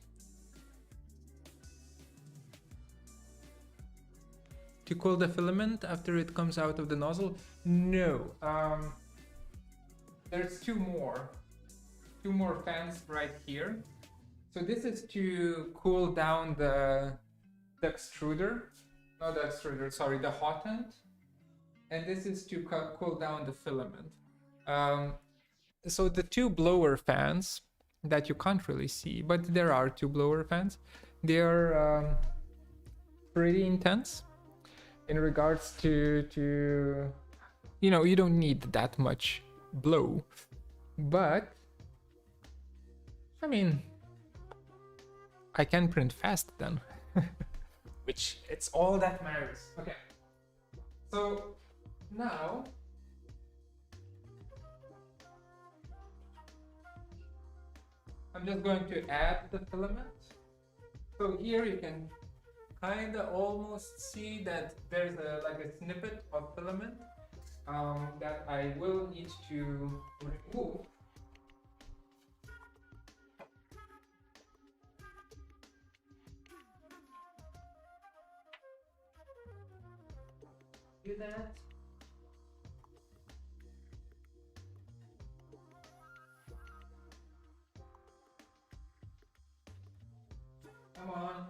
To cool the filament after it comes out of the nozzle? No. There's two more fans right here. So this is to cool down the extruder. Not the extruder, sorry, the hot end. And this is to cool down the filament. So the two blower fans that you can't really see, but there are two blower fans. They're pretty intense in regards to you know, you don't need that much blow, but I mean, I can print fast then, which it's all that matters. Okay, so now I'm just going to add the filament. So here you can kind of almost see that there's like a snippet of filament that I will need to remove. Do that. Come on.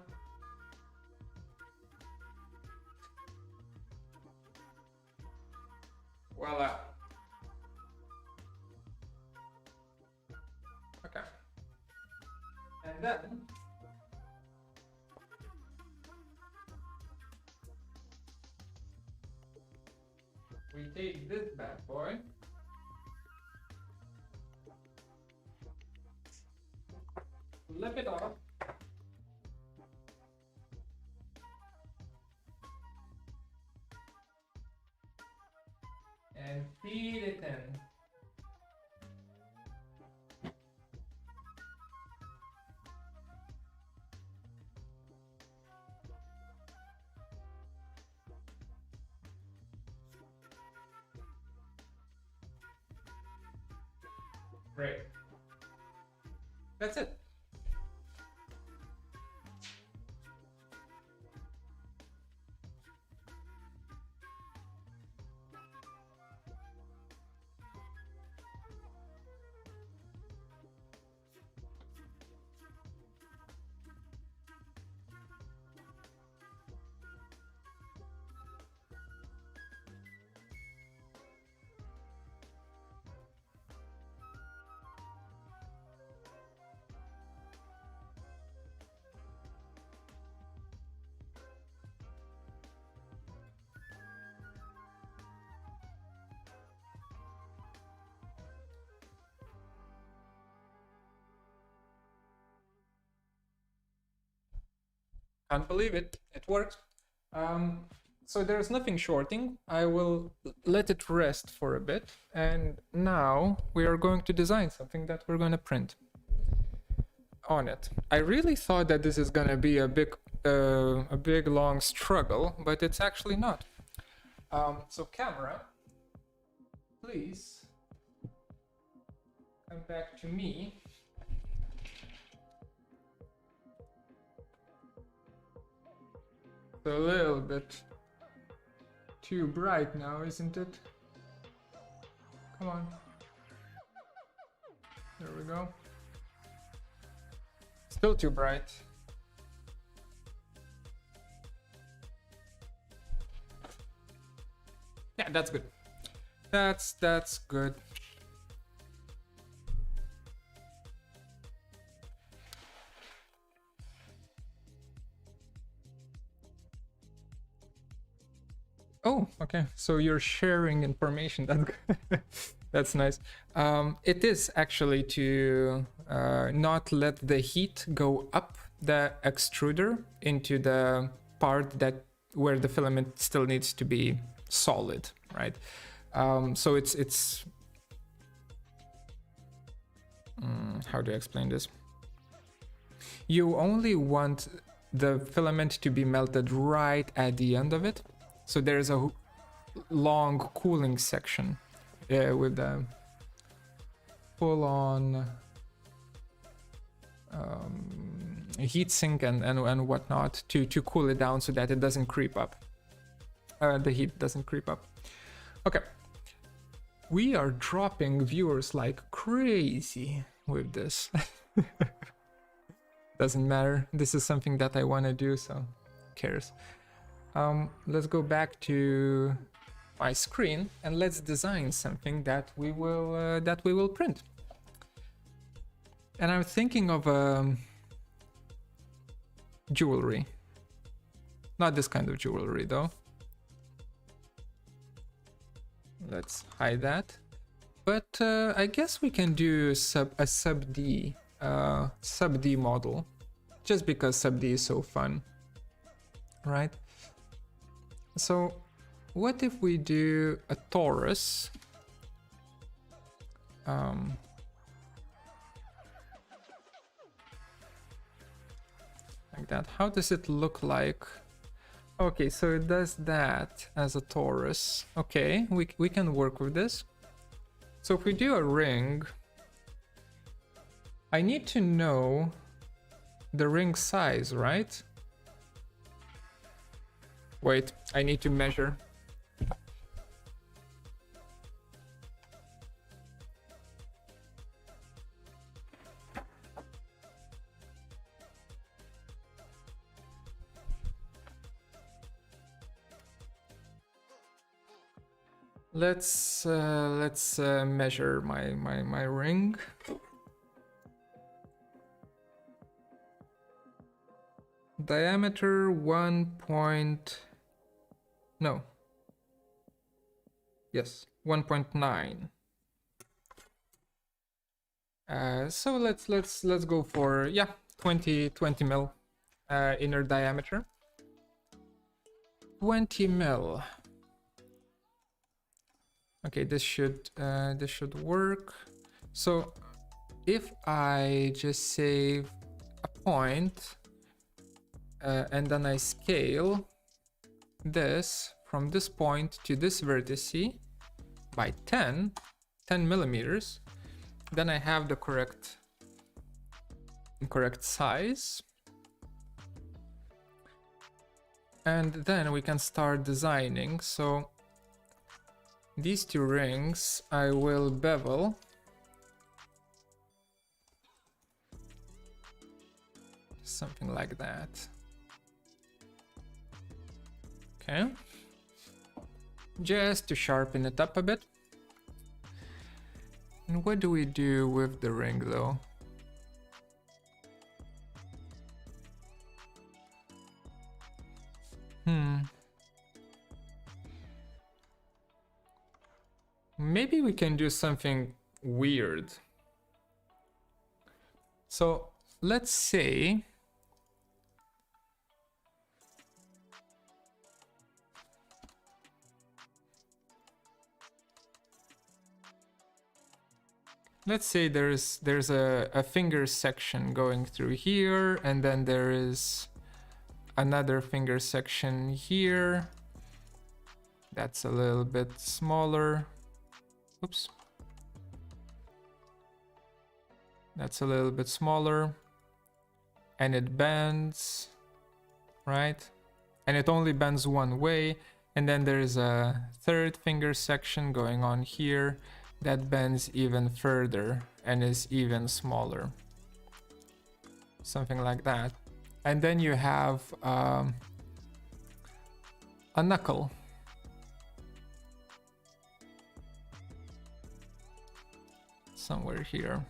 Voila. Okay. And then we take this bad boy. Flip it off. and feed it in. Great. That's it. Can't believe it. It worked. So there's nothing shorting. I will let it rest for a bit. And now we are going to design something that we're going to print on it. I really thought that this is going to be a big long struggle, but it's actually not. So camera, please come back to me. A little bit too bright now, isn't it? Come on. There we go. Still too bright. Yeah, that's good. That's good. Oh, okay. So you're sharing information. That's nice. It is actually to not let the heat go up the extruder into the part that where the filament still needs to be solid, right? So it's how do I explain this? You only want the filament to be melted right at the end of it. So there's a long cooling section with the full-on heatsink and whatnot to cool it down so that it doesn't creep up. The heat doesn't creep up. Okay. We are dropping viewers like crazy with this. Doesn't matter. This is something that I want to do, so who cares? Let's go back to my screen and let's design something that we will print. And I'm thinking of jewelry. Not this kind of jewelry though. Let's hide that. But I guess we can do a SubD model, just because SubD is so fun, right? So what if we do a torus? Like that. How does it look like? Okay, so it does that as a torus. Okay, we can work with this. So if we do a ring, I need to know the ring size, right? Wait, I need to measure. Let's measure my ring. Diameter 1.9. So let's go for 20 mil inner diameter. 20 mil. Okay, this should work. So if I just save a point and then I scale this from this point to this vertex by 10 millimeters, then I have the correct size. And then we can start designing. So these two rings I will bevel. Something like that. Okay. Just to sharpen it up a bit. And what do we do with the ring though? Maybe we can do something weird. So let's say there's a finger section going through here, and then there is another finger section here. That's a little bit smaller. Oops. That's a little bit smaller. And it bends, right? And it only bends one way. And then there's a third finger section going on here that bends even further and is even smaller. Something like that. And then you have a knuckle. Somewhere here.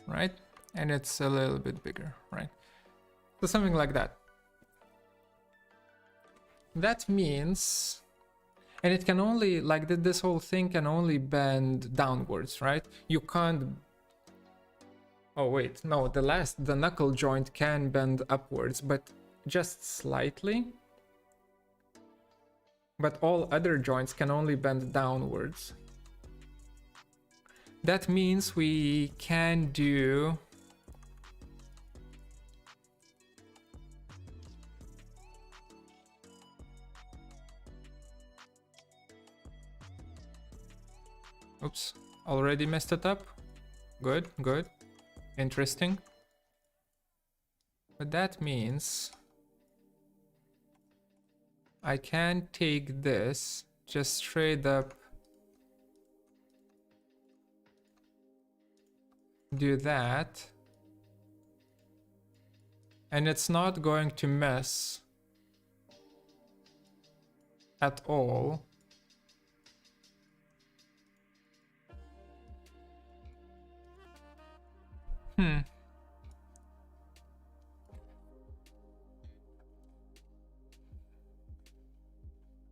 Right? And it's a little bit bigger, right? So something like that. That means, and it can only, like this whole thing can only bend downwards, right? You can't, oh wait, no, the knuckle joint can bend upwards, but just slightly. But all other joints can only bend downwards. That means we can do oops, already messed it up. Good, good. Interesting. But that means I can take this just straight up, do that, and it's not going to mess at all.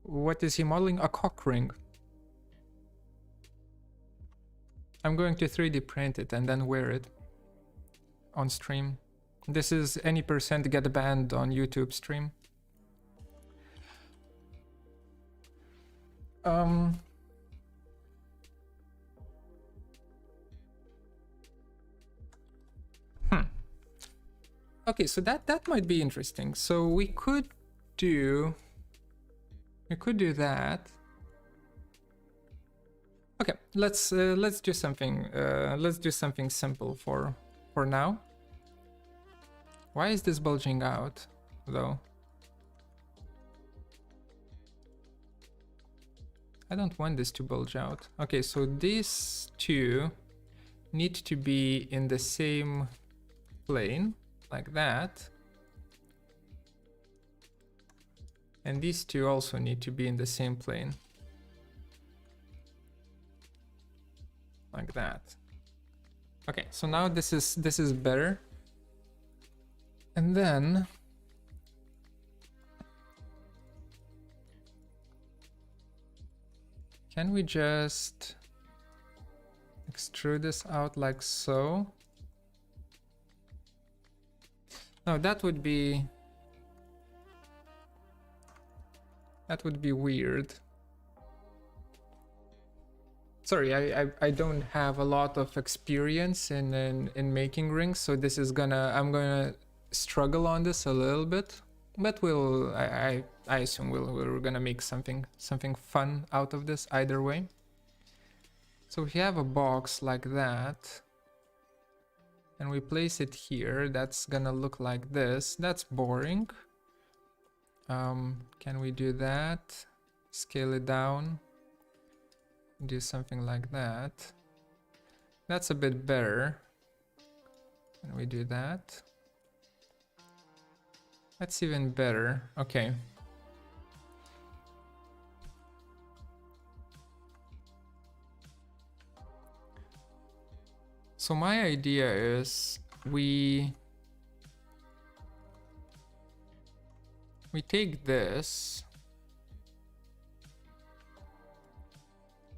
What is he modeling? A cock ring. I'm going to 3D print it and then wear it on stream. This is any % get banned on YouTube stream. Okay, so that might be interesting. So we could do that. Okay, let's do something. Let's do something simple for now. Why is this bulging out, though? I don't want this to bulge out. Okay, so these two need to be in the same plane, like that. And these two also need to be in the same plane. Like that. Okay, so now this is better. And then can we just extrude this out like so? No, that would be weird. Sorry, I don't have a lot of experience in making rings, so this is I'm gonna struggle on this a little bit, but I assume we're gonna make something fun out of this either way. So if you have a box like that, and we place it here, that's gonna look like this. That's boring. Can we do that? Scale it down. Do something like that. That's a bit better. Can we do that? That's even better. Okay. So my idea is we take this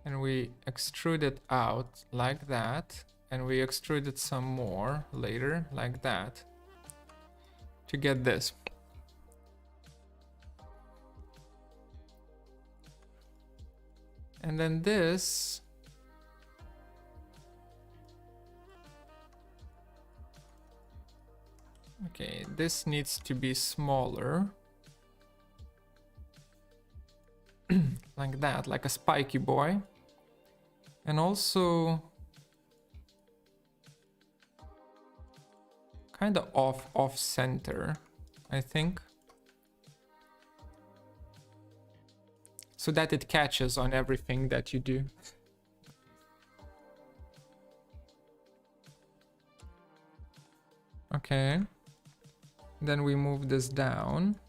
and we extrude it out like that, and we extrude it some more later like that to get this. And then this okay, this needs to be smaller. Like that, like a spiky boy. And also kind of off center, I think. So that it catches on everything that you do. Okay. Then we move this down.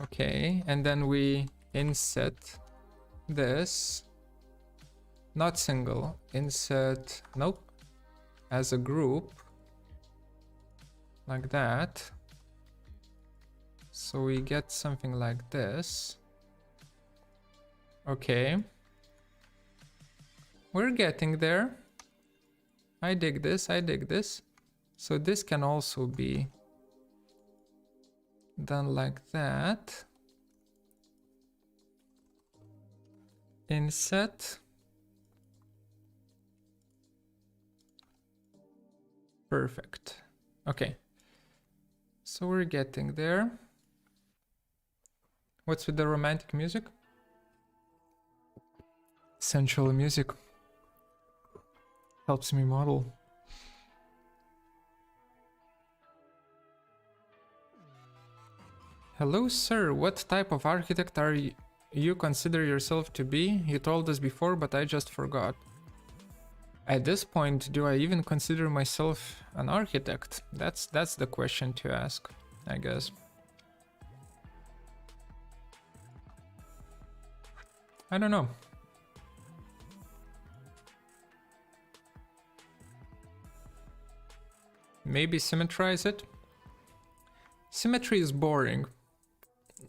Okay, and then we inset this. Not single, inset, nope, as a group, like that. So we get something like this. Okay. We're getting there. I dig this, I dig this. So this can also be done like that. Inset. Perfect. Okay. So we're getting there. What's with the romantic music? Sensual music helps me model. Hello, sir. What type of architect are you consider yourself to be? You told us before, but I just forgot. At this point, do I even consider myself an architect? That's the question to ask, I guess. I don't know. Maybe symmetrize it? Symmetry is boring.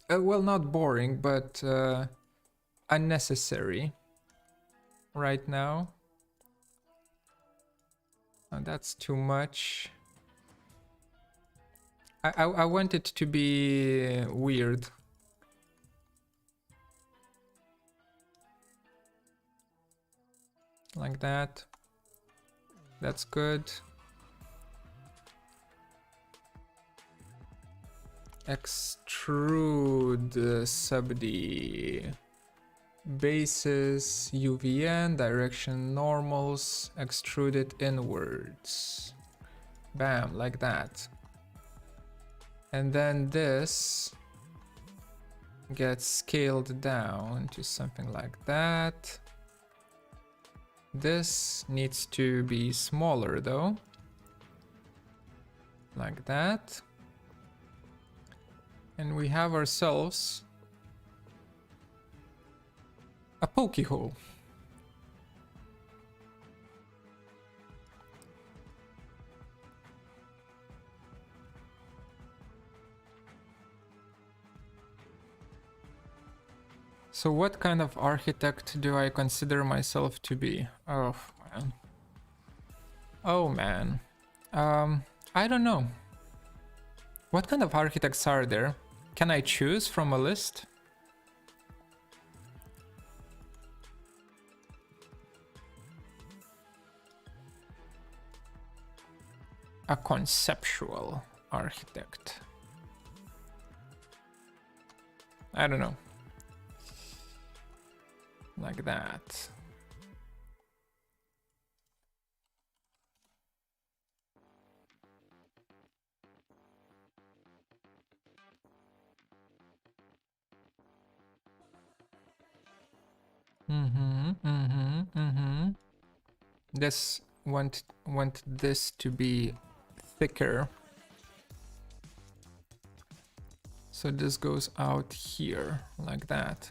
Well, not boring, but unnecessary right now. Oh, that's too much. I want it to be weird. Like that. That's good. Extrude SubD. Bases, UVN, direction normals, extrude it inwards. Bam, like that. And then this gets scaled down to something like that. This needs to be smaller though. Like that. And we have ourselves a pokey hole. So what kind of architect do I consider myself to be? Oh man. Oh man. I don't know. What kind of architects are there? Can I choose from a list? a conceptual architect. I don't know. Like that. This want this to be thicker. So this goes out here like that.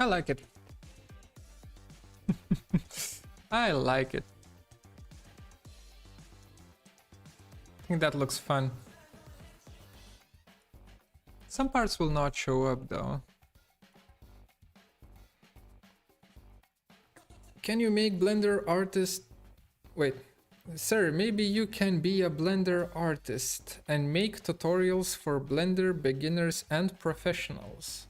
I like it. I like it. I think that looks fun. Some parts will not show up though. Can you make Blender artist? Wait, sir, maybe you can be a Blender artist and make tutorials for Blender beginners and professionals.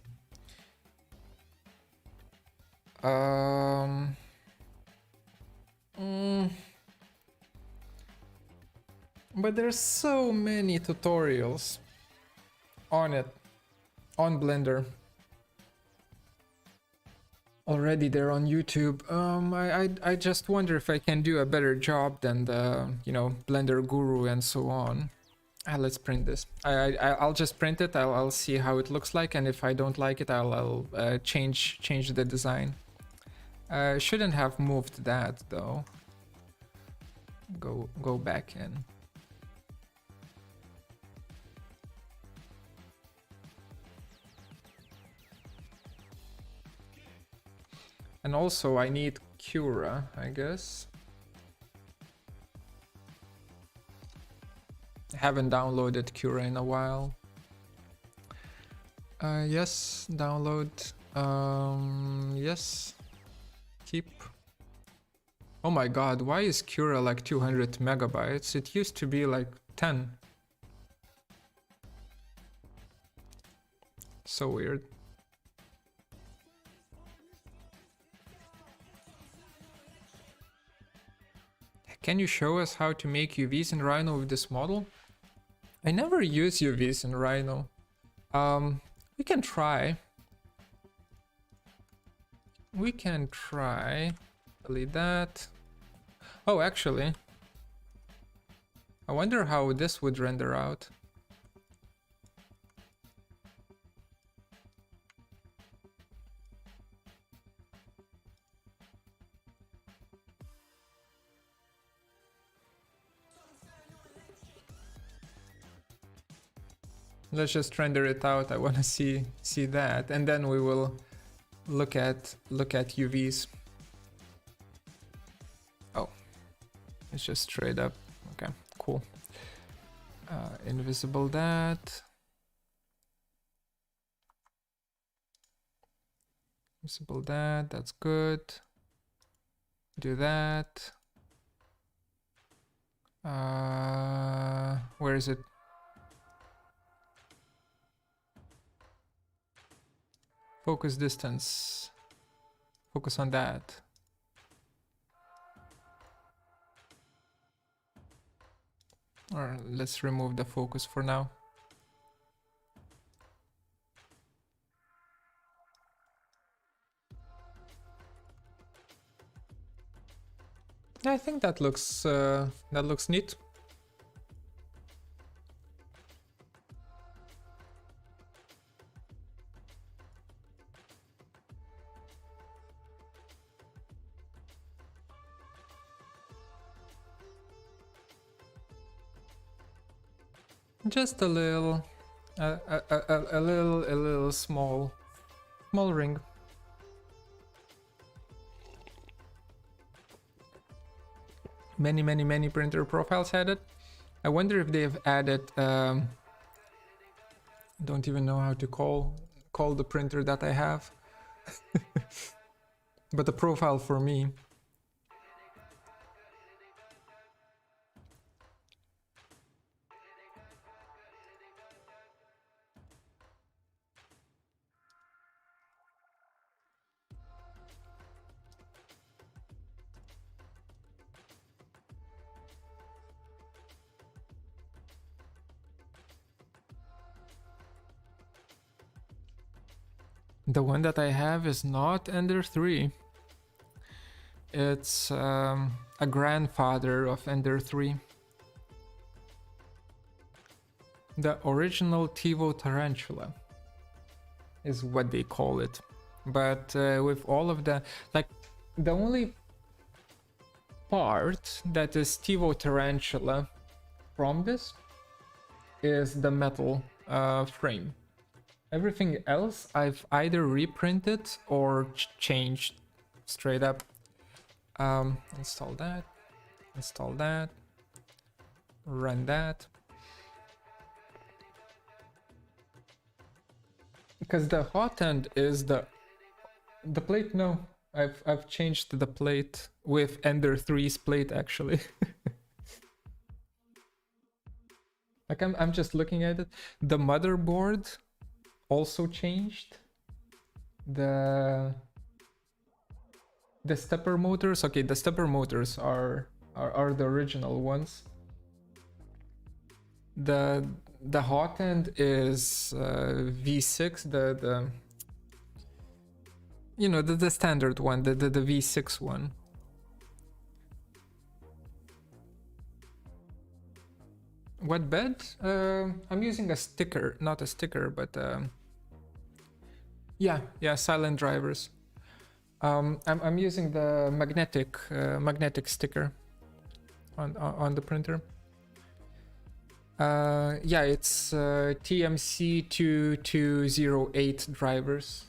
But there's so many tutorials on it, on Blender. Already they're on YouTube. I just wonder if I can do a better job than the, you know, Blender Guru and so on. Let's print this. I'll just print it. I'll see how it looks like, and if I don't like it, I'll change the design. Shouldn't have moved that though. Go back in. And also I need Cura, I guess. I haven't downloaded Cura in a while. Yes, download. Yes. Keep. Oh my god, why is Cura like 200 megabytes? It used to be like 10. So weird. Can you show us how to make UVs in Rhino with this model? I never use UVs in Rhino. We can try. We can try. Delete that. Oh, actually. I wonder how this would render out. Let's just render it out. I want to see that, and then we will look at UVs. Oh, it's just straight up. Okay, cool. Invisible that. Invisible that. That's good. Do that. Where is it? Focus distance. Focus on that. Or let's remove the focus for now. I think that looks neat. Just a little, a little small ring. Many printer profiles had it. I wonder if they've added. Don't even know how to call the printer that I have. But the profile for me. The one that I have is not Ender 3. It's a grandfather of Ender 3. The original TiVo Tarantula is what they call it. But with all of the... like, the only part that is TiVo Tarantula from this is the metal frame. Everything else I've either reprinted or changed straight up. Install that, run that. Because the hot end is the plate. No, I've changed the plate with Ender 3's plate actually. Like I'm just looking at it. The motherboard also changed. The stepper motors. Okay, the stepper motors are the original ones. The hot end is V6, the you know, the standard one, the V6 one. What bed? I'm using a sticker, not a sticker, but yeah, silent drivers. I'm using the magnetic sticker on the printer. Yeah, it's TMC 2208 drivers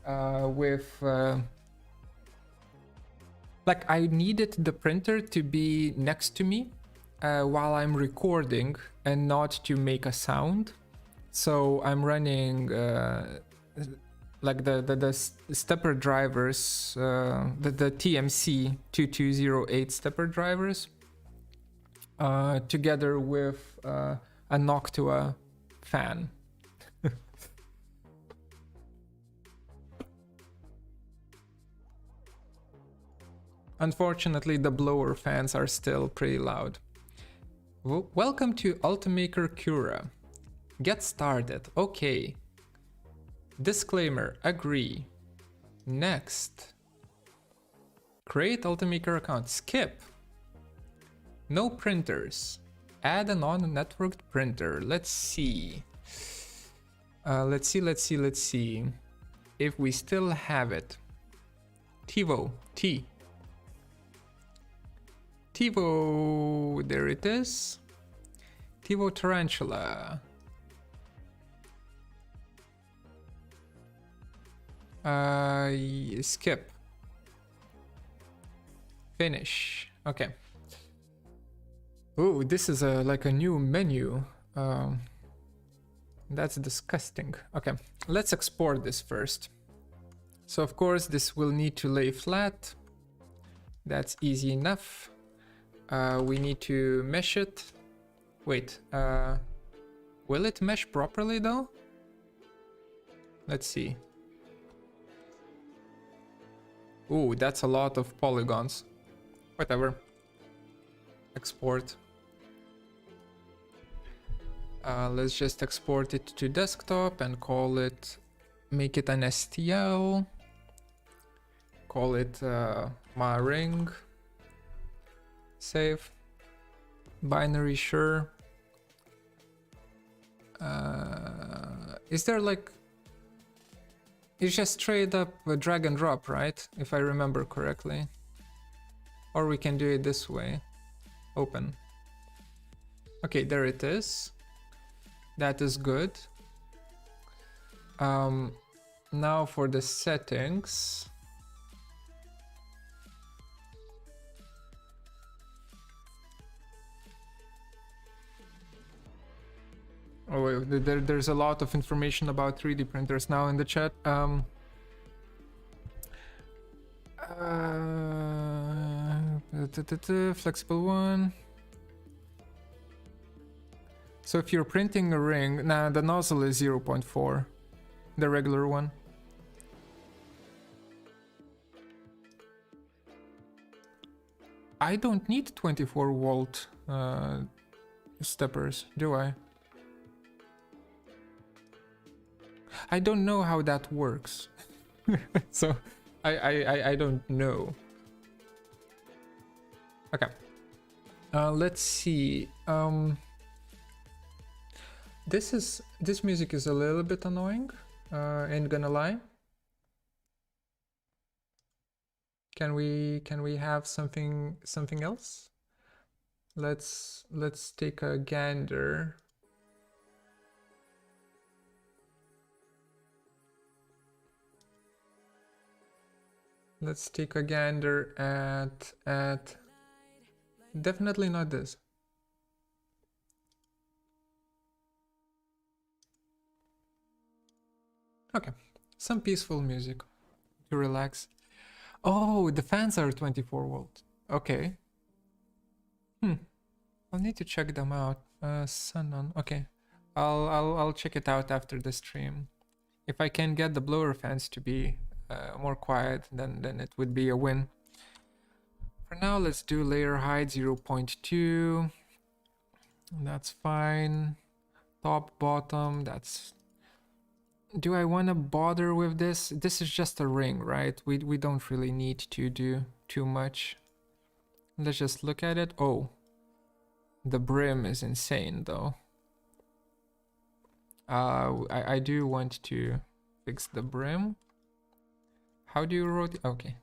with like I needed the printer to be next to me while I'm recording and not to make a sound. So I'm running like the stepper drivers, the TMC 2208 stepper drivers, together with a Noctua fan. Unfortunately, the blower fans are still pretty loud. Welcome to Ultimaker Cura. Get started. Okay. Disclaimer. Agree. Next. Create Ultimaker account. Skip. No printers. Add a non-networked printer. Let's see. Let's see. If we still have it. TiVo. TiVo, there it is. TiVo Tarantula. Skip. Finish. Okay. Oh, this is like a new menu. That's disgusting. Okay, let's export this first. So of course this will need to lay flat. That's easy enough. We need to mesh it. Wait, will it mesh properly though? Let's see. Ooh, that's a lot of polygons. Whatever. Export. Let's just export it to desktop and call it, make it an STL. Call it my ring. Save. Binary, sure. Is there like... It's just straight up a drag and drop, right? If I remember correctly. Or we can do it this way. Open. Okay, there it is. That is good. Now for the settings. Oh, wait, there's a lot of information about 3D printers now in the chat. Flexible one. So if you're printing a ring, nah, the nozzle is 0.4, the regular one. I don't need 24 volt steppers, do I? I don't know how that works. So I don't know. Okay. Let's see. This music is a little bit annoying. Ain't gonna lie. Can we have something else? Let's take a gander. Let's take a gander at definitely not this. Okay, some peaceful music to relax. Oh, the fans are 24 volt. Okay. I'll need to check them out. Sun on. Okay, I'll check it out after the stream. If I can get the blower fans to be more quiet, then it would be a win. For now, let's do layer height 0.2. That's fine. Top, bottom, that's... Do I want to bother with this? This is just a ring, right? We don't really need to do too much. Let's just look at it. Oh, the brim is insane though. I do want to fix the brim. How do you rotate? Okay,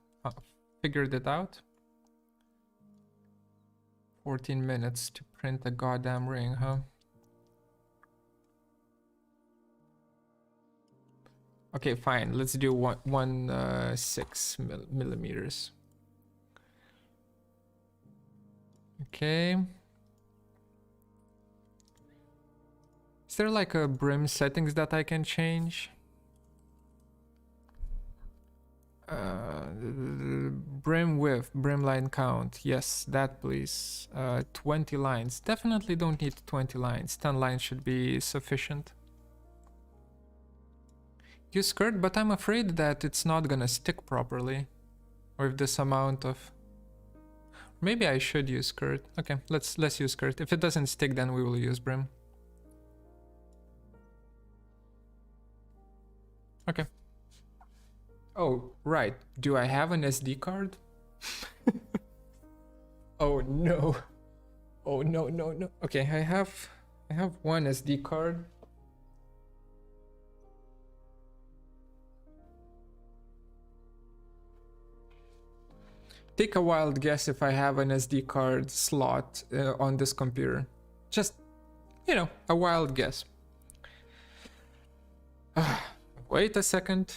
figured it out. 14 minutes to print a goddamn ring, huh? Okay, fine. Let's do 6 millimeters. Okay. Is there like a brim settings that I can change? Brim width, brim line count. Yes, that please. 20 lines. Definitely don't need 20 lines. 10 lines should be sufficient. Use skirt, but I'm afraid that it's not gonna stick properly with this amount of... Maybe I should use skirt. Okay, let's use skirt. If it doesn't stick, then we will use brim. Okay. Oh, right. Do I have an SD card? Oh no. Oh no, no, no. Okay, I have one SD card. Take a wild guess if I have an SD card slot on this computer. Just, you know, a wild guess. Wait a second.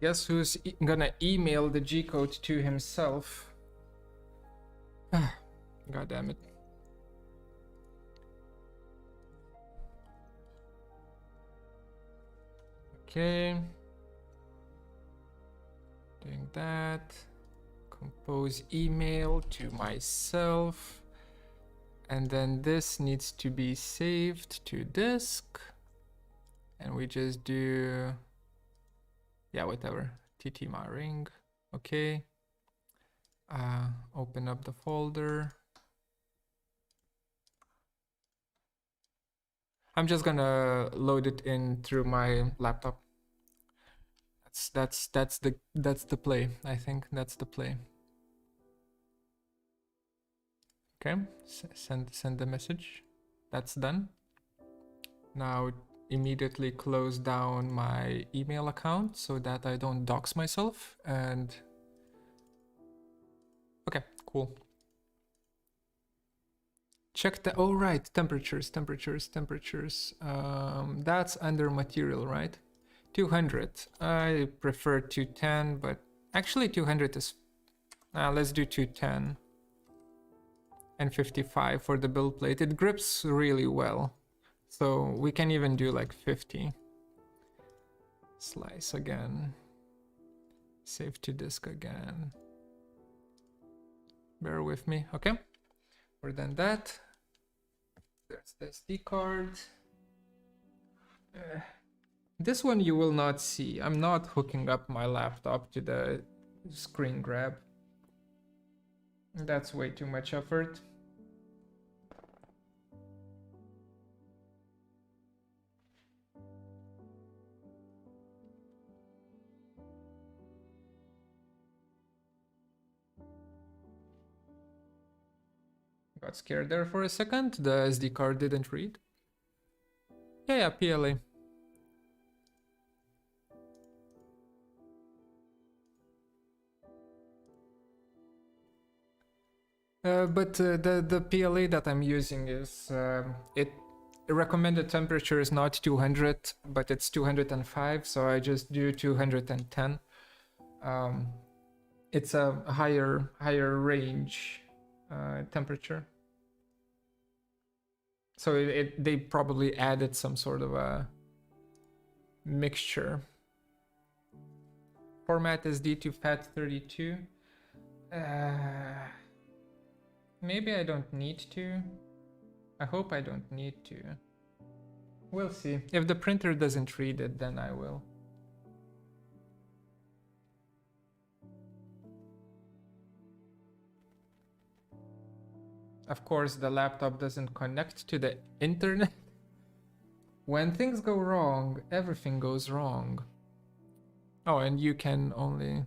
Guess who's gonna email the G code to himself? God damn it. Okay. Doing that. Compose email to myself. And then this needs to be saved to disk. And we just do... Yeah, whatever. TT my ring. Okay. Open up the folder. I'm just gonna load it in through my laptop. That's the play. I think that's the play. Okay. Send the message. That's done. Now immediately close down my email account so that I don't dox myself. And okay, cool. check the, oh right, temperatures. That's under material, right? 200. I prefer 210, but actually 200 is, let's do 210 and 55 for the build plate. It grips really well, so we can even do like 50. Slice again, save to disk again. Bear with me. Okay, we're done that. There's the SD card. This one you will not see. I'm not hooking up my laptop to the screen grab. That's way too much effort. Got scared there for a second. The SD card didn't read. Yeah, PLA. But the PLA that I'm using is it recommended temperature is not 200, but it's 205, so I just do 210. It's a higher range temperature. So they probably added some sort of a mixture. Format SD to FAT32. Maybe I don't need to. I hope I don't need to. We'll see. If the printer doesn't read it, then I will. Of course, the laptop doesn't connect to the internet. When things go wrong, everything goes wrong. Oh, and you can only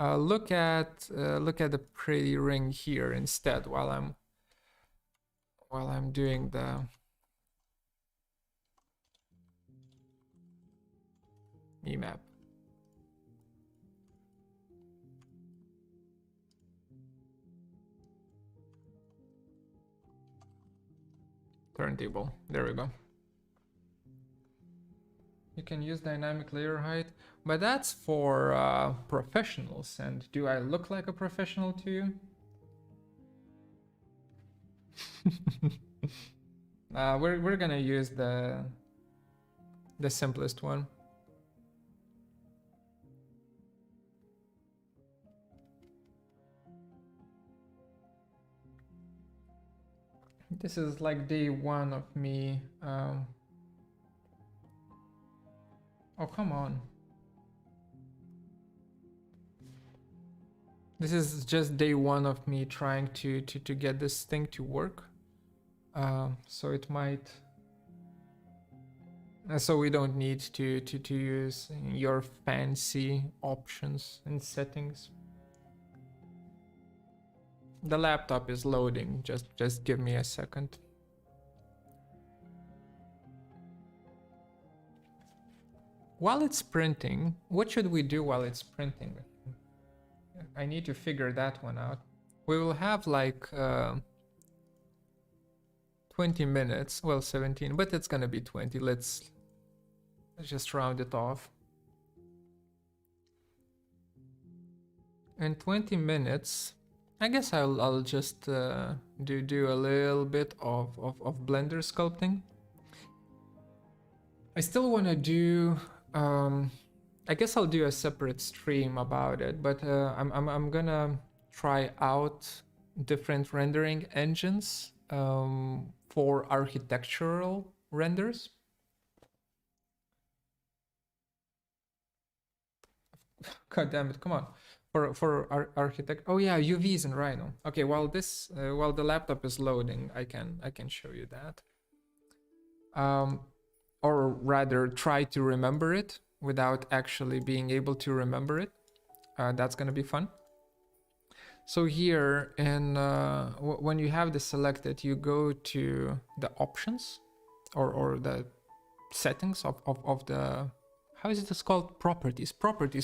look at the pretty ring here instead while I'm doing the map. Turntable. There we go. You can use dynamic layer height, but that's for professionals. And do I look like a professional to you? We're gonna use the simplest one. This is like day one of me. Oh, come on. This is just day one of me trying to get this thing to work. So it might... So we don't need to use your fancy options and settings. The laptop is loading. Just give me a second. While it's printing, what should we do while it's printing? I need to figure that one out. We will have like 20 minutes. Well, 17, but it's gonna be 20. Let's just round it off. In 20 minutes, I guess I'll just do a little bit of Blender sculpting. I still want to do. I guess I'll do a separate stream about it, but I'm gonna try out different rendering engines for architectural renders. God damn it! Come on. For architect, oh yeah, UVs in Rhino. Okay, while the laptop is loading, I can show you that. Or rather, try to remember it without actually being able to remember it. That's gonna be fun. So here, in when you have this selected, you go to the options or the settings of the. How is it called? Properties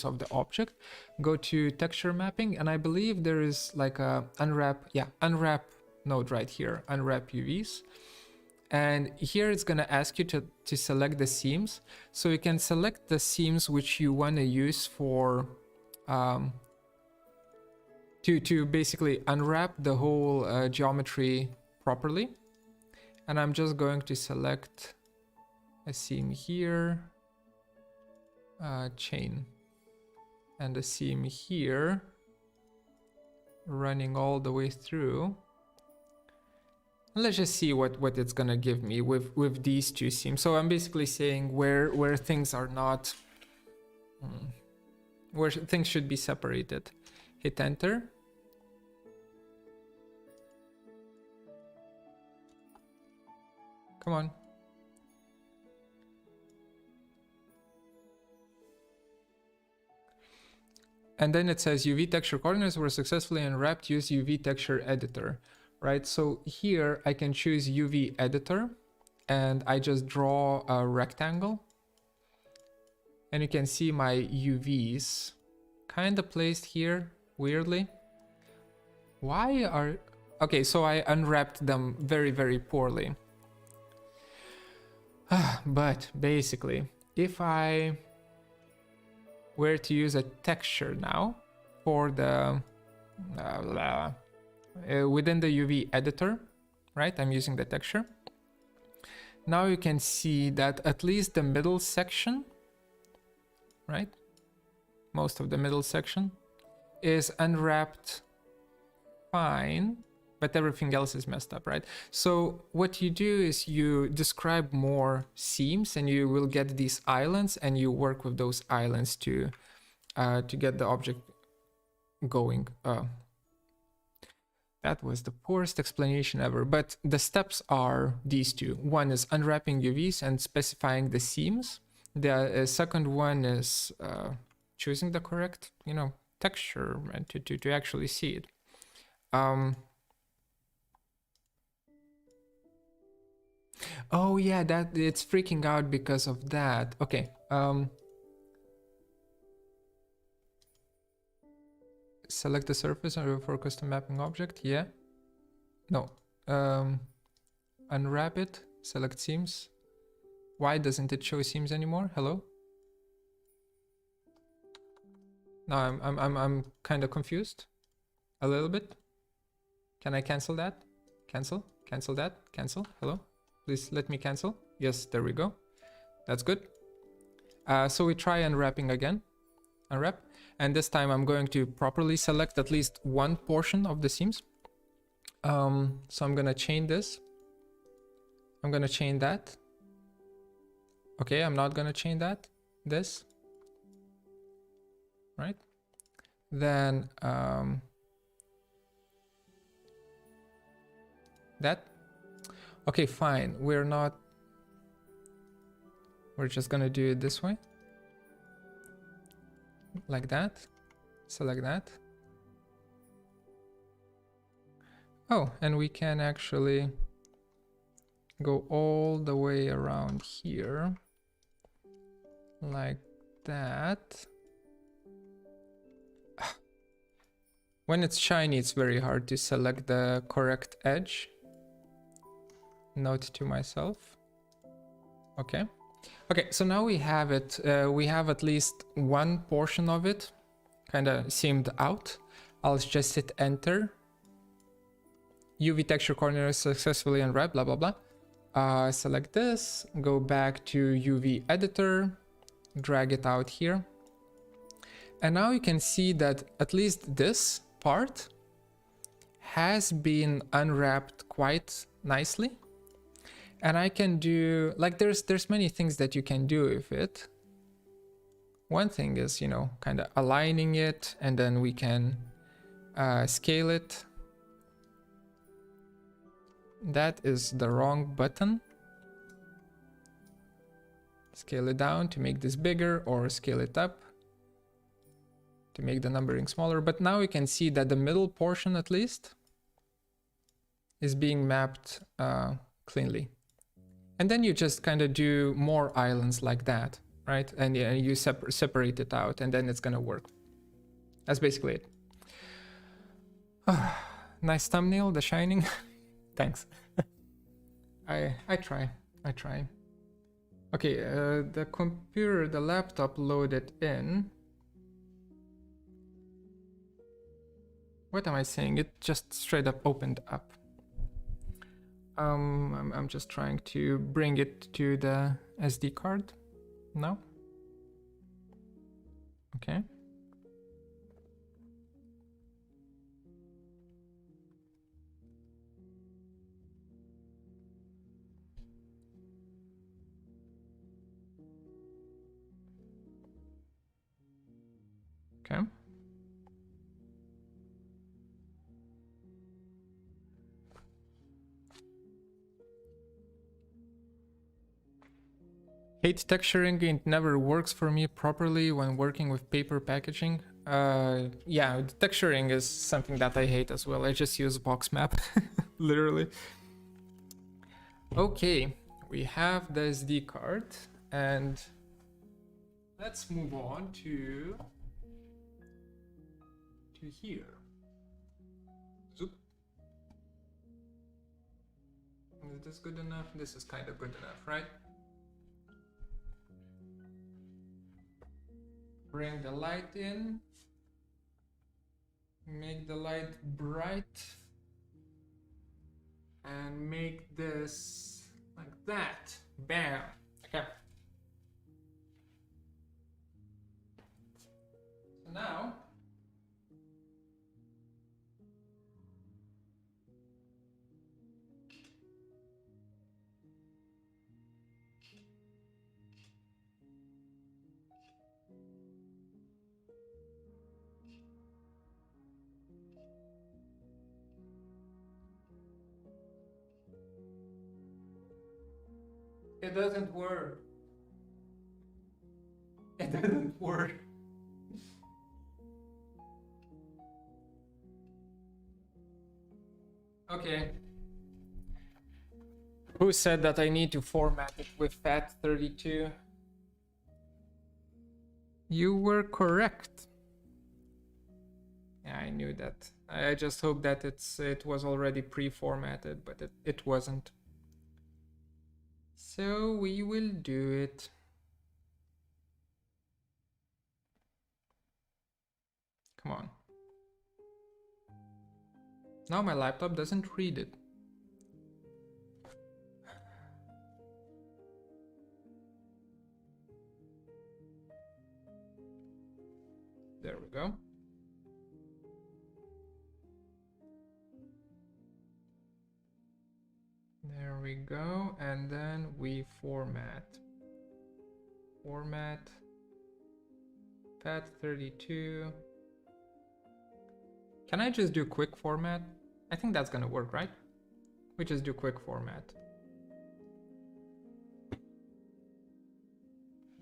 of the object. Go to texture mapping, and I believe there is like a unwrap node right here, unwrap UVs. And here it's going to ask you to select the seams. So you can select the seams which you want to use for to basically unwrap the whole geometry properly. And I'm just going to select a seam here, chain, and a seam here, running all the way through. Let's just see what it's gonna give me with these two seams. So I'm basically saying where things are not, where things should be separated. Hit enter. Come on. And then it says UV texture corners were successfully unwrapped. Use UV texture editor, right? So here I can choose UV editor and I just draw a rectangle. And you can see my UVs kind of placed here weirdly. Why are... Okay, so I unwrapped them very, very poorly. But basically, if I were to use a texture now for the within the UV editor, right? I'm using the texture. Now you can see that at least the middle section, right? Most of the middle section is unwrapped fine, but everything else is messed up, right? So what you do is you describe more seams and you will get these islands and you work with those islands to get the object going. That was the poorest explanation ever, but the steps are these two. One is unwrapping UVs and specifying the seams. The second one is choosing the correct, texture and to actually see it. Oh yeah, that it's freaking out because of that. Okay. Select the surface for custom mapping object. Yeah. No. Unwrap it. Select seams. Why doesn't it show seams anymore? Hello? No, I'm kind of confused. A little bit. Can I cancel that? Cancel. Cancel that. Cancel. Hello? Please let me cancel. Yes, there we go. That's good. So we try unwrapping again. Unwrap. And this time I'm going to properly select at least one portion of the seams. So I'm going to chain this. I'm going to chain that. Okay, I'm not going to chain that. This. Right? Then that. Okay, fine. We're just gonna do it this way. Like that. Select that. Oh, and we can actually go all the way around here. Like that. When it's shiny, it's very hard to select the correct edge. Note to myself. Okay. Okay, so now we have it. We have at least one portion of it kind of seamed out. I'll just hit enter. UV texture corner is successfully unwrapped, blah, blah, blah. Select this, go back to UV editor, drag it out here. And now you can see that at least this part has been unwrapped quite nicely. And I can do, like, there's many things that you can do with it. One thing is, kind of aligning it, and then we can scale it. That is the wrong button. Scale it down to make this bigger, or scale it up to make the numbering smaller. But now we can see that the middle portion, at least, is being mapped cleanly. And then you just kind of do more islands like that, right? And you separate it out, and then it's gonna work. That's basically it. Nice thumbnail, The Shining. Thanks. I try. Okay, the computer, the laptop loaded in. What am I saying? It just straight up opened up. I'm just trying to bring it to the SD card now. Okay. Okay. Hate texturing, it never works for me properly when working with paper packaging. Yeah, texturing is something that I hate as well. I just use box map, literally. Okay, we have the SD card, and let's move on to here. Zoop. Is this good enough? This is kind of good enough, right? Bring the light in. Make the light bright. And make this like that. Bam. Okay. So now it doesn't work. It doesn't work. Okay. Who said that I need to format it with FAT32? You were correct. Yeah, I knew that. I just hope that it was already pre-formatted, but it wasn't. So we will do it. Come on. Now my laptop doesn't read it. There we go. There we go, and then we format. Format FAT32. Can I just do quick format? I think that's gonna work, right? We just do quick format.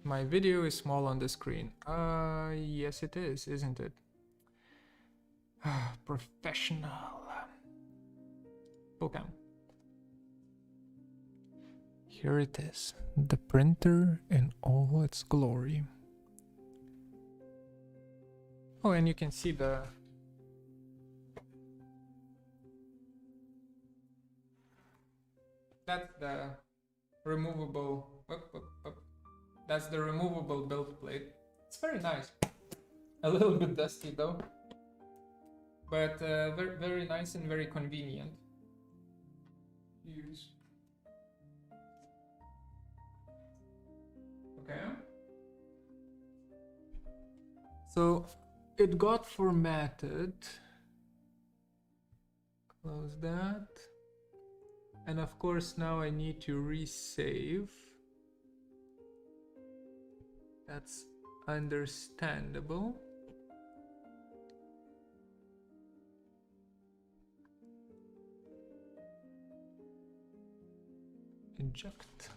My video is small on the screen. Yes it is, isn't it? Professional. Full-cam. Here it is, the printer in all its glory. Oh, and you can see that's the removable, that's the removable build plate. It's very nice. A little bit dusty though, but very, very nice and very convenient to use. Okay. So it got formatted. Close that. And of course now I need to resave. That's understandable. Eject.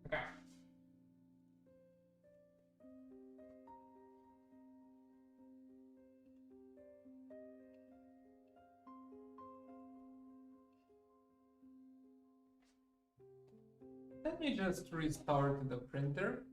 Okay. Let me just restart the printer.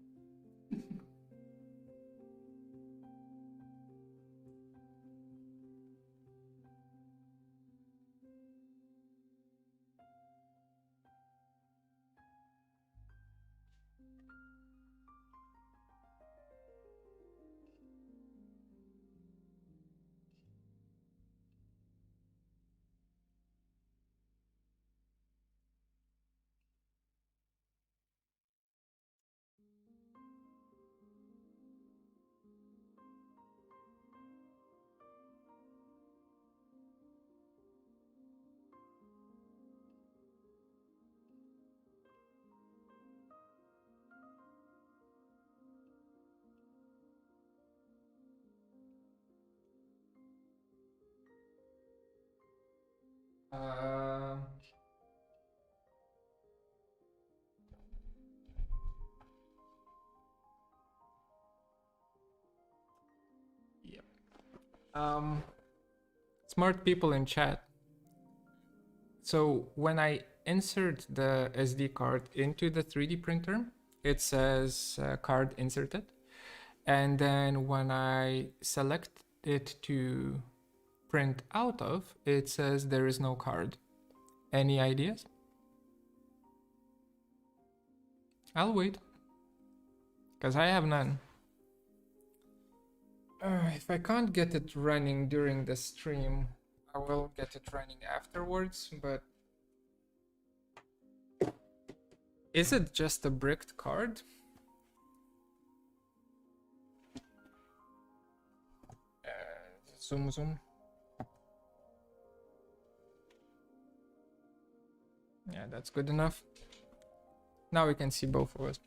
Uh, yep. Smart people in chat. So when I insert the SD card into the 3D printer, it says card inserted. And then when I select it to print out of, it says there is no card. Any ideas? I'll wait, because I have none. If I can't get it running during the stream, I will get it running afterwards, but is it just a bricked card? Zoom. Yeah, that's good enough. Now we can see both of us.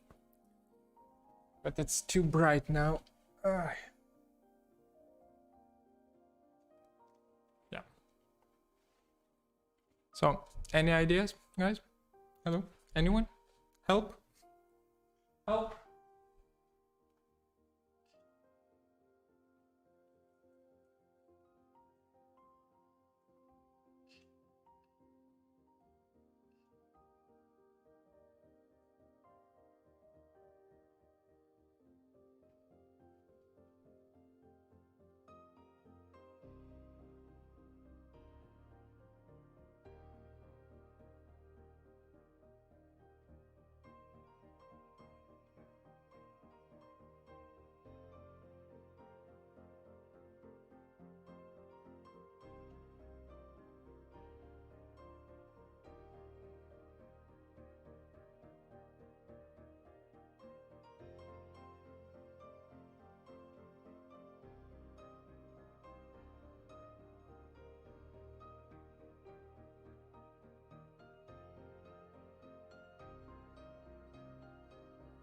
But it's too bright now. Yeah. So, any ideas, guys? Hello? Anyone? Help? Help?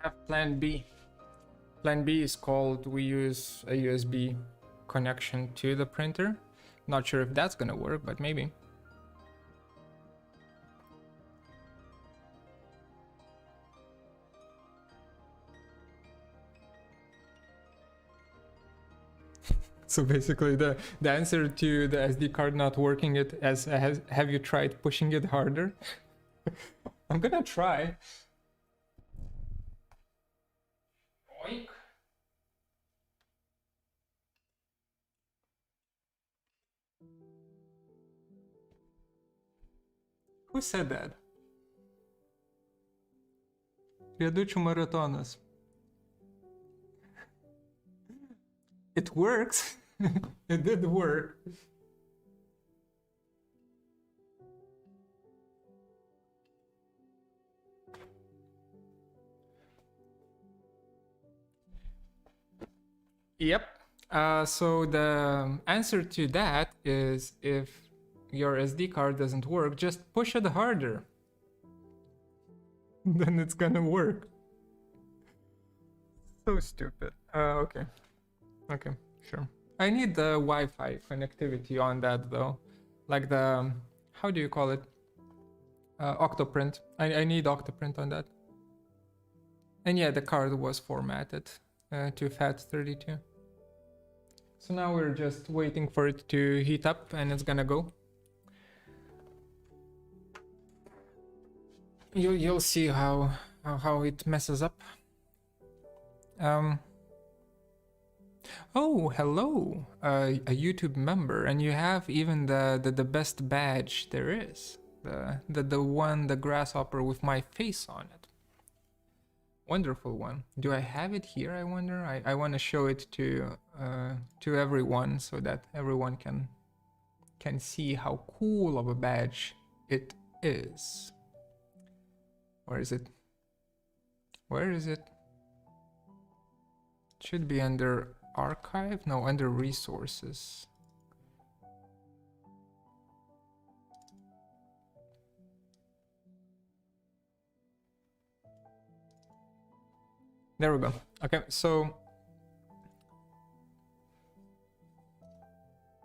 Have plan B. Plan B is called, we use a USB connection to the printer. Not sure if that's gonna work, but maybe. So basically the answer to the SD card not working it as have you tried pushing it harder? I'm gonna try. Oink. Who said that? Riedučių maratonas. It works. It did work. Yep. So the answer to that is if your SD card doesn't work, just push it harder. Then it's gonna work. So stupid. Okay. Okay, sure. I need the Wi-Fi connectivity on that though. Like the, how do you call it? Octoprint. I need Octoprint on that. And yeah, the card was formatted to FAT32. So now we're just waiting for it to heat up and it's gonna go. You'll see how it messes up. Oh, hello, a YouTube member, and you have even the best badge there is, the grasshopper with my face on it. Wonderful one. Do I have it here? I wonder. I want to show it to everyone so that everyone can see how cool of a badge it is. Where is it? Where is it? It should be under archive? No, under resources. There we go. Okay, so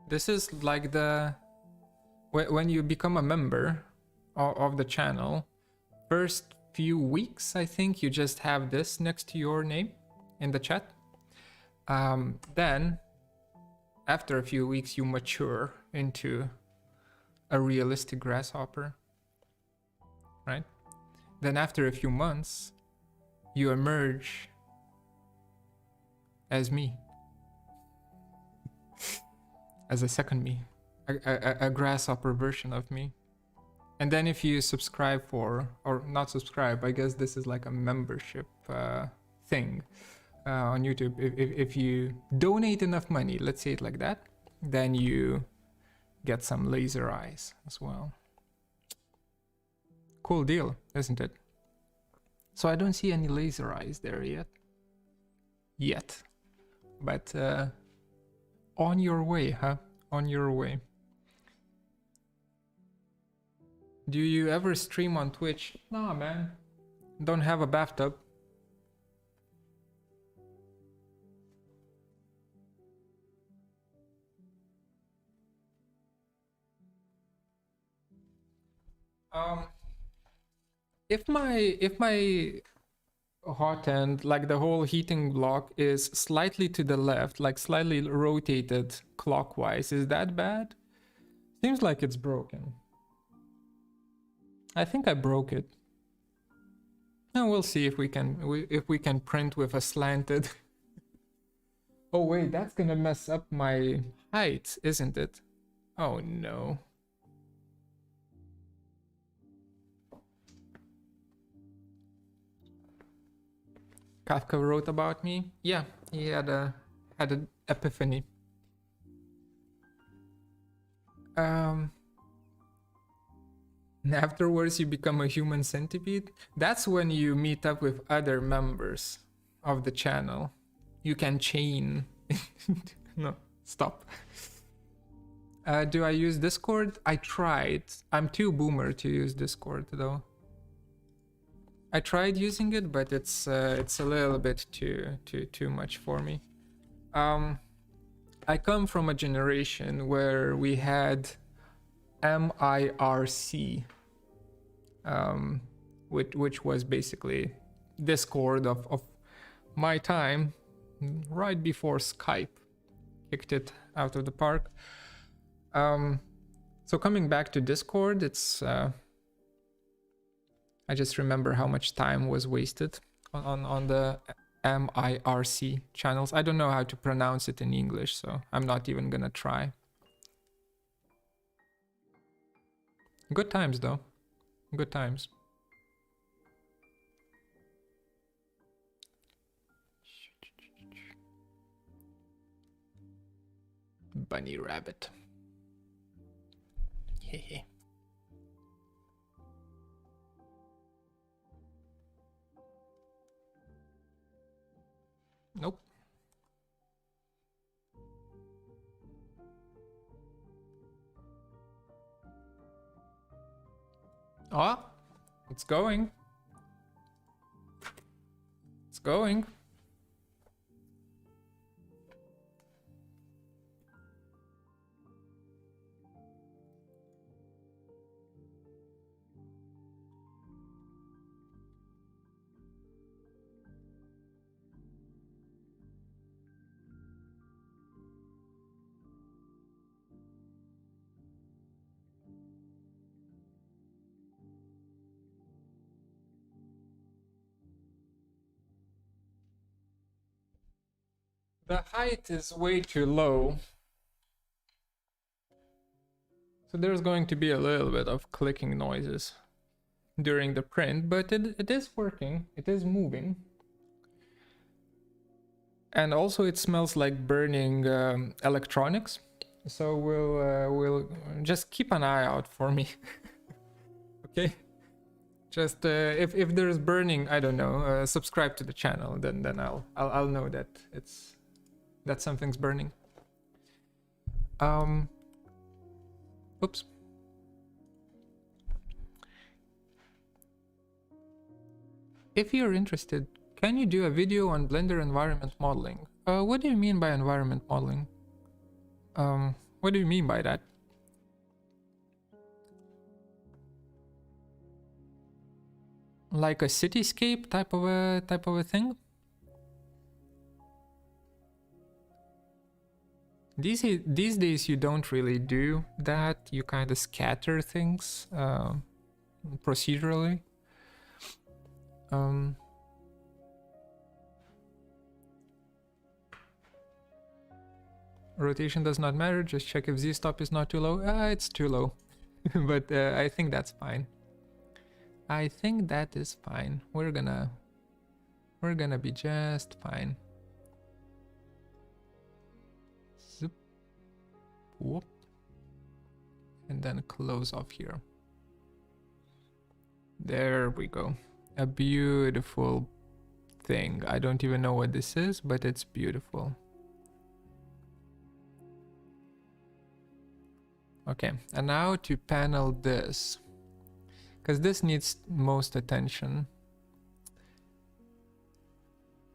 this is like the when you become a member of the channel, first few weeks, I think you just have this next to your name in the chat. Then after a few weeks, you mature into a realistic grasshopper, right? Then after a few months, you emerge as me, as a second me, a grasshopper version of me. And then if you subscribe for, or not subscribe, I guess this is like a membership thing on YouTube. If you donate enough money, let's say it like that, then you get some laser eyes as well. Cool deal, isn't it? So I don't see any laser eyes there yet. But on your way, huh? On your way. Do you ever stream on Twitch? Nah, man. Don't have a bathtub. If my hot end, like the whole heating block, is slightly to the left, like slightly rotated clockwise, is that bad? Seems like it's broken. I think I broke it. No, we'll see if we can print with a slanted. Oh wait, that's gonna mess up my height, isn't it? Oh no. Kafka wrote about me. Yeah, he had an epiphany. And afterwards you become a human centipede. That's when you meet up with other members of the channel. You can chain. No, stop. Do I use Discord? I tried. I'm too boomer to use Discord though. I tried using it, but it's a little bit too much for me. I come from a generation where we had MIRC, which was basically Discord of my time, right before Skype kicked it out of the park. So coming back to Discord, it's I just remember how much time was wasted on the MIRC channels. I don't know how to pronounce it in English, so I'm not even gonna try. Good times though. Good times. Bunny rabbit. Hehe. Nope. Oh, it's going. It's going. The height is way too low. So there's going to be a little bit of clicking noises during the print, but it is working. It is moving. And also it smells like burning electronics. So we'll just keep an eye out for me. Okay? Just if there's burning, I don't know, subscribe to the channel, then I'll know that that something's burning. Oops. If you're interested, can you do a video on Blender environment modeling? What do you mean by environment modeling? What do you mean by that? like a cityscape type of a thing. These days you don't really do that. You kind of scatter things procedurally. Rotation does not matter. Just check if z-stop is not too low. It's too low, but I think that's fine. I think that is fine. We're gonna be just fine. Zip. Whoop. And then close off here. There we go. A beautiful thing. I don't even know what this is, but it's beautiful. Okay, and now to panel this, because this needs most attention.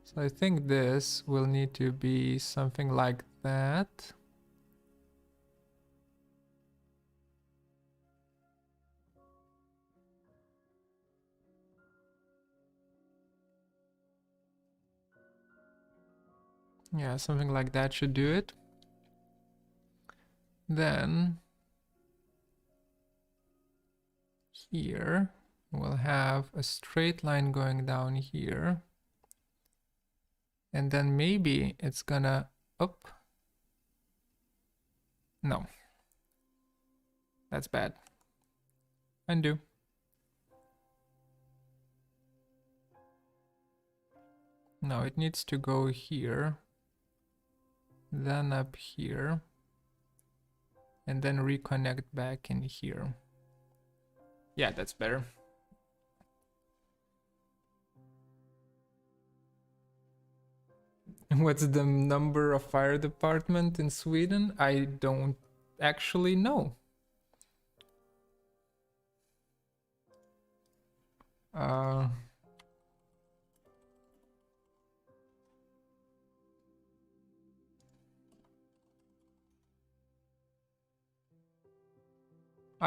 So I think this will need to be something like that. Yeah, something like that should do it. Then here we'll have a straight line going down here. And then maybe it's gonna up. No. That's bad. Undo. No, it needs to go here. Then up here. And then reconnect back in here. Yeah, that's better. What's the number of fire department in Sweden? I don't actually know. Are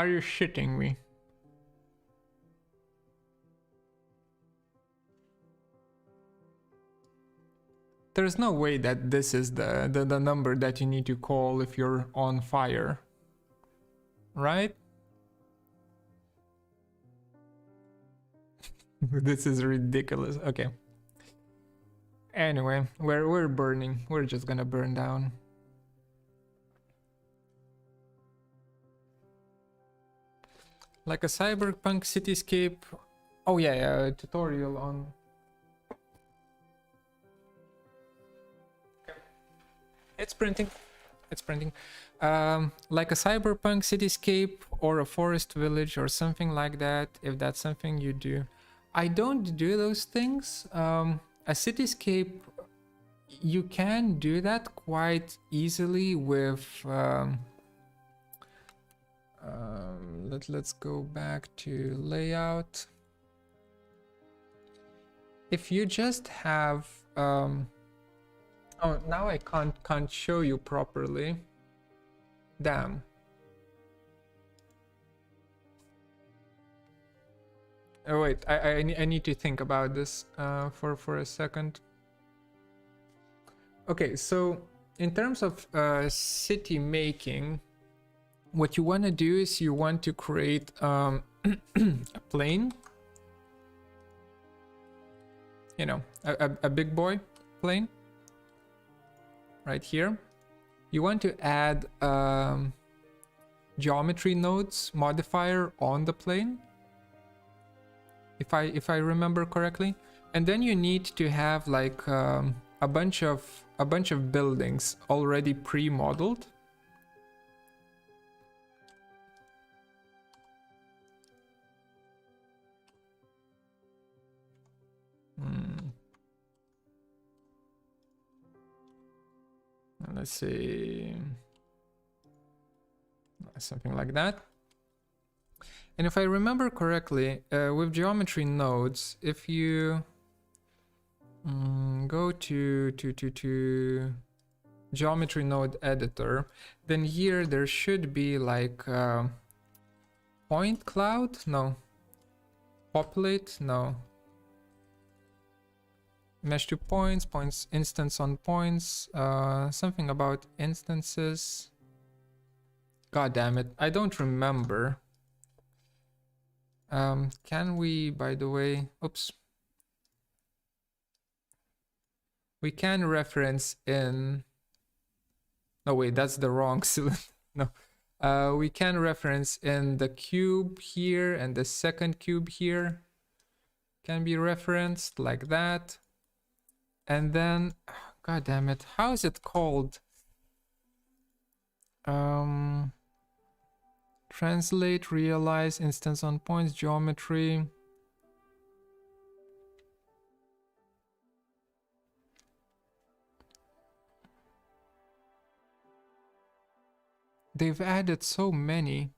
you shitting me? There's no way that this is the number that you need to call if you're on fire. Right? This is ridiculous. Okay. Anyway, we're burning. We're just gonna burn down. Like a cyberpunk cityscape. Oh yeah, tutorial on. Okay. It's printing. It's printing. Like a cyberpunk cityscape or a forest village or something like that. If that's something you do. I don't do those things. A cityscape, you can do that quite easily with. Let's go back to layout. If you just have oh, now I can't show you properly. Damn. Oh wait, I need to think about this for a second. Okay, so in terms of city making, what you want to do is you want to create a plane. You know, a big boy plane. Right here. You want to add geometry nodes modifier on the plane. If I remember correctly. And then you need to have like a bunch of buildings already pre-modeled. Let's see, something like that. And if I remember correctly, with geometry nodes, if you go to geometry node editor, then here there should be like point cloud. No, populate? No. Mesh to points, points instance on points, something about instances. God damn it, I don't remember. Can we, by the way, oops. We can reference in, no wait, that's the wrong cylinder. No, we can reference in the cube here and the second cube here can be referenced like that. And then, god damn it, how is it called? Translate, realize, instance on points, geometry. They've added so many.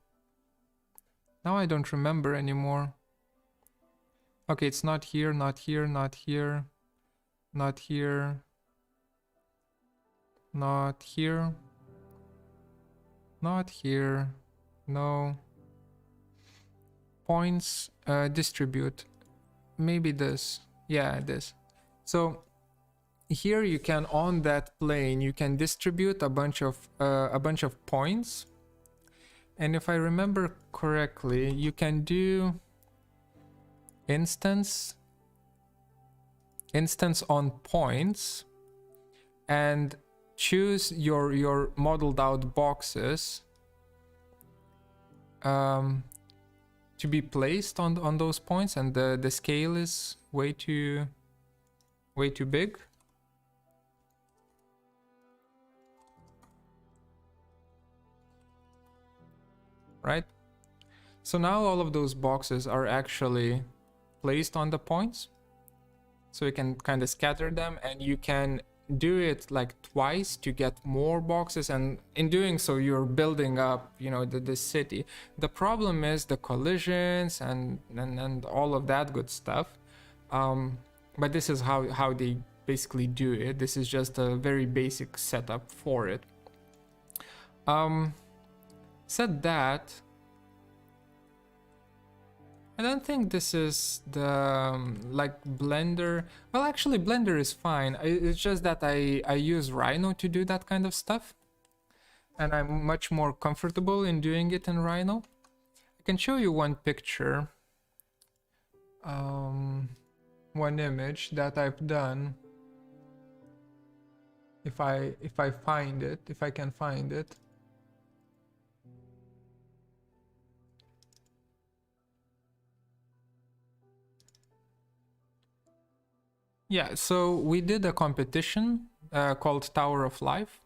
Now I don't remember anymore. Okay, it's not here, not here, not here, not here, not here, not here, no. Points, distribute. Maybe this. Yeah, this. So here you can, on that plane, you can distribute a bunch of points. And if I remember correctly, you can do instance on points and choose your modeled out boxes to be placed on those points, and the scale is way too big. Right? So now all of those boxes are actually placed on the points. So you can kind of scatter them, and you can do it like twice to get more boxes, and in doing so you're building up, you know, the city. The problem is the collisions and all of that good stuff. But this is how they basically do it. This is just a very basic setup for it. Said that, I don't think this is the like Blender. Well, actually Blender is fine. It's just that I use Rhino to do that kind of stuff, and I'm much more comfortable in doing it in Rhino. I can show you one picture, one image that I've done. If I find it, if I can find it. Yeah, so we did a competition called Tower of Life,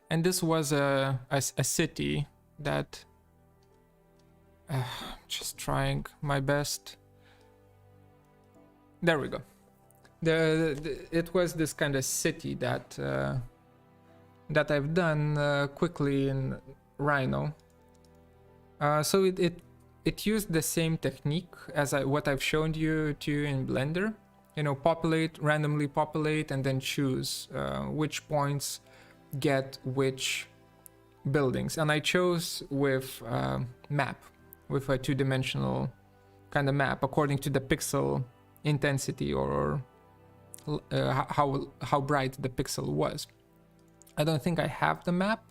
and this was a city that just trying my best. There we go. It was this kind of city that that I've done quickly in Rhino. So it used the same technique as what I've shown you to in Blender. You know, randomly populate, and then choose which points get which buildings. And I chose with map, with a two-dimensional kind of map according to the pixel intensity or how bright the pixel was. I don't think I have the map.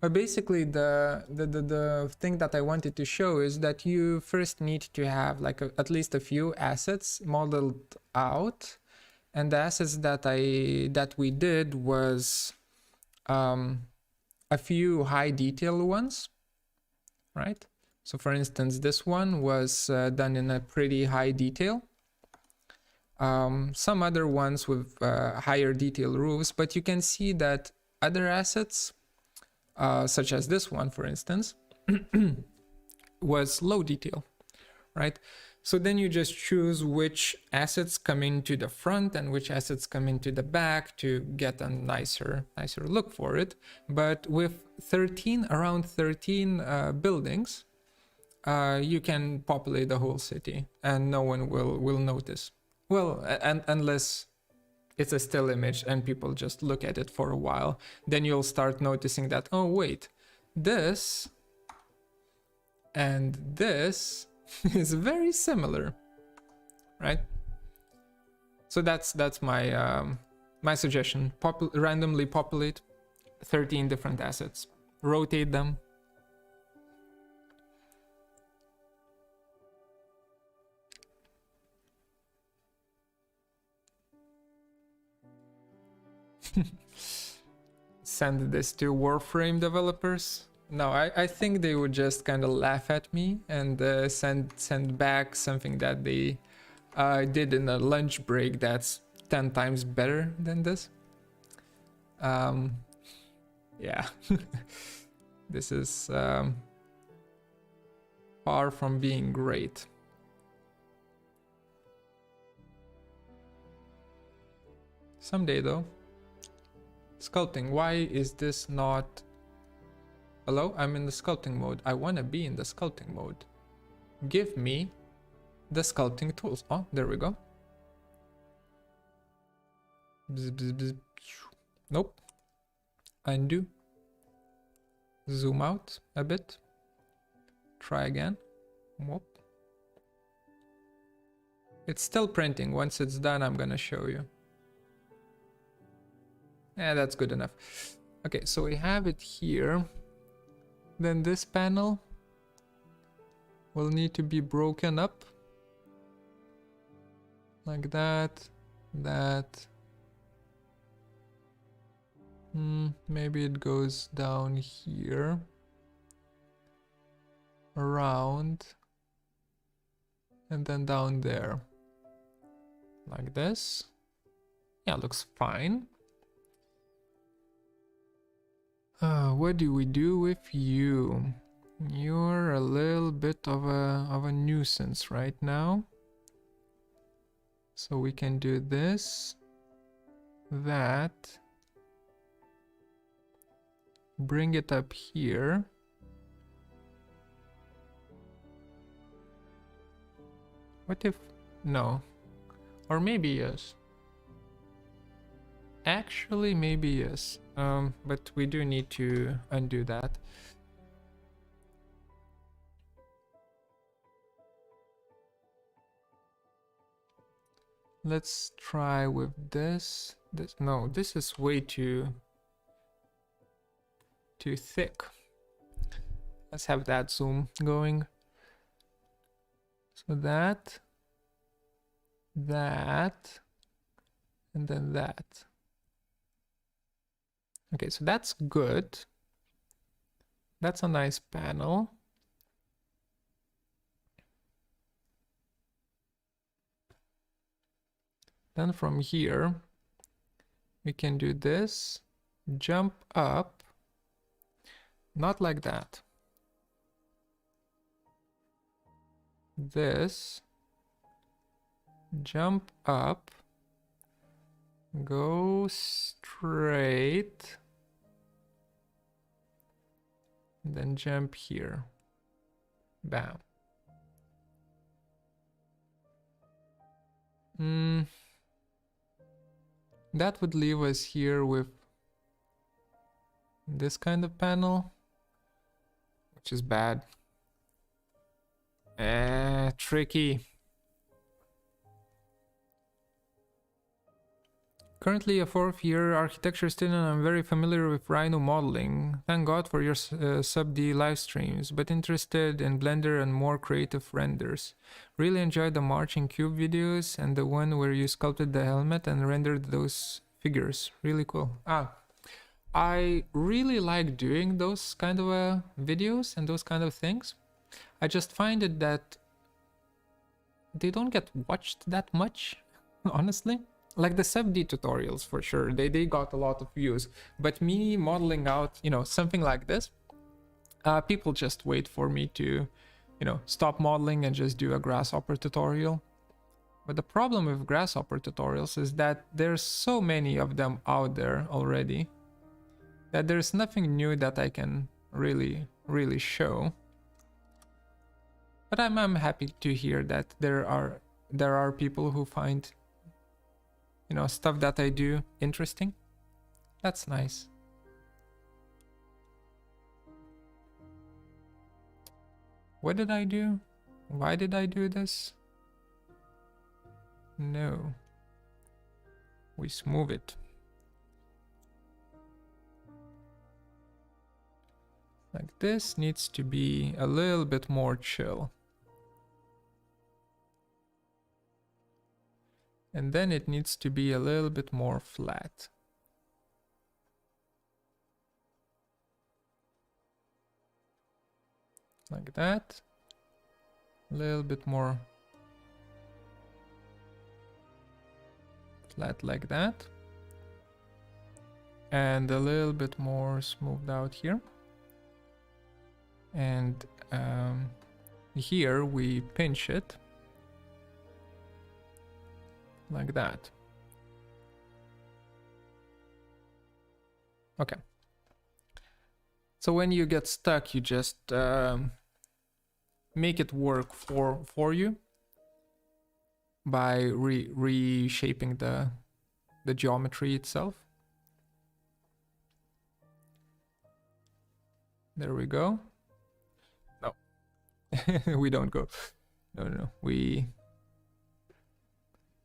But basically the thing that I wanted to show is that you first need to have like at least a few assets modeled out, and the assets that we did was a few high detail ones, right? So for instance, this one was done in a pretty high detail. Some other ones with higher detail roofs, but you can see that other assets, such as this one, for instance, was low detail, right? So then you just choose which assets come into the front and which assets come into the back to get a nicer look for it. But with around 13 buildings, you can populate the whole city and no one will notice. Well, unless it's a still image and people just look at it for a while, then you'll start noticing that, oh wait, this And this is very similar, right? So that's my my suggestion. Randomly populate 13 different assets, rotate them. Send this to Warframe developers. No, I think they would just kind of laugh at me and send back something that they did in a lunch break that's 10 times better than this. Yeah. This is far from being great. Someday though. Sculpting, why is this not... Hello, I'm in the sculpting mode. I want to be in the sculpting mode. Give me the sculpting tools. Oh, there we go. Bzz, bzz, bzz. Nope. Undo. Zoom out a bit. Try again. Whoop. It's still printing. Once it's done, I'm gonna show you. Yeah, that's good enough. Okay, so we have it here. Then this panel will need to be broken up. Like that. That. Maybe it goes down here. Around. And then down there. Like this. Yeah, looks fine. What do we do with you? You're a little bit of a nuisance right now. So we can do this, that, bring it up here. What if, no, or maybe yes. Actually, maybe yes. But we do need to undo that. Let's try with this. No, this is way too thick. Let's have that zoom going. So that, and then that. Okay, so that's good. That's a nice panel. Then from here, we can do this, jump up, not like that. This, jump up, go straight, and then jump here. Bam. That would leave us here with this kind of panel, which is bad. Tricky. Currently a 4th year architecture student, I'm very familiar with Rhino modeling. Thank God for your SubD live streams, but interested in Blender and more creative renders. Really enjoyed the marching cube videos and the one where you sculpted the helmet and rendered those figures. Really cool. I really like doing those kind of videos and those kind of things. I just find it that they don't get watched that much, honestly. Like the SubD tutorials, for sure, they got a lot of views, but me modeling out, you know, something like this, people just wait for me to, you know, stop modeling and just do a grasshopper tutorial. But the problem with grasshopper tutorials is that there's so many of them out there already that there's nothing new that I can really show. But I'm happy to hear that there are people who find, you know, stuff that I do interesting. That's nice. What did I do? Why did I do this? No. We smooth it. Like this needs to be a little bit more chill. And then it needs to be a little bit more flat. Like that. A little bit more flat like that. And a little bit more smoothed out here. And here we pinch it. Like that. Okay. So when you get stuck, you just make it work for you by reshaping the geometry itself. There we go. No, we don't go. No. We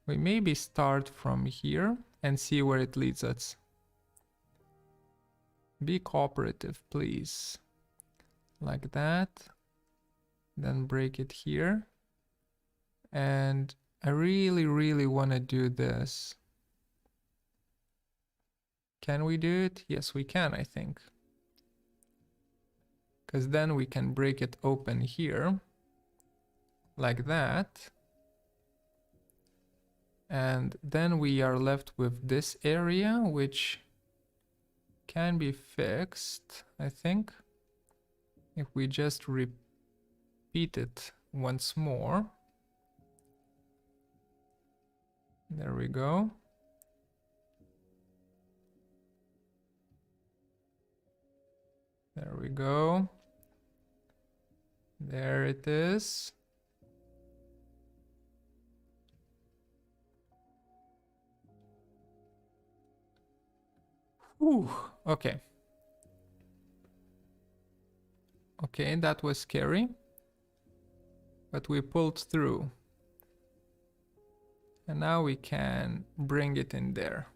maybe start from here and see where it leads us. Be cooperative, please. Like that. Then break it here. And I really want to do this. Can we do it? Yes, we can, I think. Because then we can break it open here. Like that. And then we are left with this area, which can be fixed, I think, if we just repeat it once more. There we go. There we go. There it is. Whew, okay. Okay, that was scary. But we pulled through. And now we can bring it in there.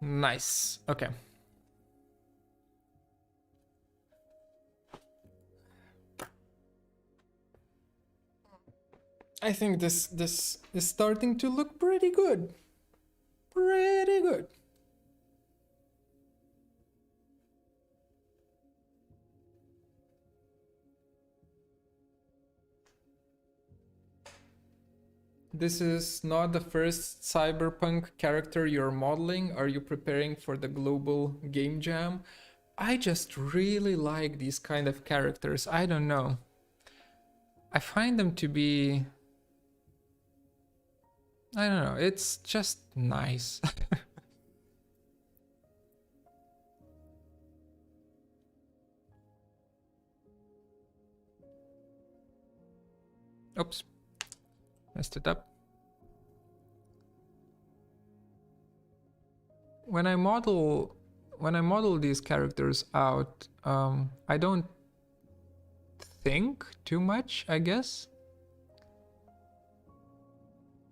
Nice. Okay. I think this is starting to look pretty good. Pretty good. This is not the first cyberpunk character you're modeling. Are you preparing for the global game jam? I just really like these kind of characters. I don't know. I find them to be... I don't know. It's just nice. Oops. Messed it up. When I model these characters out, I don't think too much, I guess.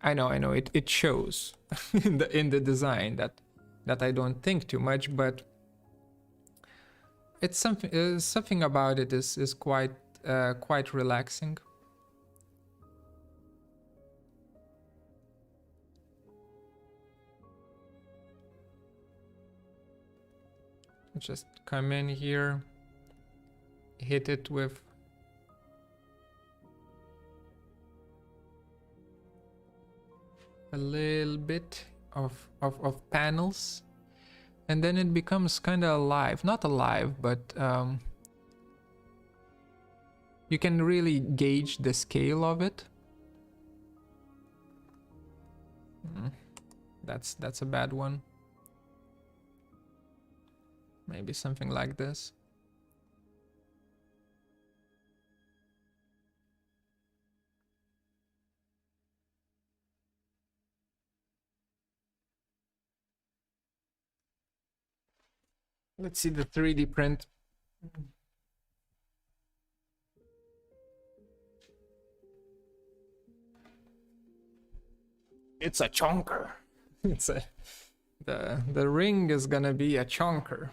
I know, it shows in the design that I don't think too much, but it's something about it is quite relaxing. Just come in here, hit it with a little bit of panels, and then it becomes kind of alive. Not alive, but you can really gauge the scale of it. That's a bad one. Maybe something like this. Let's see the 3D print. It's a chonker. It's a the ring is gonna be a chonker.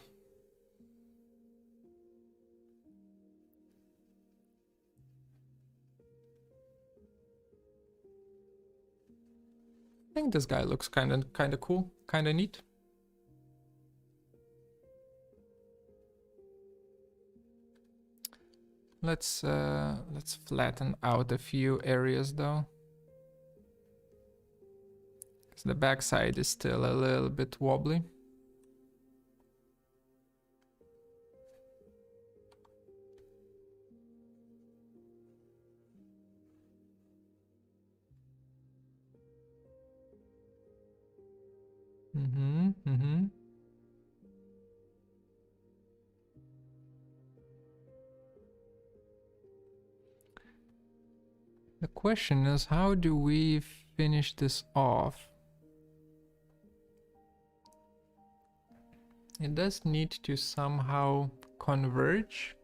I think this guy looks kind of cool, kind of neat. Let's flatten out a few areas though, because the backside is still a little bit wobbly. The question is, how do we finish this off? It does need to somehow converge.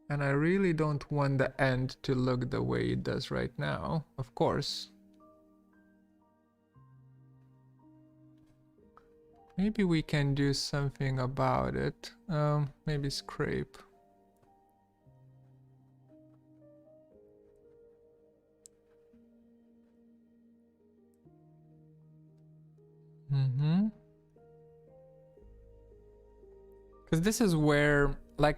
And I really don't want the end to look the way it does right now, of course. Maybe we can do something about it. Maybe scrape. Because this is where, like,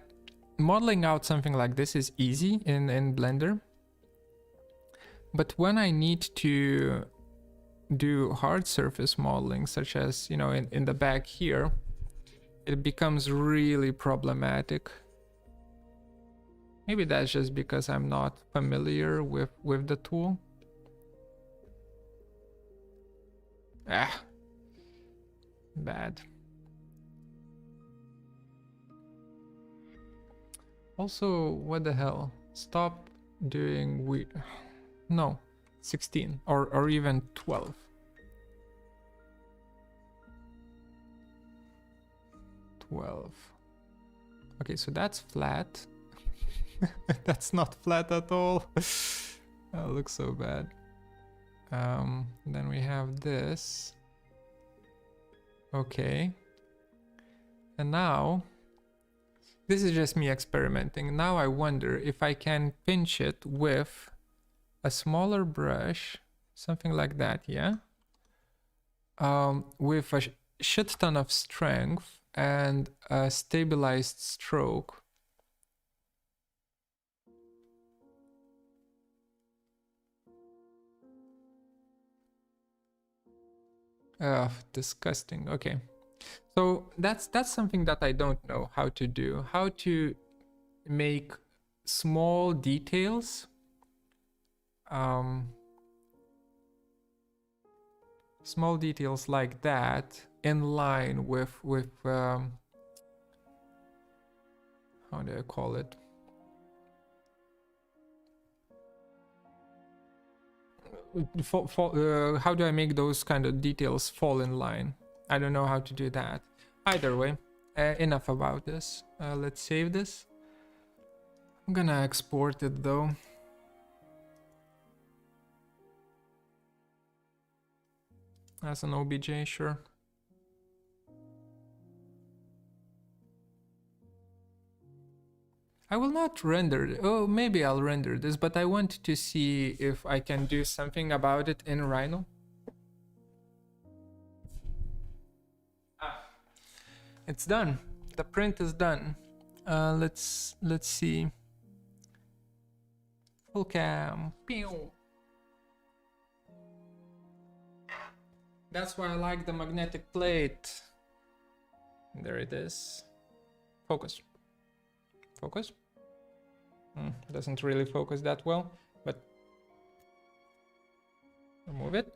modeling out something like this is easy in Blender. But when I need to do hard surface modeling, such as, you know, in the back here, it becomes really problematic. Maybe that's just because I'm not familiar with the tool. Bad. Also, what the hell? Stop doing no, 16 or even 12. 12. Okay, so that's flat. That's not flat at all. That looks so bad. Then we have this. Okay. And now, this is just me experimenting. Now I wonder if I can pinch it with a smaller brush, something like that, yeah? With a shit ton of strength and a stabilized stroke. Disgusting. Okay. So that's something that I don't know how to do. How to make small details small details like that in line with how do I call it? How do I make those kind of details fall in line? I don't know how to do that. Either way, enough about this. Let's save this. I'm gonna export it though. As an OBJ, sure. I will not render. Oh, maybe I'll render this, but I want to see if I can do something about it in Rhino. It's done. The print is done. Let's see. Full cam. Pew. That's why I like the magnetic plate. There it is. Focus. Focus. Doesn't really focus that well, but remove it.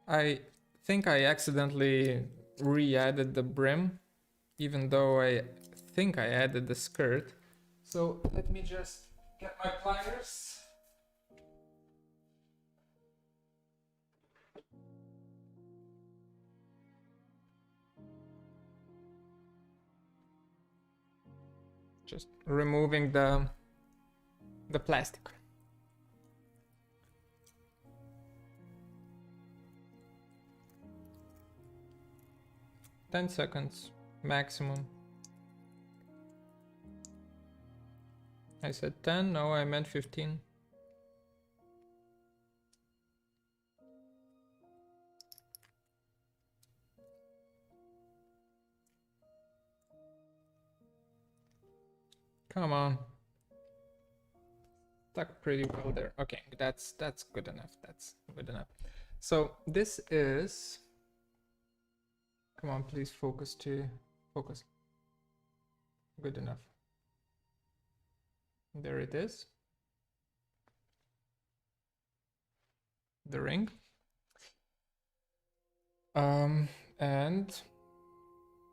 I think I accidentally re-added the brim, even though I think I added the skirt. So let me just get my pliers. Just removing the plastic. 10 seconds maximum. I said 10, no, I meant 15. Come on. Stuck pretty well there. Okay, that's good enough. That's good enough. So this is, come on, please focus. Good enough. There it is. The ring. And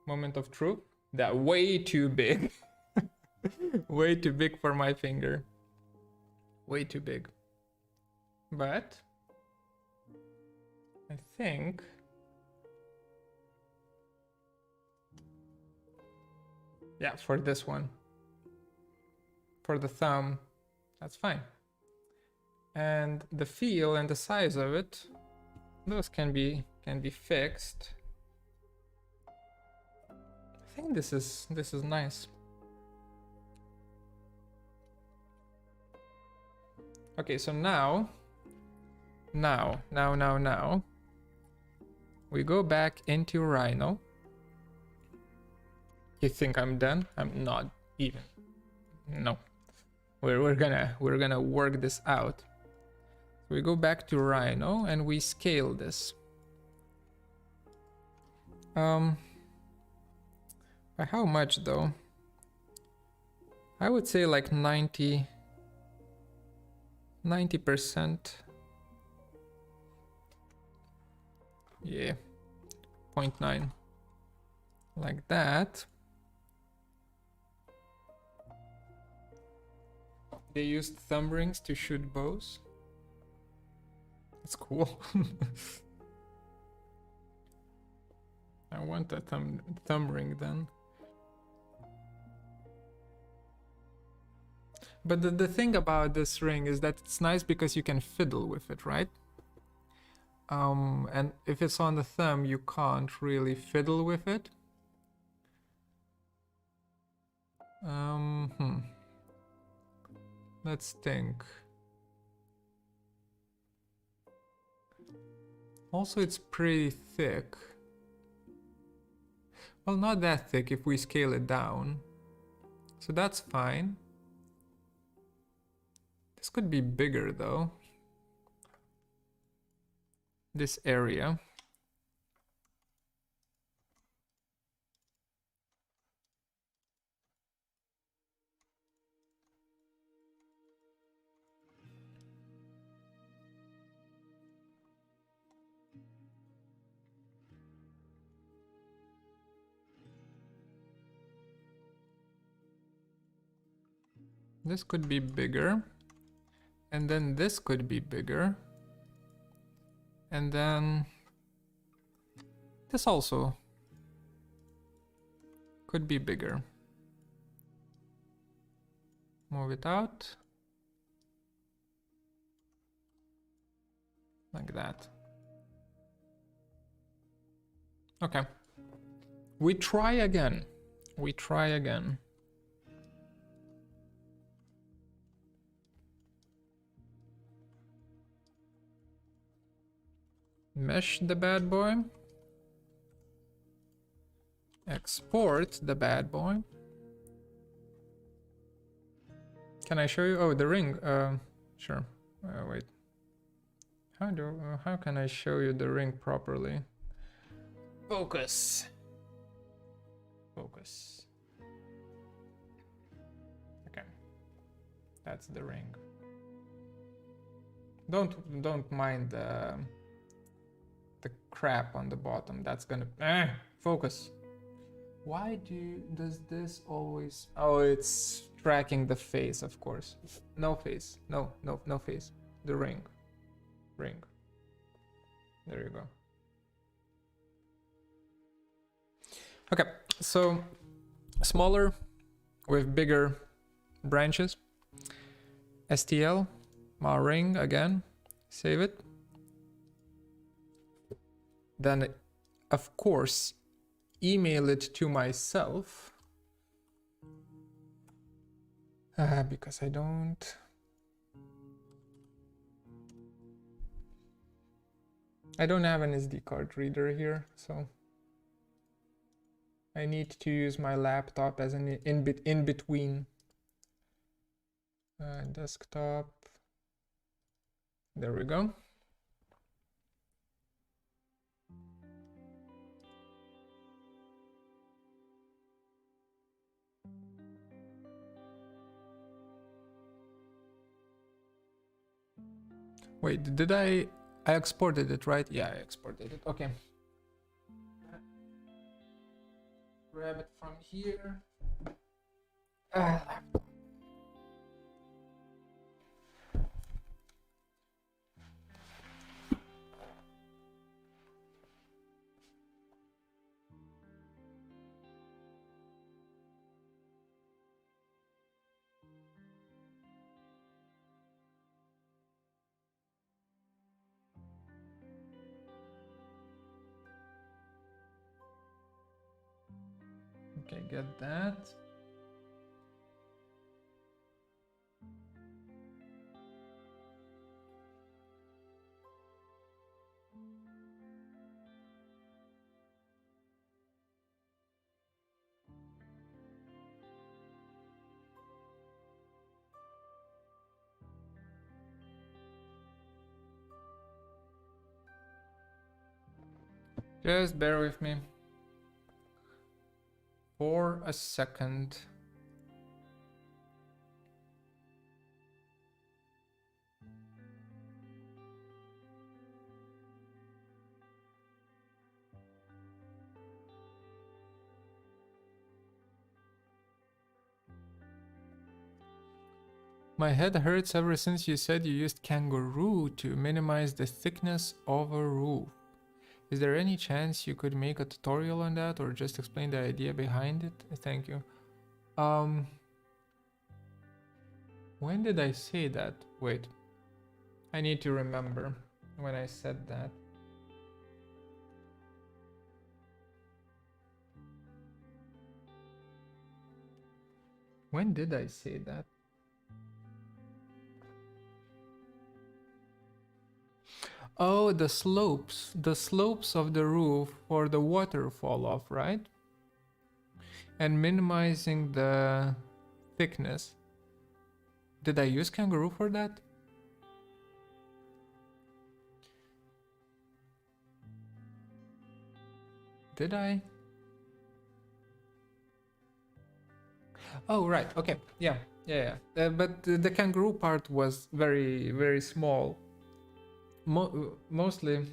moment of truth. That way too big. Way too big for my finger. Way too big. But I think yeah, for this one. For the thumb, that's fine. And the feel and the size of it, those can be fixed. I think this is nice. Okay, so now we go back into Rhino. You think I'm done? I'm not even. No. We're gonna work this out. We go back to Rhino and we scale this. By how much though? I would say like 90%. Yeah. 0.9. Like that. They used thumb rings to shoot bows. That's cool. I want a thumb ring then. But the thing about this ring is that it's nice because you can fiddle with it, right? And if it's on the thumb, you can't really fiddle with it. Let's think. Also, it's pretty thick. Well, not that thick if we scale it down. So that's fine. This could be bigger though. This area. This could be bigger. And then this could be bigger. And then this also could be bigger. Move it out. Like that. Okay. We try again. We try again. Mesh the bad boy. Export the bad boy. Can I show you? Oh, the ring. Sure. Wait. How can I show you the ring properly? Focus. Focus. Okay. That's the ring. Don't mind the crap on the bottom. That's gonna focus. Why does this always? Oh, it's tracking the face, of course. No face. No face. The ring. There you go. Okay, so smaller with bigger branches. STL, my ring again. Save it. Then, of course, email it to myself. Because I don't have an SD card reader here, so I need to use my laptop as an in between. Desktop. There we go. Wait, did I exported it, right? Yeah, I exported it. Okay. Grab it from here. Laptop. Okay, get that. Just bear with me for a second. My head hurts ever since you said you used Kangaroo to minimize the thickness of a roof. Is there any chance you could make a tutorial on that or just explain the idea behind it? Thank you. When did I say that? Wait. I need to remember when I said that. When did I say that? Oh, the slopes of the roof for the water fall off, right? And minimizing the thickness. Did I use Kangaroo for that? Did I? Oh, right. Okay. Yeah. But the Kangaroo part was very, very small. Mostly,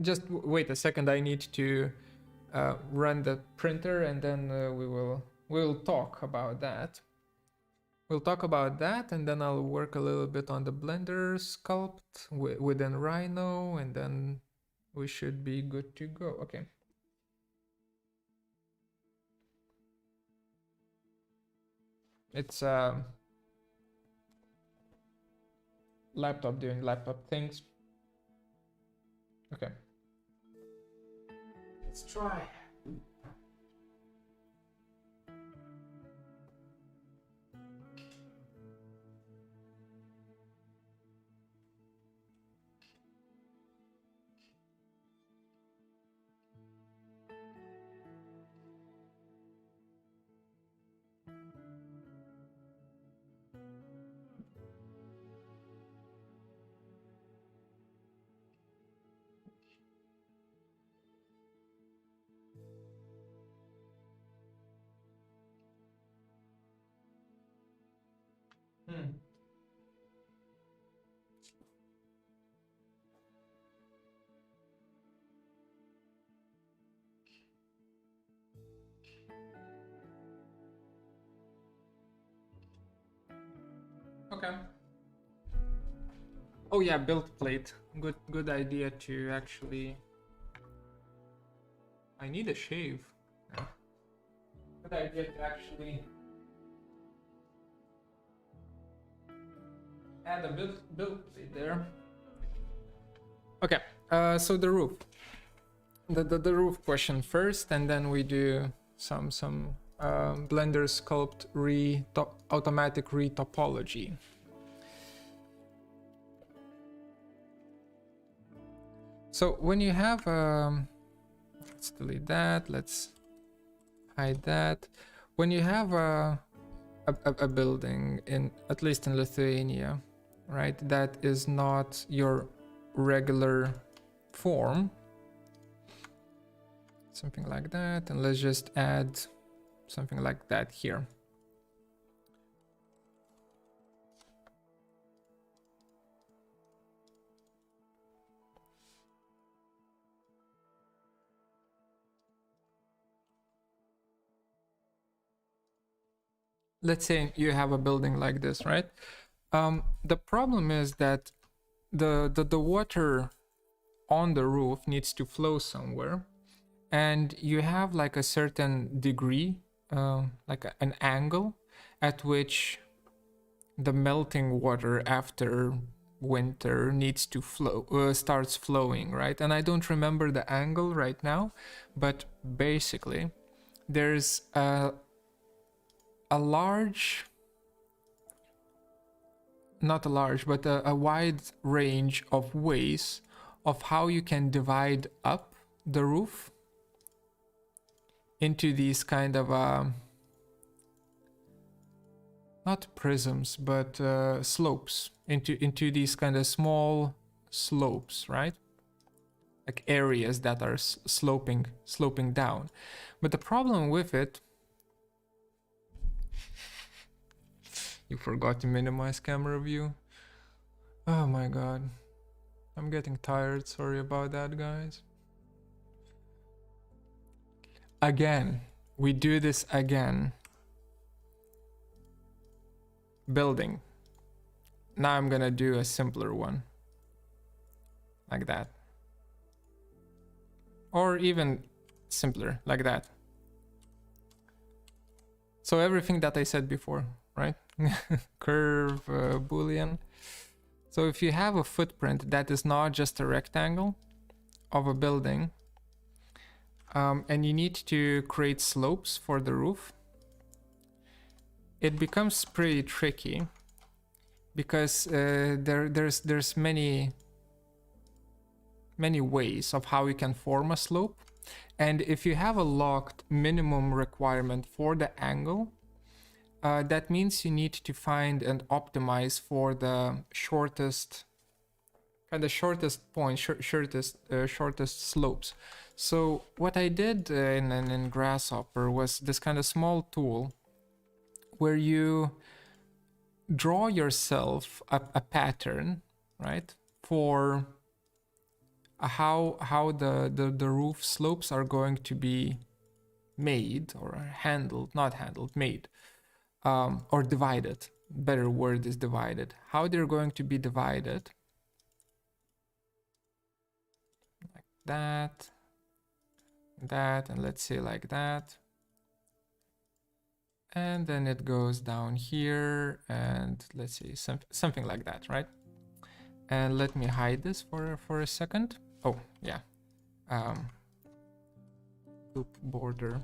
just wait a second. I need to run the printer, and then we'll talk about that. We'll talk about that, and then I'll work a little bit on the Blender sculpt within Rhino, and then we should be good to go. Okay. It's laptop doing laptop things. Okay. Let's try. Okay. Oh yeah, build plate. Good idea to actually. I need a shave. Good idea to actually add a build plate there. Okay. So the roof. the roof question first, and then we do some Blender sculpt automatic retopology. So when you have let's delete that, let's hide that. When you have a building, in at least in Lithuania, right, that is not your regular form, something like that, and let's just add something like that here. Let's say you have a building like this, right? The problem is that the water on the roof needs to flow somewhere, and you have like a certain degree, like an angle at which the melting water after winter needs to flow, starts flowing, right? And I don't remember the angle right now, but basically there's a large, not a large, but a wide range of ways of how you can divide up the roof into these kind of not prisms, but slopes, into these kind of small slopes, right? Like areas that are sloping down. But the problem with it, you forgot to minimize camera view. Oh my god. I'm getting tired. Sorry about that, guys. Again. We do this again. Building. Now I'm gonna do a simpler one. Like that. Or even simpler, like that. So everything that I said before, right? Curve, boolean. So if you have a footprint that is not just a rectangle of a building, and you need to create slopes for the roof, it becomes pretty tricky because there's many ways of how you can form a slope, and if you have a locked minimum requirement for the angle, that means you need to find and optimize for the shortest point, shortest slopes. So what I did in Grasshopper was this kind of small tool where you draw yourself a pattern, right, for how the roof slopes are going to be made or handled, not handled, made. Or divided. Better word is divided. How they're going to be divided. Like that. That, and let's say like that. And then it goes down here, and let's see, something like that, right? And let me hide this for a second. Oh, yeah. Loop border.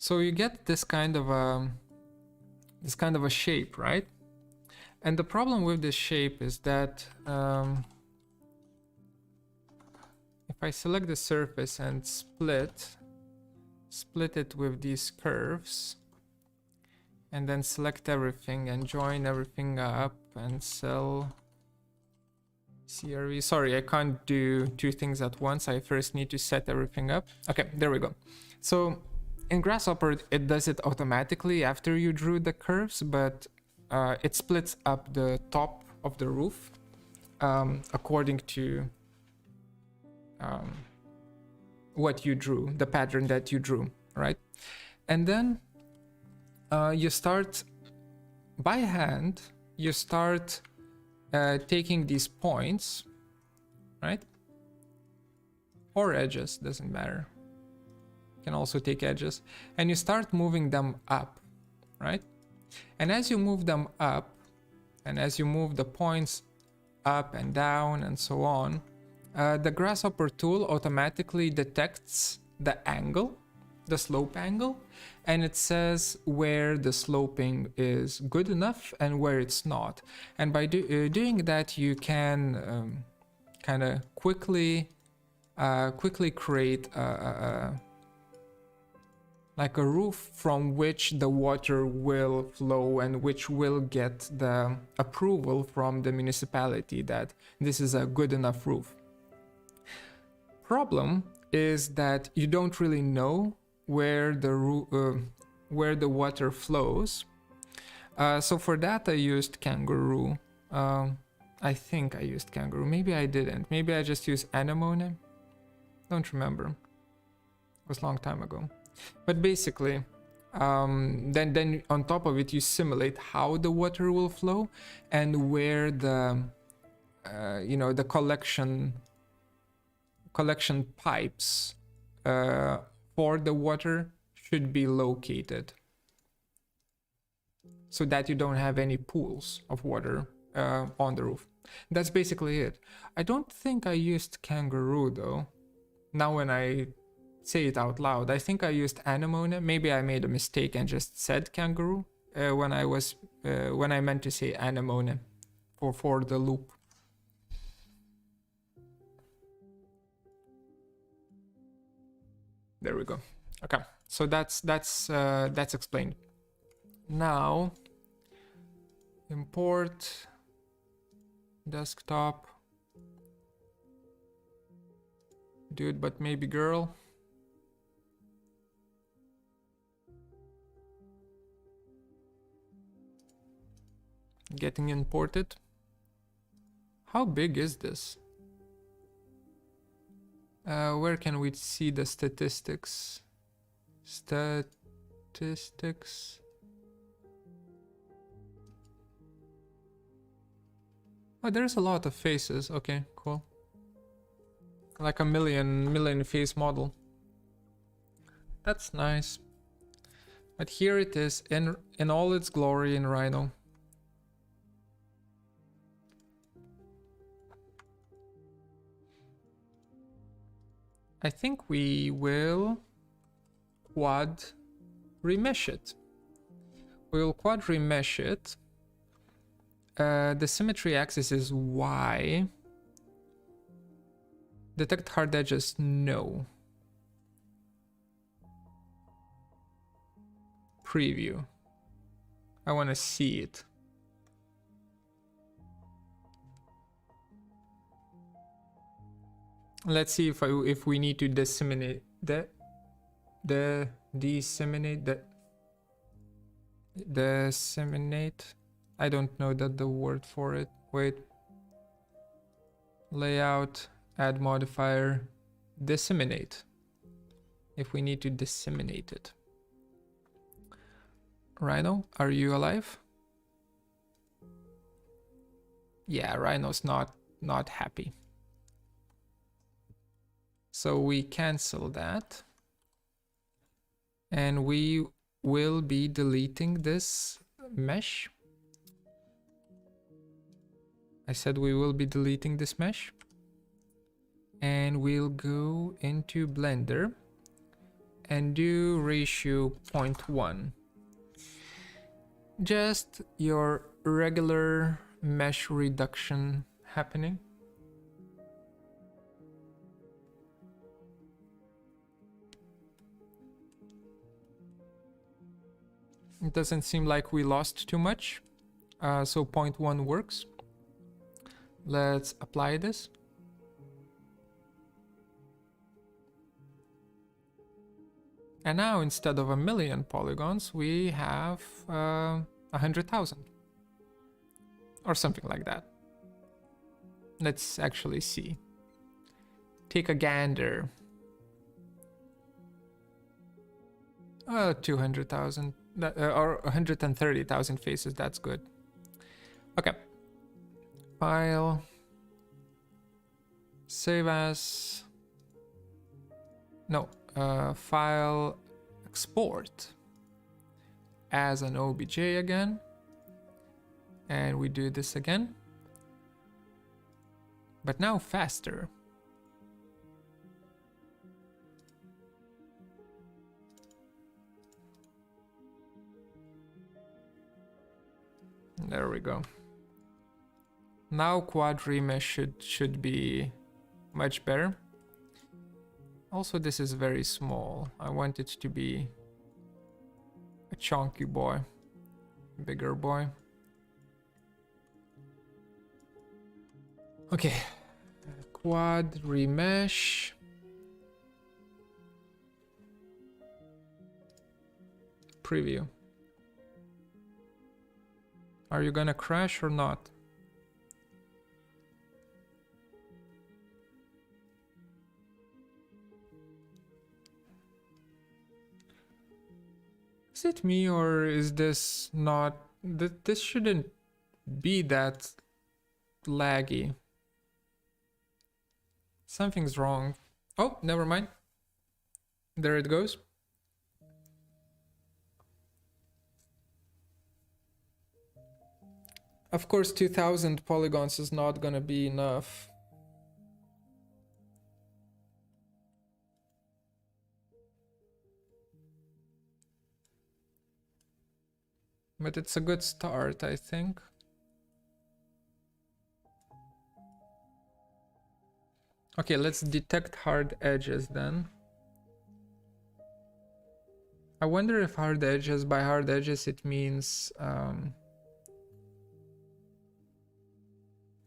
So you get this kind of a shape, right? And the problem with this shape is that if I select the surface and split it with these curves, and then select everything and join everything up and cell CRV. Sorry, I can't do two things at once. I first need to set everything up. Okay, there we go. So in Grasshopper, it does it automatically after you drew the curves, but it splits up the top of the roof according to what you drew, the pattern that you drew, right? And then you start by hand, you start taking these points, right? Or edges, doesn't matter. Can also take edges, and you start moving them up, right? And as you move them up, and as you move the points up and down and so on, the grasshopper tool automatically detects the angle, the slope angle, and it says where the sloping is good enough and where it's not. And by doing that, you can kind of quickly create like a roof from which the water will flow and which will get the approval from the municipality that this is a good enough roof. Problem is that you don't really know where the water flows. So for that I used Kangaroo. I think I used Kangaroo. Maybe I didn't. Maybe I just used anemone. Don't remember. It was a long time ago. But basically, then on top of it, you simulate how the water will flow and where the the collection pipes for the water should be located, so that you don't have any pools of water on the roof. That's basically it. I don't think I used Kangaroo though. Now when I say it out loud, I think I used anemone. Maybe I made a mistake and just said Kangaroo when I meant to say anemone for the loop. There we go. Okay, so that's explained. Now import desktop dude, but maybe girl. Getting imported. How big is this? Where can we see the statistics? Statistics. Oh, there's a lot of faces. Okay, cool. Like a million face model. That's nice. But here it is in all its glory in Rhino. I think we will quad remesh it. We will quad remesh it. The symmetry axis is Y. Detect hard edges, no. Preview. I want to see it. Let's see if we need to disseminate disseminate. I don't know the word for it. Wait. Layout, add modifier, disseminate. If we need to disseminate it. Rhino, are you alive? Yeah, Rhino's not happy. So we cancel that. And we will be deleting this mesh. I said we will be deleting this mesh. And we'll go into Blender and do ratio 0.1. Just your regular mesh reduction happening. It doesn't seem like we lost too much, so 0.1 works. Let's apply this. And now instead of 1,000,000 polygons, we have 100,000 or something like that. Let's actually see. Take a gander. 200,000 or 130,000 faces. That's good. Okay. File. Save as. No. File. Export as an OBJ again. And we do this again. But now faster. There we go. Now quad remesh should be much better. Also, this is very small. I want it to be a chunky boy, bigger boy. Okay, quad remesh. Preview. Are you gonna crash or not? Is it me or is this not... This shouldn't be that laggy. Something's wrong. Oh, never mind. There it goes. Of course, 2000 polygons is not gonna be enough. But it's a good start, I think. Okay, let's detect hard edges then. I wonder if hard edges, by hard edges it means...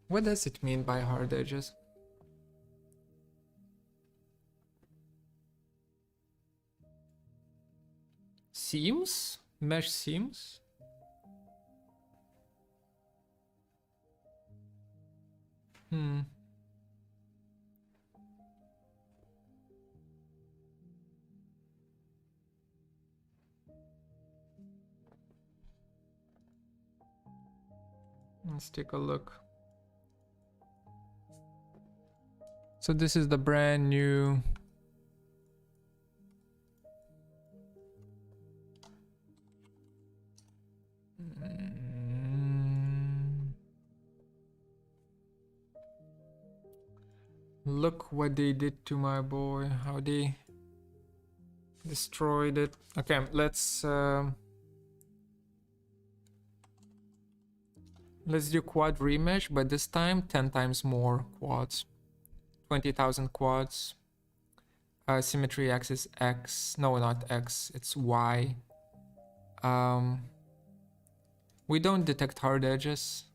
what does it mean by hard edges? Seams? Mesh seams? Let's take a look. So this is the brand new look what they did to my boy, how they destroyed it. Okay, let's do quad remesh, but this time 10 times more quads. 20,000 quads. Symmetry axis X. No, not X. It's Y. We don't detect hard edges,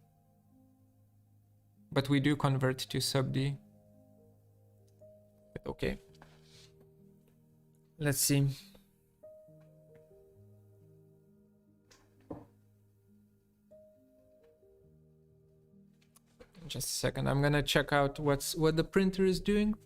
but we do convert to SubD. Okay. Let's see. Just a second. I'm gonna check out what the printer is doing.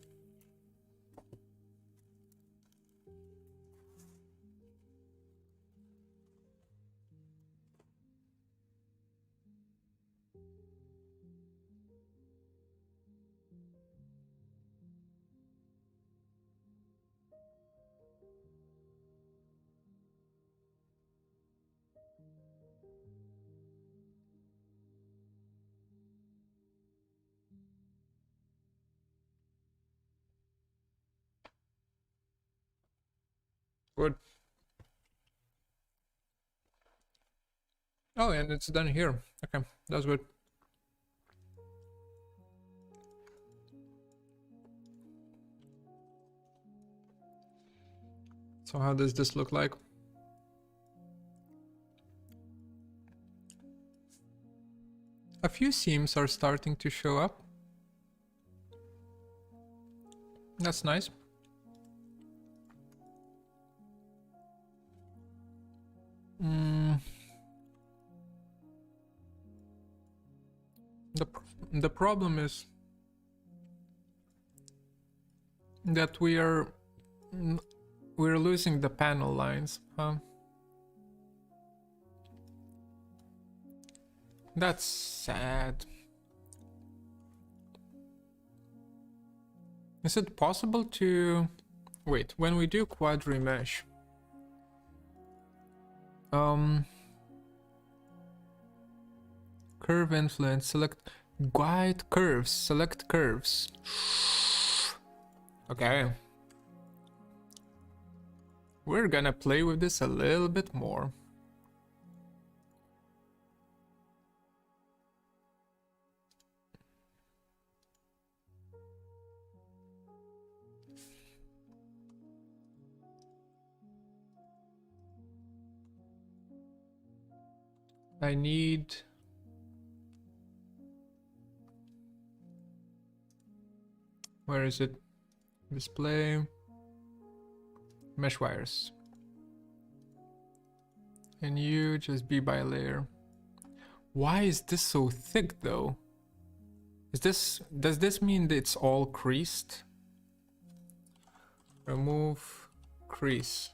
Good. Oh, and it's done here. Okay, that's good. So how does this look like? A few seams are starting to show up. That's nice. The problem is that we're losing the panel lines, huh? That's sad. Is it possible to... Wait, when we do quad remesh... Curve influence, select guide curves, select curves. Okay. We're gonna play with this a little bit more. I need... Where is it? Display. Mesh wires. And you just be by layer. Why is this so thick though? Does this mean that it's all creased? Remove crease.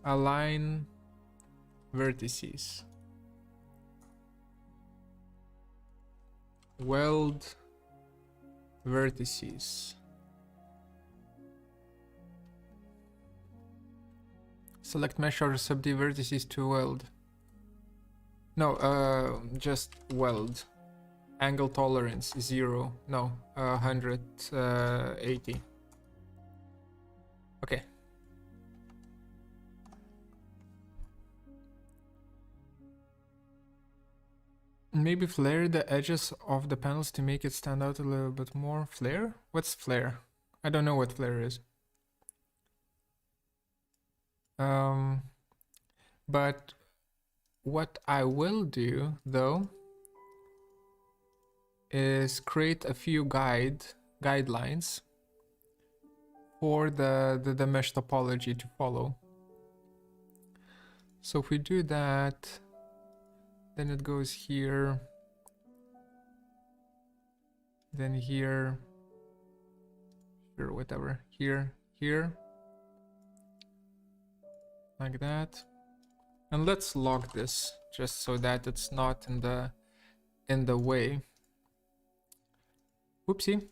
Align vertices. Weld vertices. Select mesh or subd vertices to weld. No, just weld. Angle tolerance 0. No, 180. Okay. Maybe flare the edges of the panels to make it stand out a little bit more. Flare? What's flare? I don't know what flare is. But what I will do though is create a few guidelines for the mesh topology to follow. So if we do that, then it goes here, then here, sure, whatever, here, like that. And let's log this just so that it's not in the way. Whoopsie.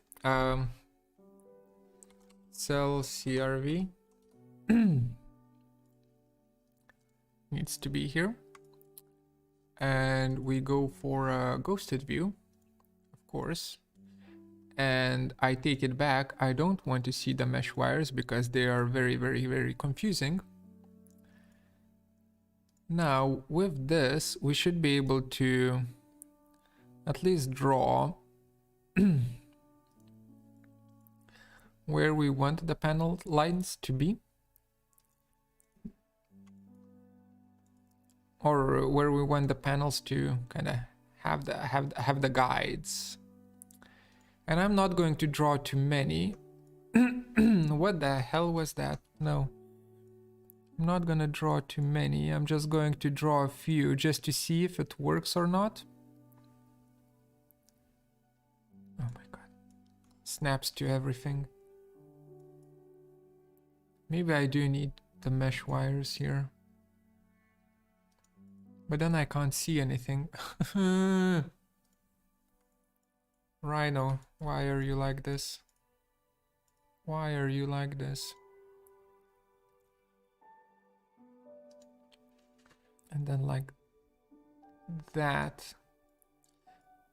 Cell CRV needs to be here. And we go for a ghosted view, of course. And I take it back. I don't want to see the mesh wires because they are very, very, very confusing. Now, with this, we should be able to at least draw where we want the panel lines to be. Or where we want the panels to kind of have the guides. And I'm not going to draw too many. What the hell was that? No. I'm not gonna draw too many. I'm just going to draw a few just to see if it works or not. Oh my god. Snaps to everything. Maybe I do need the mesh wires here. But then I can't see anything. Rhino, why are you like this? Why are you like this? And then like that.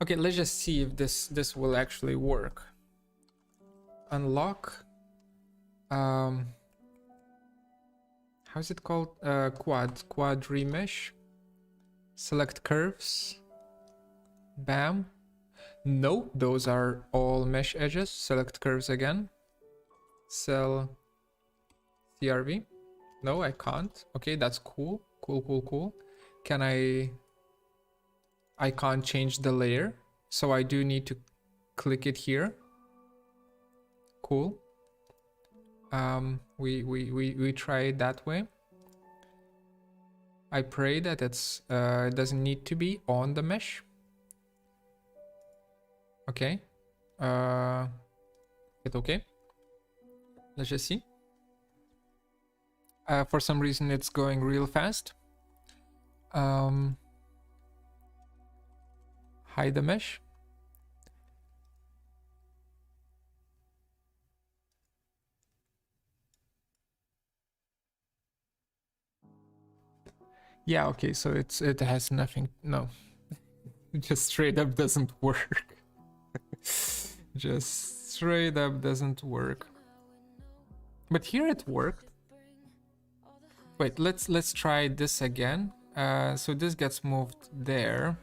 Okay, let's just see if this will actually work. Unlock. How's it called? Quad remesh. Select curves. Bam. No, those are all mesh edges. Select curves again. Cell CRV. No, I can't. Okay, that's cool. Cool. Can I can't change the layer, so I do need to click it here. Cool. We try it that way. I pray that it doesn't need to be on the mesh. Okay. It's okay. Let's just see. For some reason it's going real fast. Hide the mesh. Yeah, okay, so it has nothing. No. It just straight up doesn't work. Just straight up doesn't work. But here it worked. Wait, let's try this again. So this gets moved there.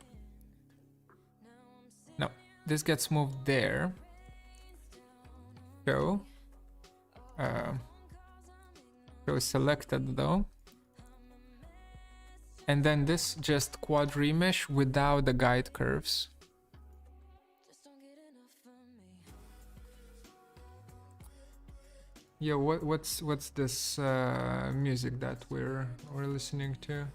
this gets moved there. Show. Show selected though. And then this just quad remesh without the guide curves. Yeah, what's this music that we're listening to?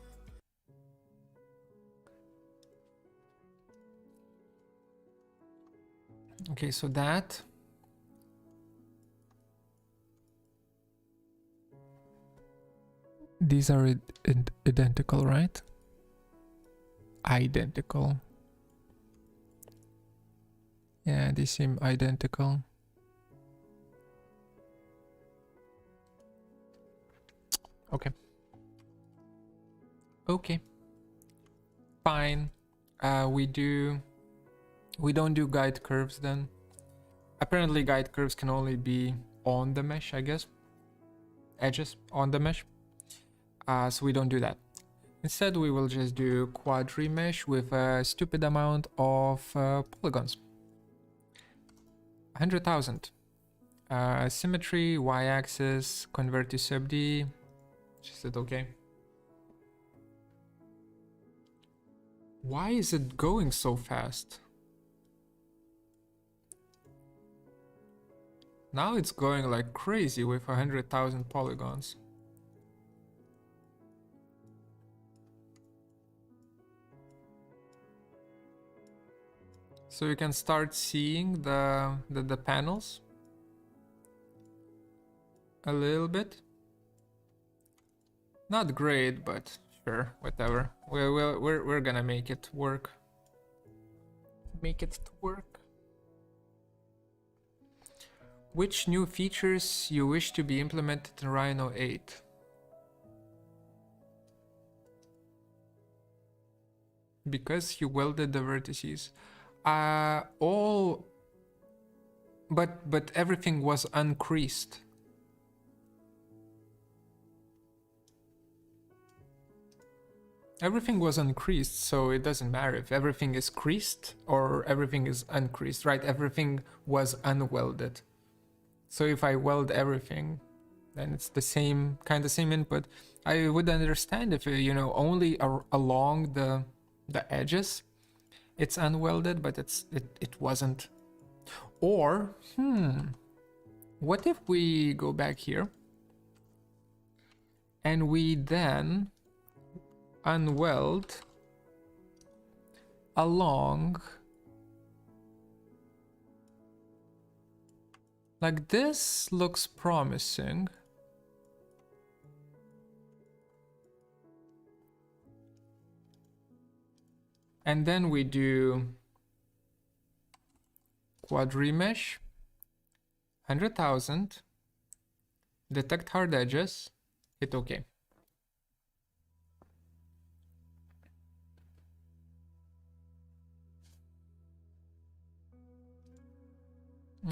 Okay, so that. These are identical, right? Identical. Yeah, they seem identical. Okay. Okay. Fine. We don't do guide curves then. Apparently guide curves can only be on the mesh, I guess. Edges on the mesh. So we don't do that. Instead, we will just do quad remesh with a stupid amount of polygons. 100,000. Symmetry, y-axis, convert to subD. Just said okay. Why is it going so fast? Now it's going like crazy with 100,000 polygons. So you can start seeing the panels a little bit. Not great, but sure, whatever. We're gonna make it work. Make it work. Which new features you wish to be implemented in Rhino 8? Because you welded the vertices. All, but everything was uncreased. Everything was uncreased, so it doesn't matter if everything is creased or everything is uncreased, right? Everything was unwelded. So if I weld everything, then it's the same kind of same input. I would understand if only along the edges it's unwelded, but it wasn't. Or what if we go back here and we then unweld along like this? Looks promising. And then we do quad remesh, 100,000, detect hard edges, hit OK.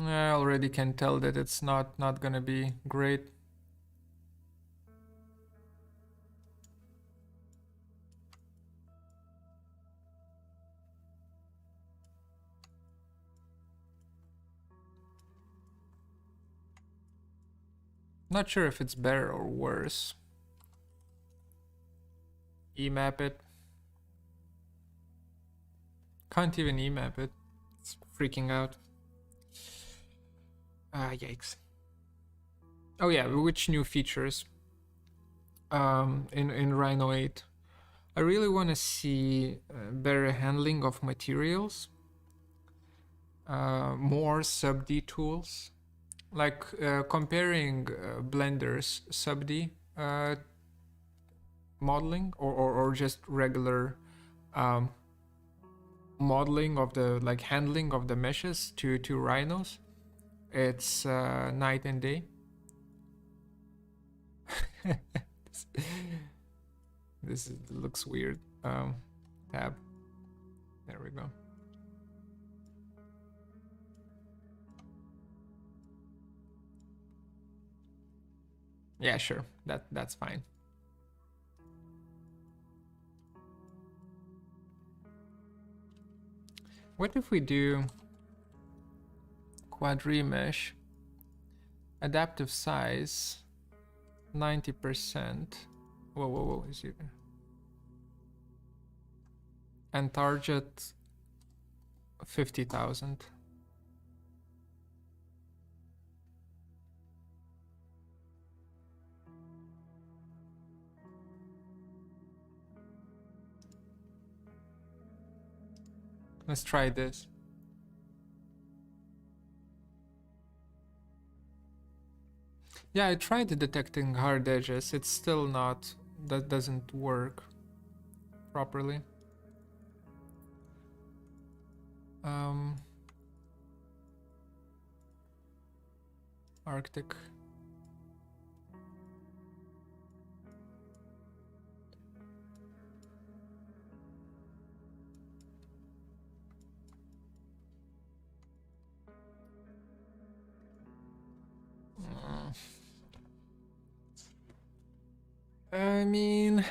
I already can tell that it's not gonna be great. Not sure if it's better or worse. Emap it. Can't even emap it. It's freaking out. Yikes. Oh yeah, which new features in Rhino 8? I really want to see better handling of materials, more subD tools, like comparing Blender's subD modeling or just regular modeling of the handling of the meshes to Rhinos. It's night and day. This looks weird. Tab. There we go. Yeah, sure. That's fine. What if we do quad remesh. Adaptive size 90%. Whoa, is it? And target 50,000. Let's try this. Yeah, I tried detecting hard edges. It's still not, that doesn't work properly. Arctic. I mean,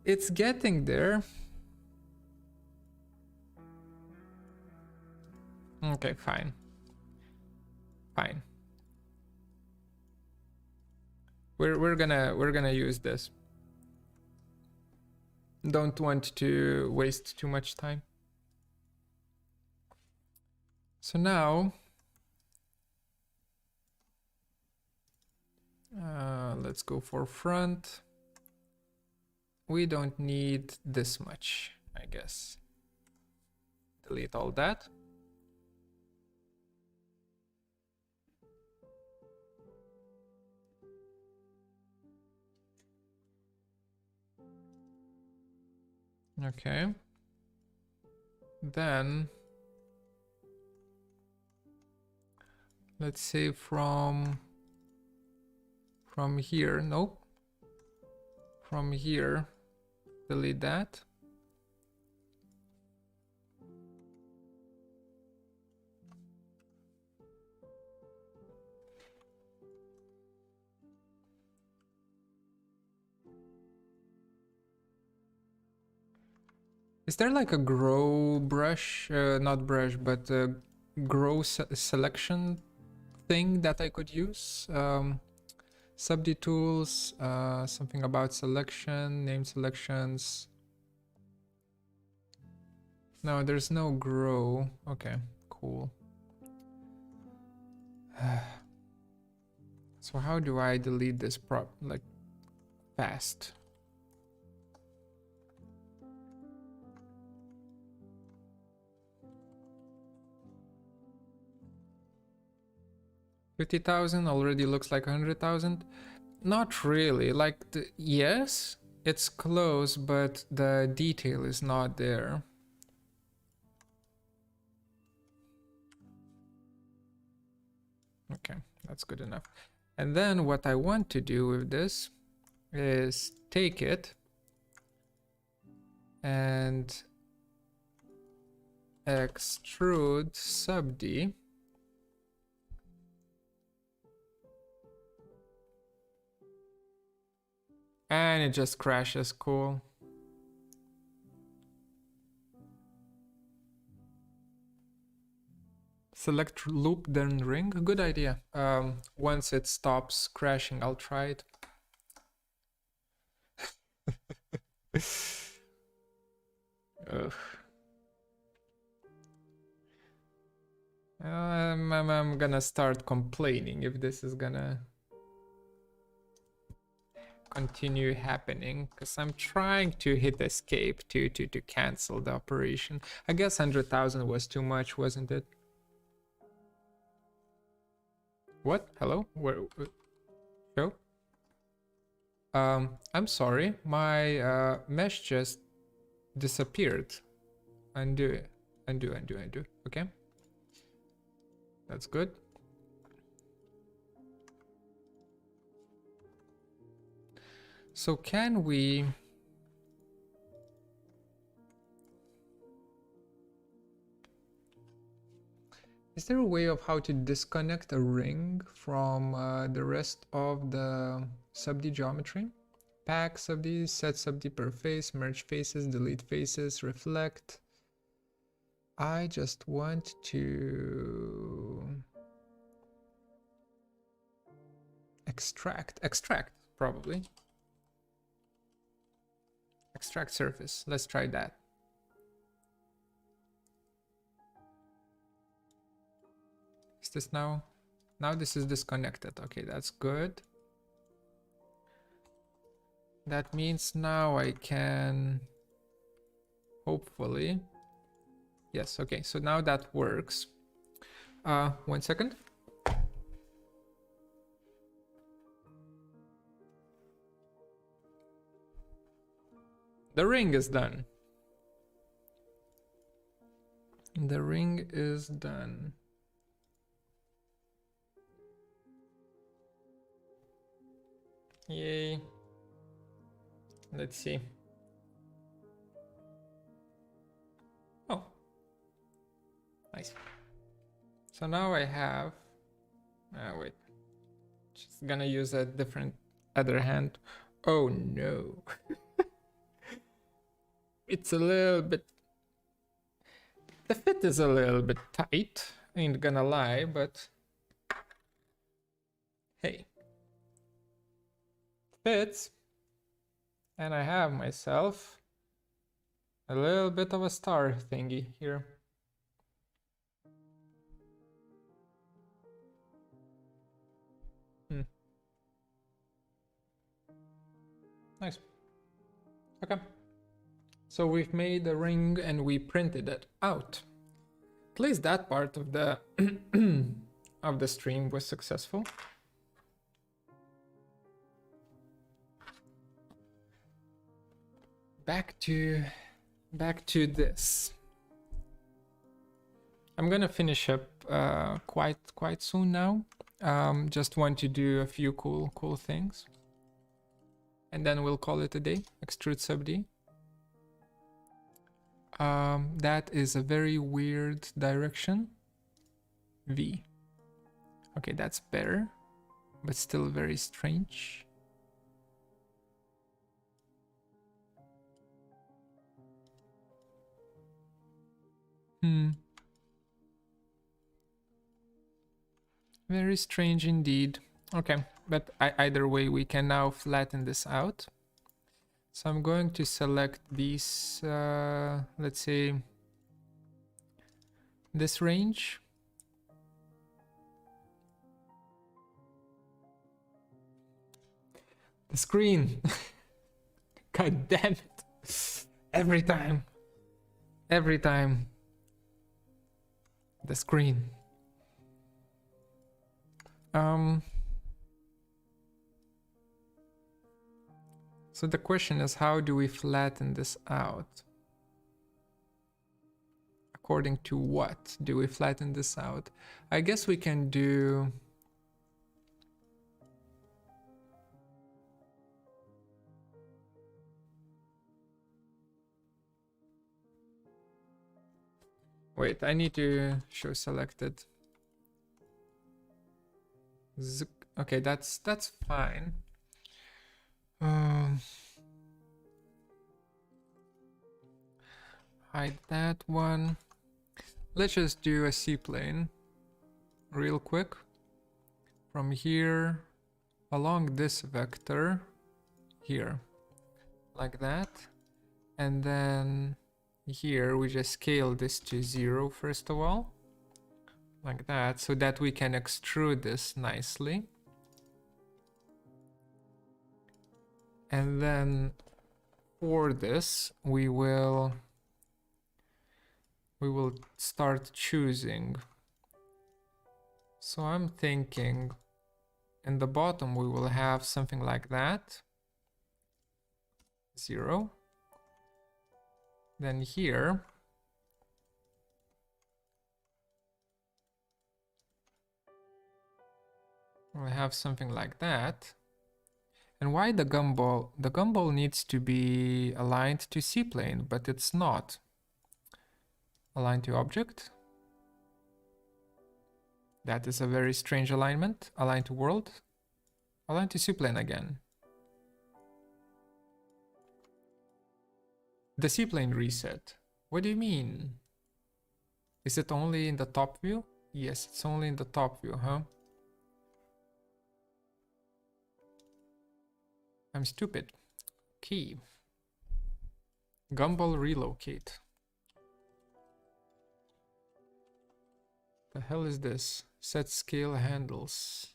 it's getting there. Okay, fine. Fine. We're gonna use this. Don't want to waste too much time. So now let's go for front. We don't need this much, I guess. Delete all that. Okay. Then let's say from here, nope. From here, delete that. Is there like a grow brush, not brush, but grow selection thing that I could use? SubD tools, something about selection, name selections. No, there's no grow. Okay, cool. So how do I delete this like fast? $50,000 already looks like 100,000. Not really. Like yes, it's close, but the detail is not there. Okay, that's good enough. And then what I want to do with this is take it and extrude SubD. And it just crashes, cool. Select loop, then ring, good idea. Once it stops crashing, I'll try it. Ugh. I'm gonna start complaining if this is gonna continue happening, because I'm trying to hit escape to cancel the operation. I guess 100,000 was too much, wasn't it? What? Hello? Where? Show? I'm sorry, my mesh just disappeared. Undo it. Undo. Okay. That's good. So can we... Is there a way of how to disconnect a ring from the rest of the SubD geometry? Pack SubD, set SubD per face, merge faces, delete faces, reflect. I just want to extract probably. Extract surface. Let's try that. Is this now? Now this is disconnected. Okay, that's good. That means now I can hopefully. Yes, okay, so now that works. 1 second. The ring is done. The ring is done. Yay. Let's see. Oh. Nice. So now I have... wait. Just gonna use a different other hand. Oh no. It's a little bit... The fit is a little bit tight. Ain't gonna lie, but... Hey. Fits. And I have myself a little bit of a star thingy here. Nice. Okay. So we've made the ring and we printed it out. At least that part of the of the stream was successful. Back to this. I'm gonna finish up quite soon now. Just want to do a few cool things, and then we'll call it a day. Extrude subD. That is a very weird direction. V. Okay, that's better, but still very strange. Very strange indeed. Okay, but either way, we can now flatten this out. So I'm going to select these, let's say, this range. The screen. God damn it. Every time. The screen. So the question is, how do we flatten this out? According to what do we flatten this out? I guess we can do... Wait, I need to show selected. Okay, that's fine. Hide that one. Let's just do a C-plane real quick. From here along this vector here, like that. And then here we just scale this to 0 first of all, like that, so that we can extrude this nicely. And then for this, we will start choosing. So I'm thinking in the bottom, we will have something like that. 0. Then here, we have something like that. And why the gumball? The gumball needs to be aligned to C-plane, but it's not. Align to object. That is a very strange alignment. Align to world. Align to C-plane again. The C-plane reset. What do you mean? Is it only in the top view? Yes, it's only in the top view, huh? I'm stupid. Key. Gumball relocate. The hell is this? Set scale handles.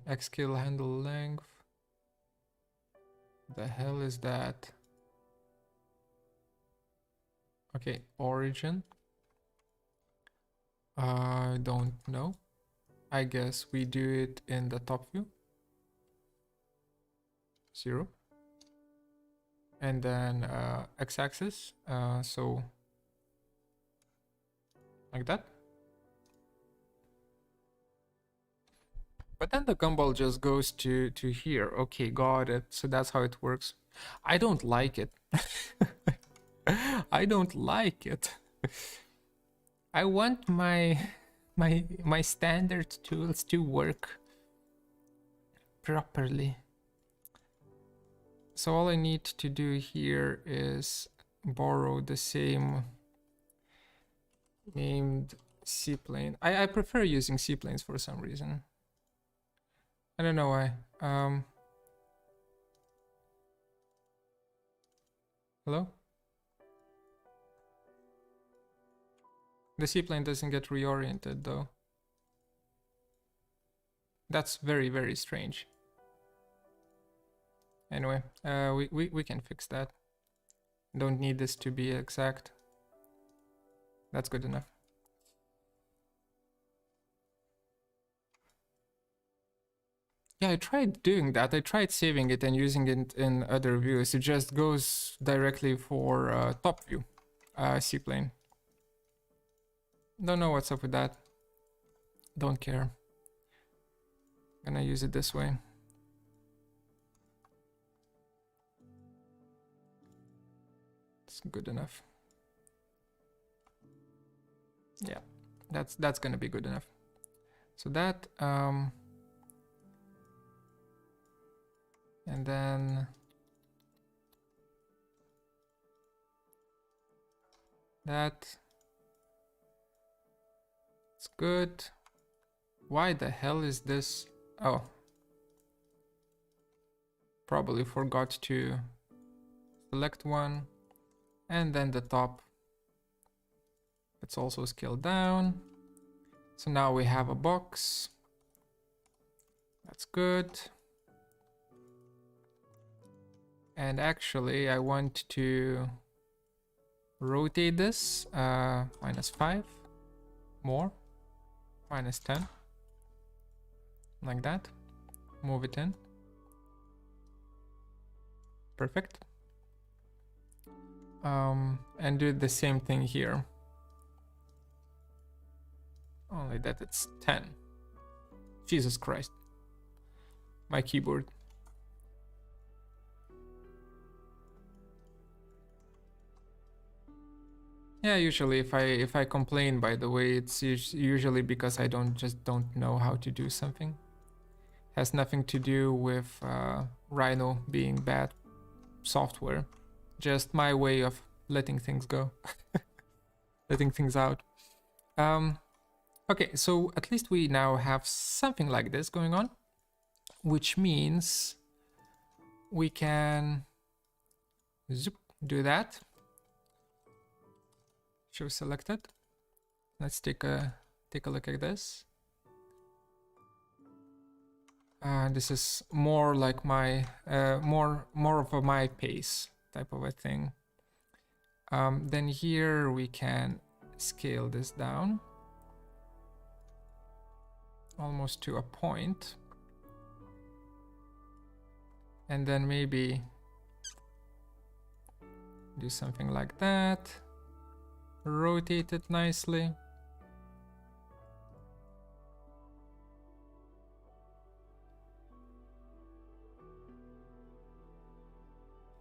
X scale handle length. The hell is that? Okay, origin. I don't know. I guess we do it in the top view. 0. And then x-axis. So like that. But then the gumball just goes to here. Okay, got it. So that's how it works. I don't like it. I don't like it. I want my standard tools to work properly. So all I need to do here is borrow the same named seaplane. I prefer using seaplanes for some reason. I don't know why. Hello? The seaplane doesn't get reoriented though. That's very, very strange. Anyway, we can fix that. Don't need this to be exact. That's good enough. Yeah, I tried doing that. I tried saving it and using it in other views. It just goes directly for top view seaplane. Don't know what's up with that. Don't care. Gonna use it this way. It's good enough. Yeah, that's gonna be good enough. So that and then that. It's good. Why the hell is this? Oh, probably forgot to select one. And then the top. Let's also scale down. So now we have a box. That's good. And actually I want to rotate this -5 more, -10, like that. Move it in. Perfect. And do the same thing here. Only that it's 10. Jesus Christ. My keyboard. Yeah, usually if I complain, by the way, it's usually because I don't know how to do something. Has nothing to do with Rhino being bad software. Just my way of letting things go. Letting things out. Okay, so at least we now have something like this going on, which means we can do that. Show selected. Let's take a look at this. This is more like my more of a my pace type of a thing. Then here we can scale this down almost to a point, and then maybe do something like that. Rotate it nicely.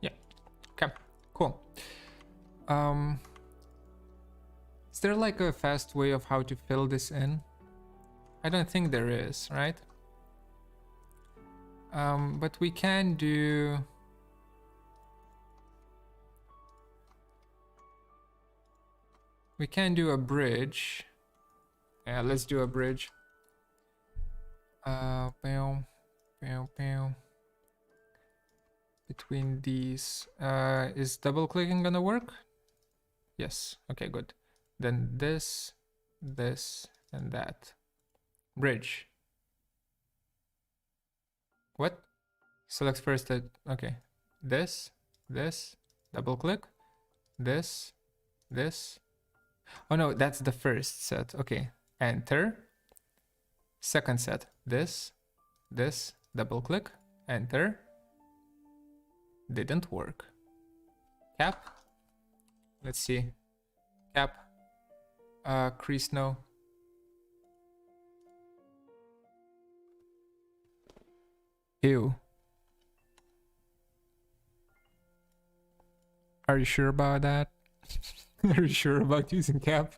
Yeah, okay, cool. Is there like a fast way of how to fill this in? I don't think there is, right? But we can do We can do a bridge. Yeah, let's do a bridge. Bam, bam, bam. Between these, is double clicking gonna work? Yes. Okay, good. Then this, and that. Bridge. What? Select first. Okay. This, double click. This. Oh no, that's the first set. Okay. Enter. Second set. This, double click. Enter. Didn't work. Cap. Let's see. Cap. Crease no. Ew. Are you sure about that? Are you sure about using cap?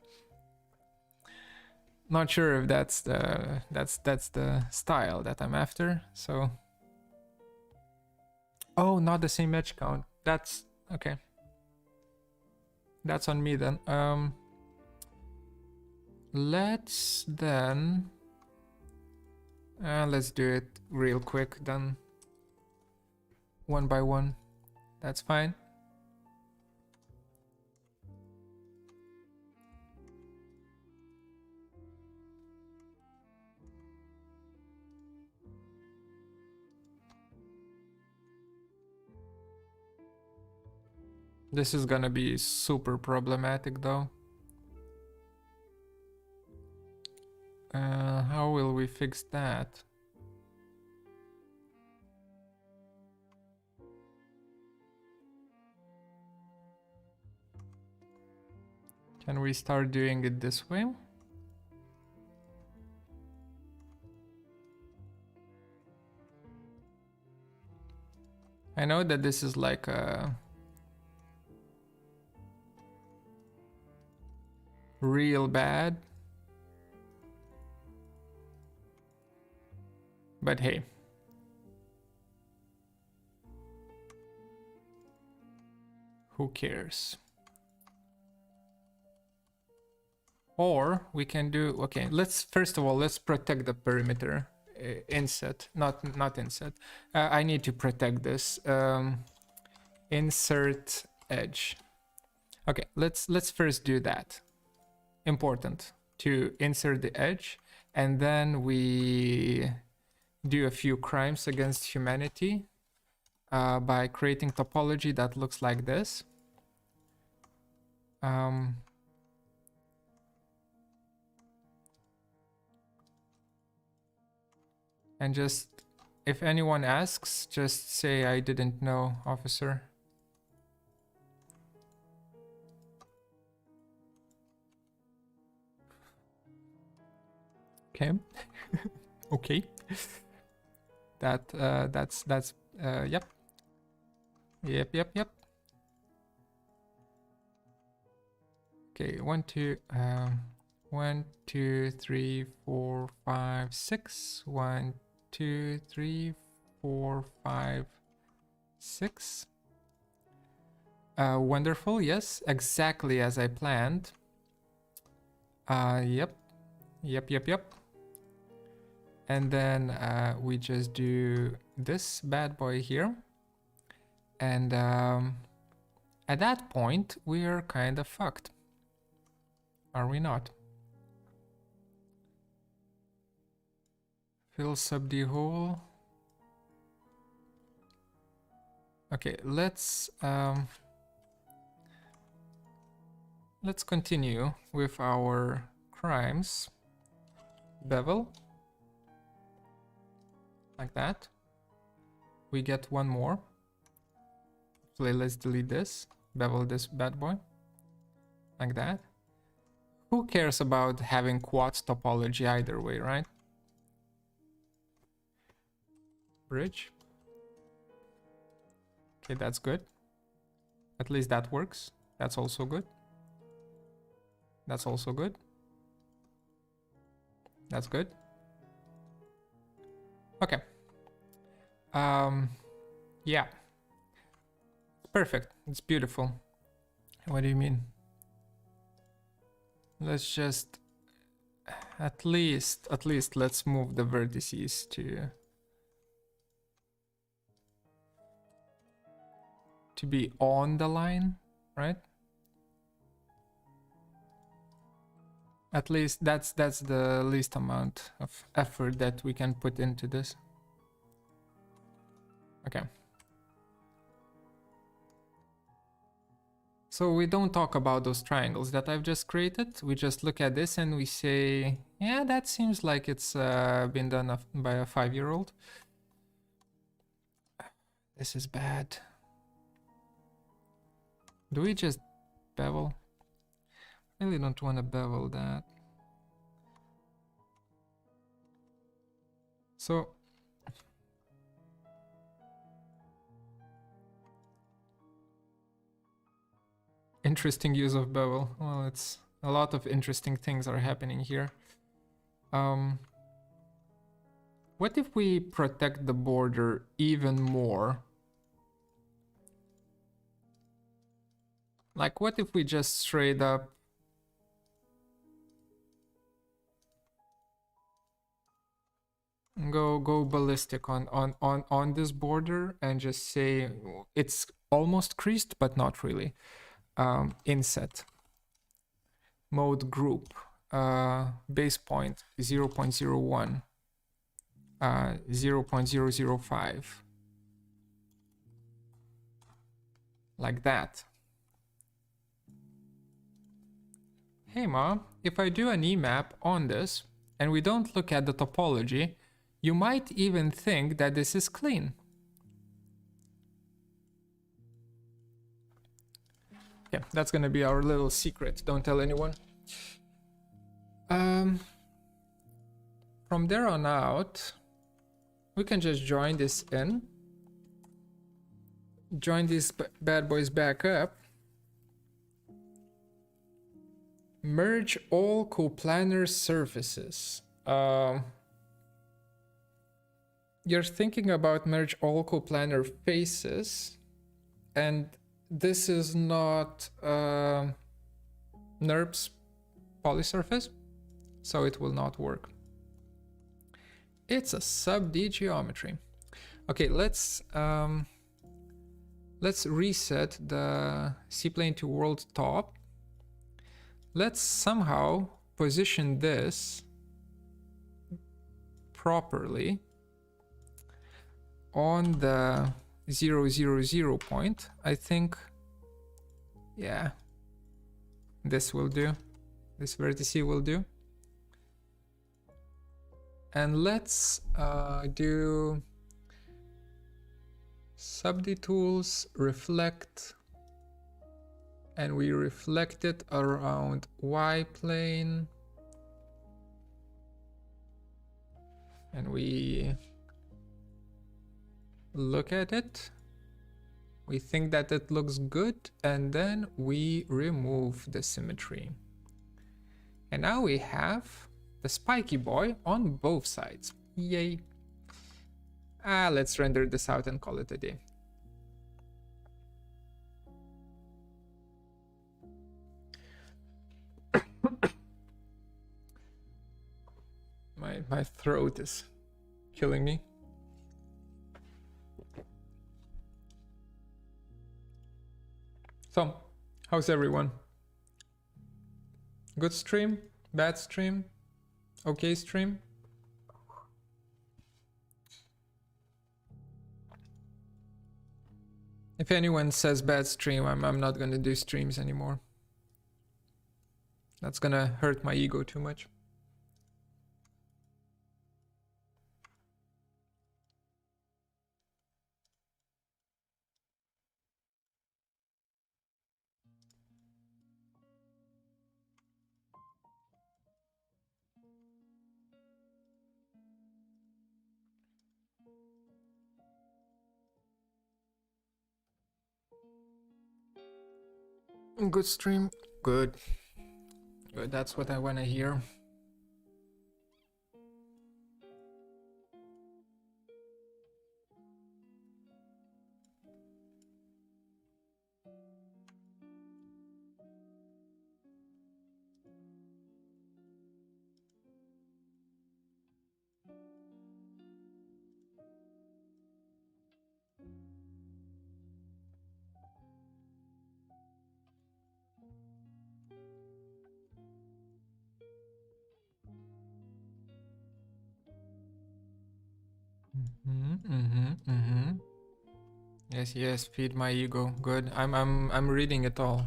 Not sure if that's the style that I'm after. So. Oh, not the same edge count. That's okay. That's on me then. Let's then. Let's do it real quick then. One by one. That's fine. This is gonna be super problematic though. How will we fix that? Can we start doing it this way? I know that this is like a real bad, but hey. Who cares? Or we can do, okay, let's first of all, let's protect the perimeter. Inset, not inset. I need to protect this. Insert edge. Okay, let's first do that. Important to insert the edge, and then we do a few crimes against humanity by creating topology that looks like this. And just, if anyone asks, just say I didn't know, officer. Okay. Okay. That's yep. Yep. Okay, 1 2 3 4 5 6. 1 2 3 4 5 6. Wonderful. Yes, exactly as I planned. Yep. And then we just do this bad boy here. And at that point, we're kind of fucked. Are we not? Fill SubD hole. Okay, let's continue with our crimes. Bevel. Like that. We get one more. So let's delete this. Bevel this bad boy. Like that. Who cares about having quad topology either way, right? Bridge. Okay, that's good. At least that works. That's also good. That's also good. That's good. Okay. Yeah. Perfect. It's beautiful. What do you mean? let's just at least let's move the vertices to be on the line, right? At least that's the least amount of effort that we can put into this. Okay. So we don't talk about those triangles that I've just created. We just look at this and we say, yeah, that seems like it's been done by a 5-year-old. This is bad. Do we just bevel? I really don't want to bevel that. So interesting use of bevel. Well, it's a lot of interesting things are happening here. What if we protect the border even more? Like, what if we just straight up go ballistic on this border and just say it's almost creased but not really. Inset mode group base point 0.01 0.005 like that. Hey Ma, if I do an emap on this and we don't look at the topology, you might even think that this is clean. Yeah, that's gonna be our little secret. Don't tell anyone. From there on out, we can just join this in. Join these bad boys back up. Merge all coplanar surfaces. You're thinking about merge all coplanar faces, and this is not NURBS polysurface, so it will not work. It's a sub-D geometry. Okay, let's reset the C-plane to world top. Let's somehow position this properly on the 0, 0, 0 point. I think, yeah, this will do. This vertex will do. And let's do sub-D tools, reflect, and we reflect it around Y plane. And we look at it. We think that it looks good, and then we remove the symmetry. And now we have the spiky boy on both sides. Yay. Let's render this out and call it a day. My throat is killing me. So, how's everyone? Good stream? Bad stream? Okay stream? If anyone says bad stream, I'm not gonna do streams anymore. That's gonna hurt my ego too much. Good stream. Good. Good, that's what I want to hear. Yes, yes, feed my ego. Good. I'm reading it all.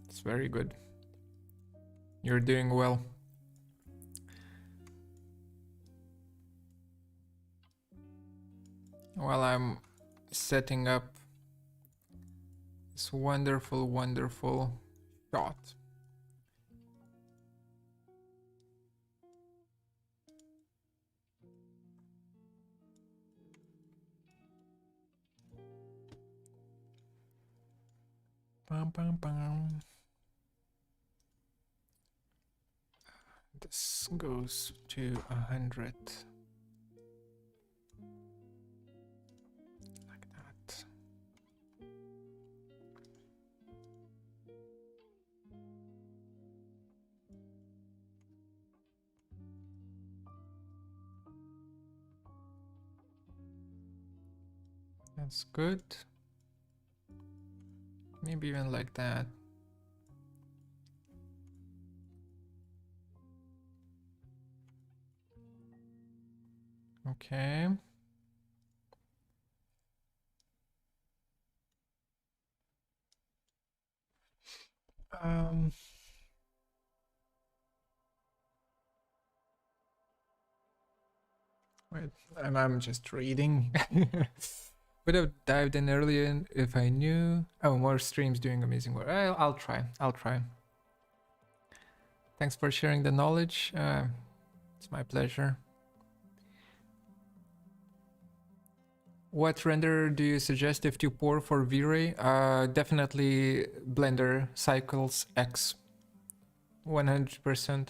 It's very good. You're doing well. While I'm setting up this wonderful, wonderful shot. Bum, bum, bum. This goes to 100. Like that. That's good. Maybe even like that. Okay. Wait, I'm just reading. Would have dived in earlier if I knew. Oh, more streams doing amazing work. I'll try. I'll try. Thanks for sharing the knowledge. It's my pleasure. What render do you suggest if to pour for V-Ray? Definitely Blender Cycles X. 100%.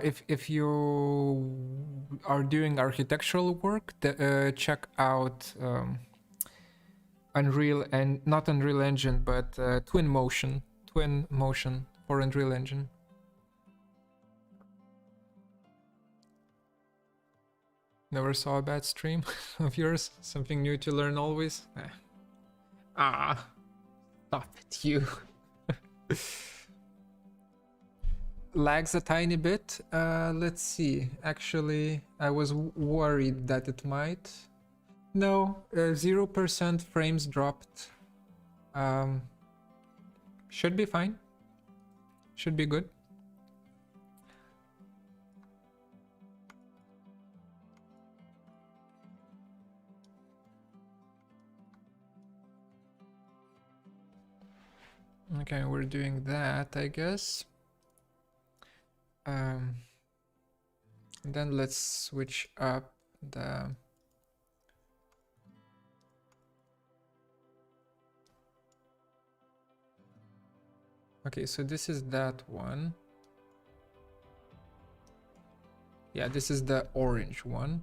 If you are doing architectural work, check out Unreal, and not Unreal Engine, but Twinmotion for Unreal Engine. Never saw a bad stream of yours. Something new to learn always. Stop it, you. Lags a tiny bit. Let's see. Actually, I was worried that it might. No, 0% frames dropped. Should be fine. Should be good. Okay, we're doing that, I guess. Then let's switch up the... Okay, so this is that one. Yeah, this is the orange one.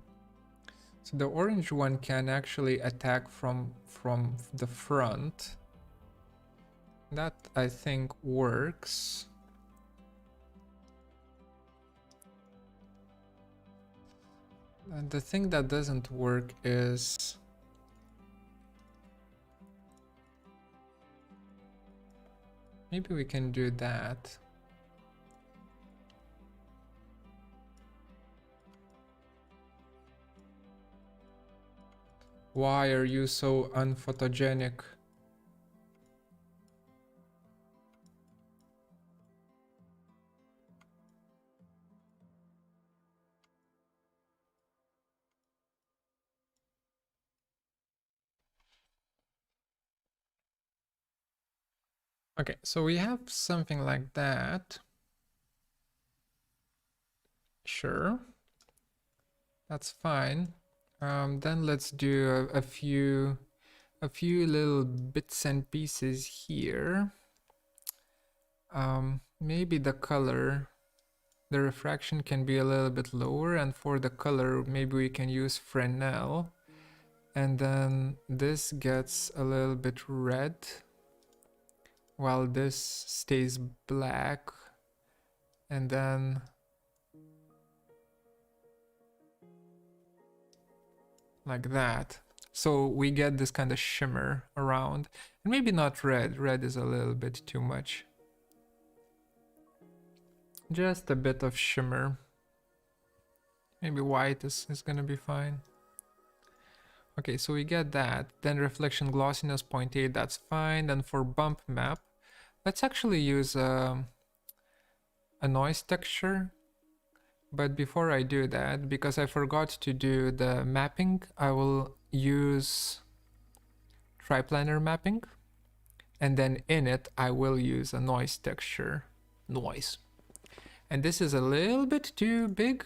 So the orange one can actually attack from the front. That, I think, works. And the thing that doesn't work is... Maybe we can do that. Why are you so unphotogenic? Okay, so we have something like that. Sure. That's fine. Then let's do a few little bits and pieces here. Maybe the color, the refraction can be a little bit lower, and for the color, maybe we can use Fresnel. And then this gets a little bit red, while this stays black. And then like that. So we get this kind of shimmer around. And maybe not red. Red is a little bit too much. Just a bit of shimmer. Maybe white is gonna be fine. Okay, so we get that. Then reflection glossiness 0.8, that's fine. Then for bump map, let's actually use a noise texture. But before I do that, because I forgot to do the mapping, I will use triplanar mapping. And then in it, I will use a noise texture. Noise. And this is a little bit too big.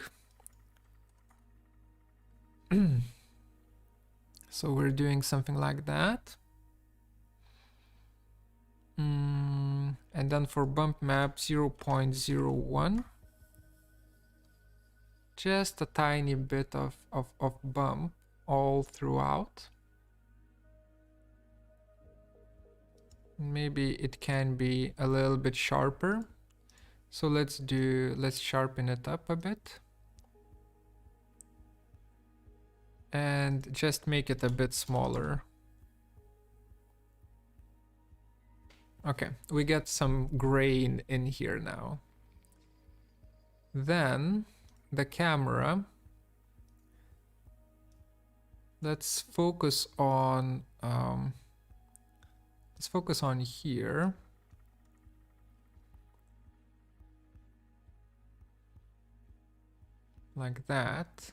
So we're doing something like that. And then for bump map 0.01. Just a tiny bit of bump all throughout. Maybe it can be a little bit sharper. So let's sharpen it up a bit. And just make it a bit smaller. Okay, we get some grain in here now. Then the camera. Let's focus on here. Like that.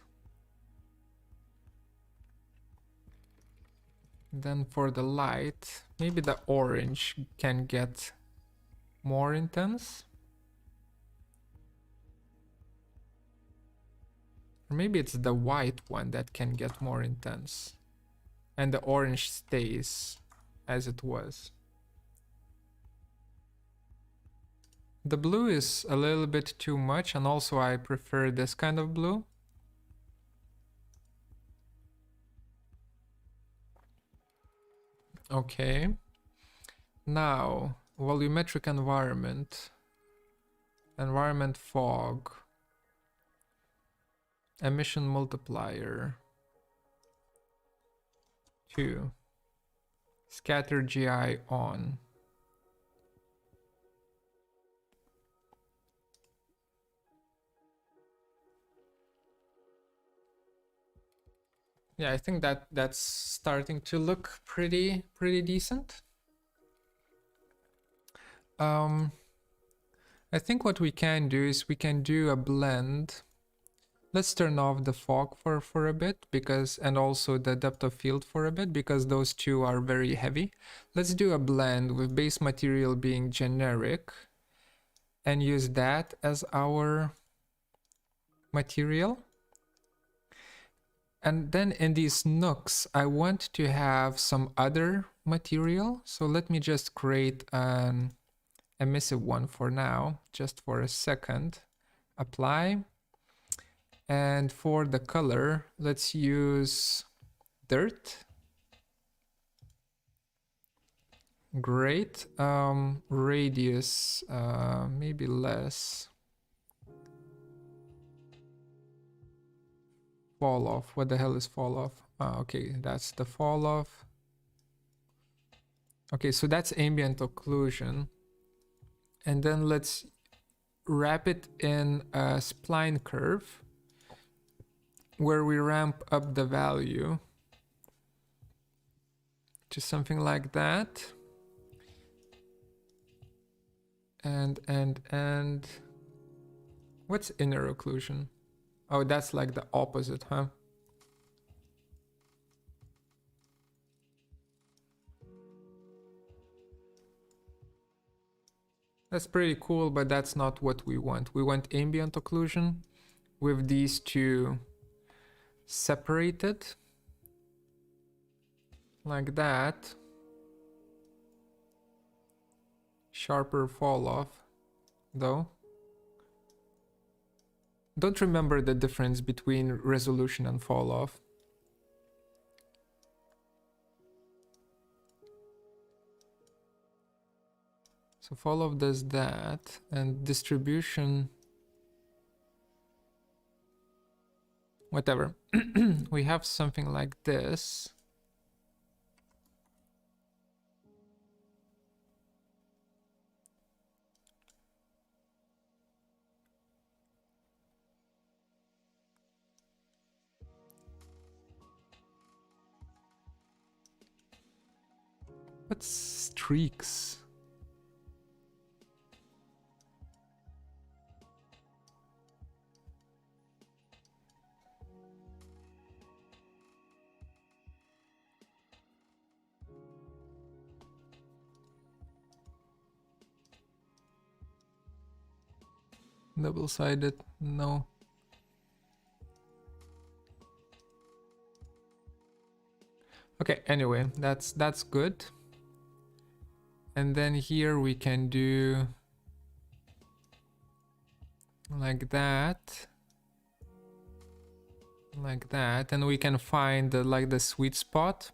Then for the light, maybe the orange can get more intense. Or maybe it's the white one that can get more intense. And the orange stays as it was. The blue is a little bit too much, and also I prefer this kind of blue. Okay. Now, volumetric environment. Environment fog. Emission multiplier. 2. Scatter GI on. Yeah, I think that's starting to look pretty decent. I think what we can do is we can do a blend. Let's turn off the fog for a bit, because, and also the depth of field for a bit, because those two are very heavy. Let's do a blend with base material being generic and use that as our material. And then in these nooks, I want to have some other material. So let me just create an emissive one for now, just for a second. Apply. And for the color, let's use dirt. Great. Radius, maybe less. Fall off. What the hell is fall off? Okay, that's the fall off. Okay, so that's ambient occlusion. And then let's wrap it in a spline curve where we ramp up the value to something like that. And what's inner occlusion? Oh, that's like the opposite, huh? That's pretty cool, but that's not what we want. We want ambient occlusion with these two separated like that. Sharper fall off though. Don't remember the difference between resolution and fall off. So fall off does that, and distribution, whatever. We have something like this. What's streaks? Double-sided, no. Okay, anyway, that's good. And then here we can do like that, and we can find like the sweet spot.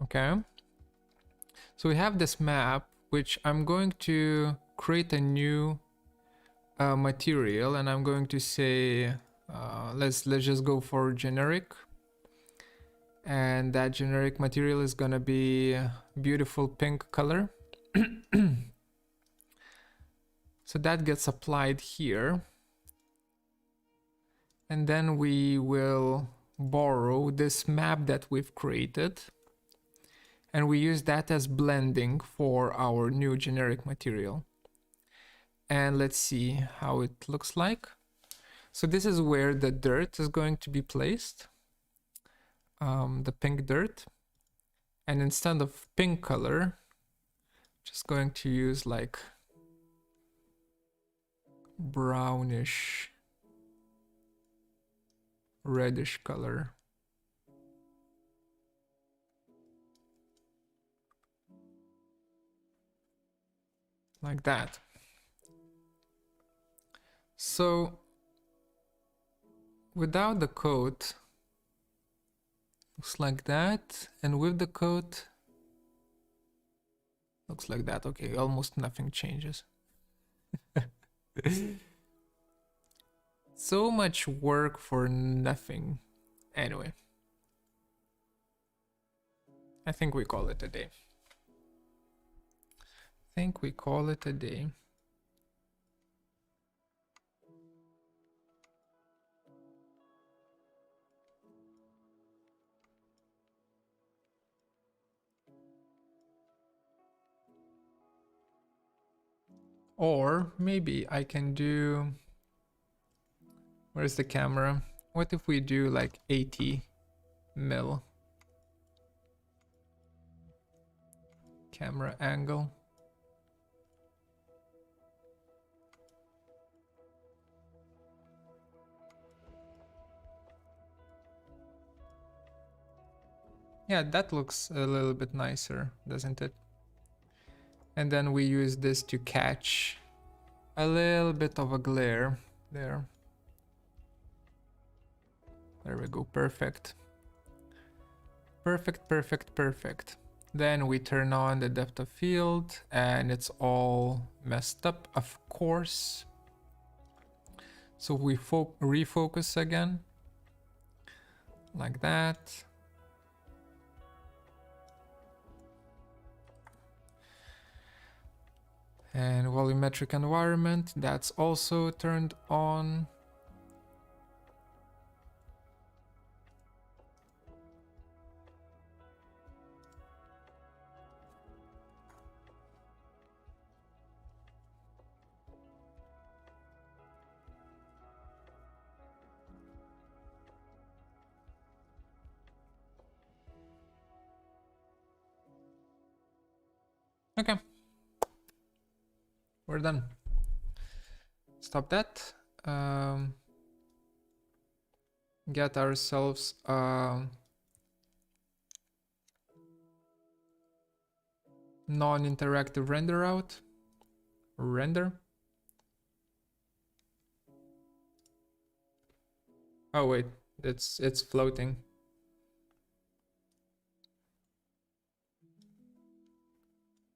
Okay, so we have this map, which I'm going to create a new material, and I'm going to say let's just go for generic, and that generic material is gonna be beautiful pink color. So that gets applied here, and then we will borrow this map that we've created, and we use that as blending for our new generic material. And let's see how it looks like. So this is where the dirt is going to be placed, the pink dirt. And instead of pink color, just going to use like brownish, reddish color. Like that. So without the coat, looks like that, and with the coat, looks like that. Okay, almost nothing changes. So much work for nothing. Anyway, I think we call it a day. Or maybe I can do, where's the camera? What if we do like 80 mil camera angle? Yeah, that looks a little bit nicer, doesn't it? And then we use this to catch a little bit of a glare there. There we go, perfect. Perfect. Then we turn on the depth of field and it's all messed up, of course. So we refocus again, like that. And volumetric environment, that's also turned on. Okay. We're done. Stop that. Get ourselves non-interactive render out. Render. Oh wait, it's floating.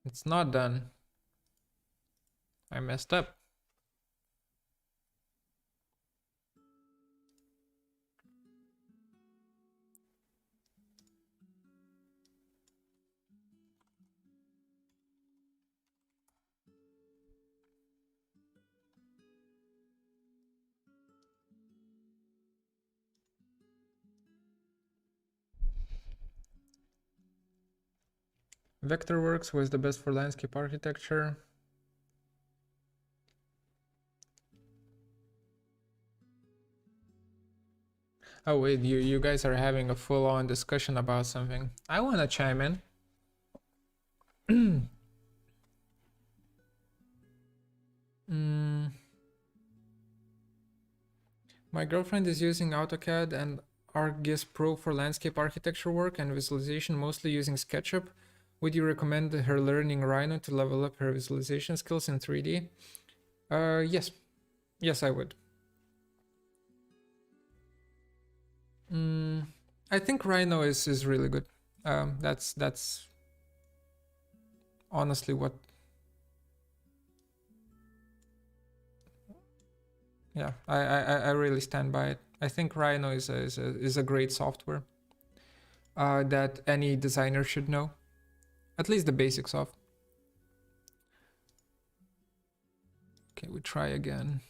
It's not done. I messed up. Vectorworks was the best for landscape architecture. Oh wait, you guys are having a full-on discussion about something. I want to chime in. My girlfriend is using AutoCAD and ArcGIS Pro for landscape architecture work and visualization, mostly using SketchUp. Would you recommend her learning Rhino to level up her visualization skills in 3D? Yes. Yes, I would. I think Rhino is really good. That's honestly what. Yeah, I really stand by it. I think Rhino is a great software that any designer should know, at least the basics of. Okay, we try again.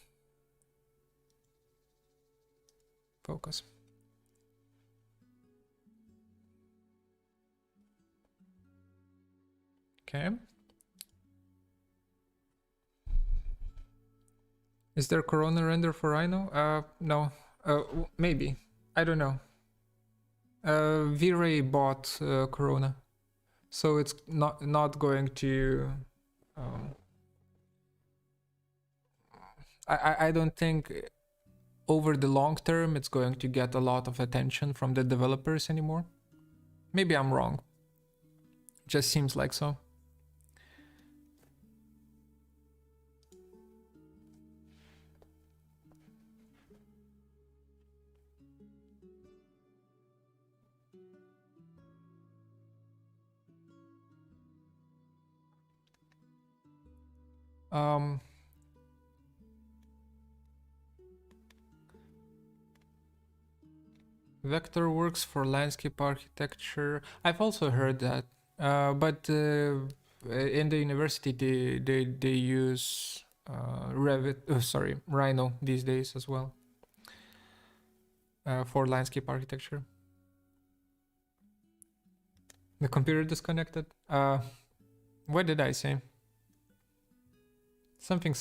Focus. Okay. Is there Corona render for Rhino? No. Maybe. I don't know. V-Ray bought Corona, so it's not going to. I don't think over the long term it's going to get a lot of attention from the developers anymore. Maybe I'm wrong. Just seems like so. Vectorworks for landscape architecture. I've also heard that, but in the university they use Rhino these days as well for landscape architecture. The computer disconnected. What did I say? Something.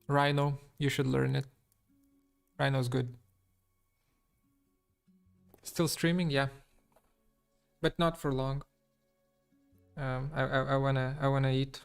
Rhino, you should learn it. Rhino's good. Still streaming, yeah, but not for long. I wanna eat.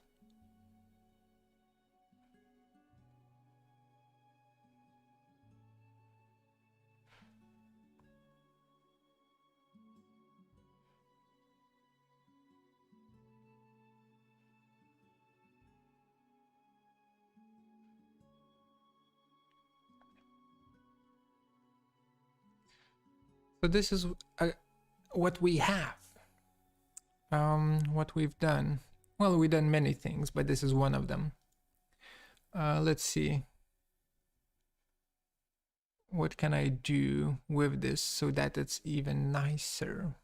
So this is what we have. What we've done. Well, we've done many things, but this is one of them. Let's see. What can I do with this so that it's even nicer?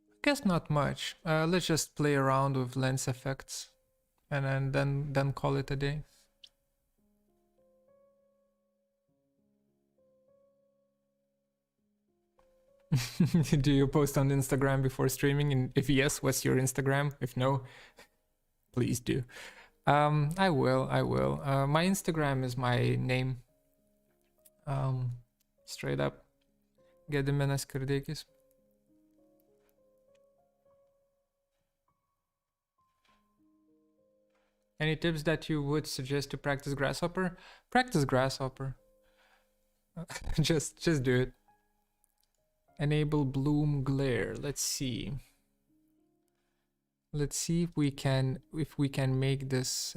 I guess not much. Let's just play around with lens effects and then call it a day. Do you post on Instagram before streaming? And if yes, what's your Instagram? If no, please do. I will. My Instagram is my name. Straight up. Gediminas Kardekis. Any tips that you would suggest to practice Grasshopper? Practice Grasshopper. just do it. Enable bloom glare. Let's see. Let's see if we can make this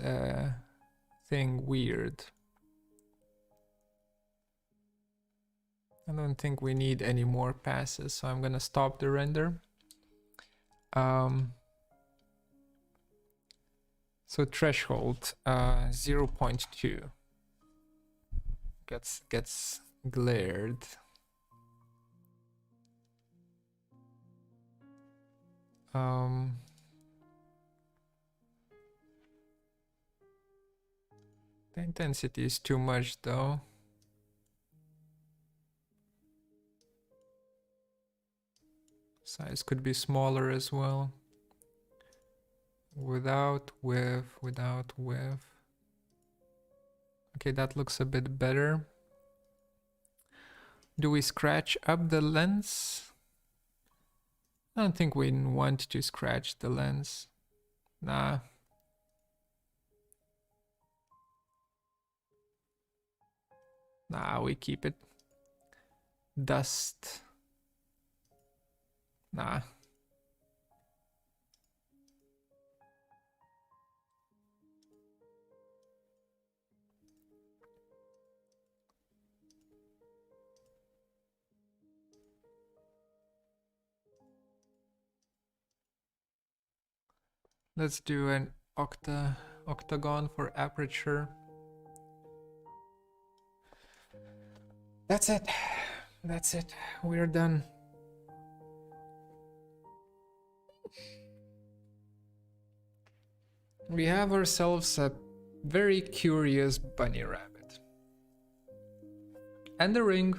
thing weird. I don't think we need any more passes, so I'm gonna stop the render. So threshold 0.2 gets glared. The intensity is too much though. Size could be smaller as well. Without width, without width. Okay, that looks a bit better. Do we scratch up the lens? I don't think we want to scratch the lens. Nah. Nah, we keep it. Dust. Nah. Let's do an octagon for aperture. That's it. That's it. We're done. We have ourselves a very curious bunny rabbit. And a ring.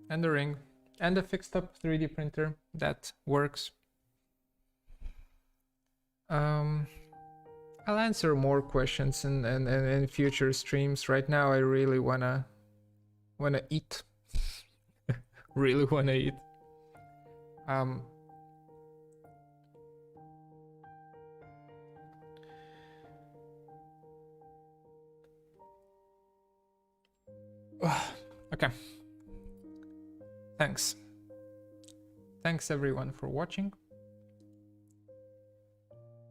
And a ring. And a fixed up 3D printer that works. I'll answer more questions in future streams. Right now I really wanna eat. Really wanna eat. Okay. Thanks. Thanks everyone for watching.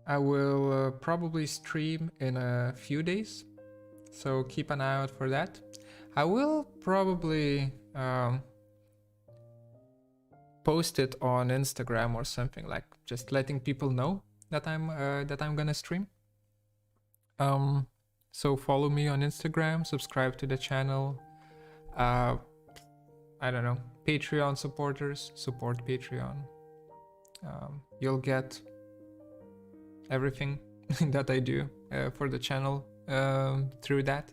I will probably stream in a few days, so keep an eye out for that. I will probably post it on Instagram or something, like just letting people know that I'm gonna stream. So follow me on Instagram, subscribe to the channel. I don't know, Patreon supporters, support Patreon. You'll get everything that I do for the channel through that.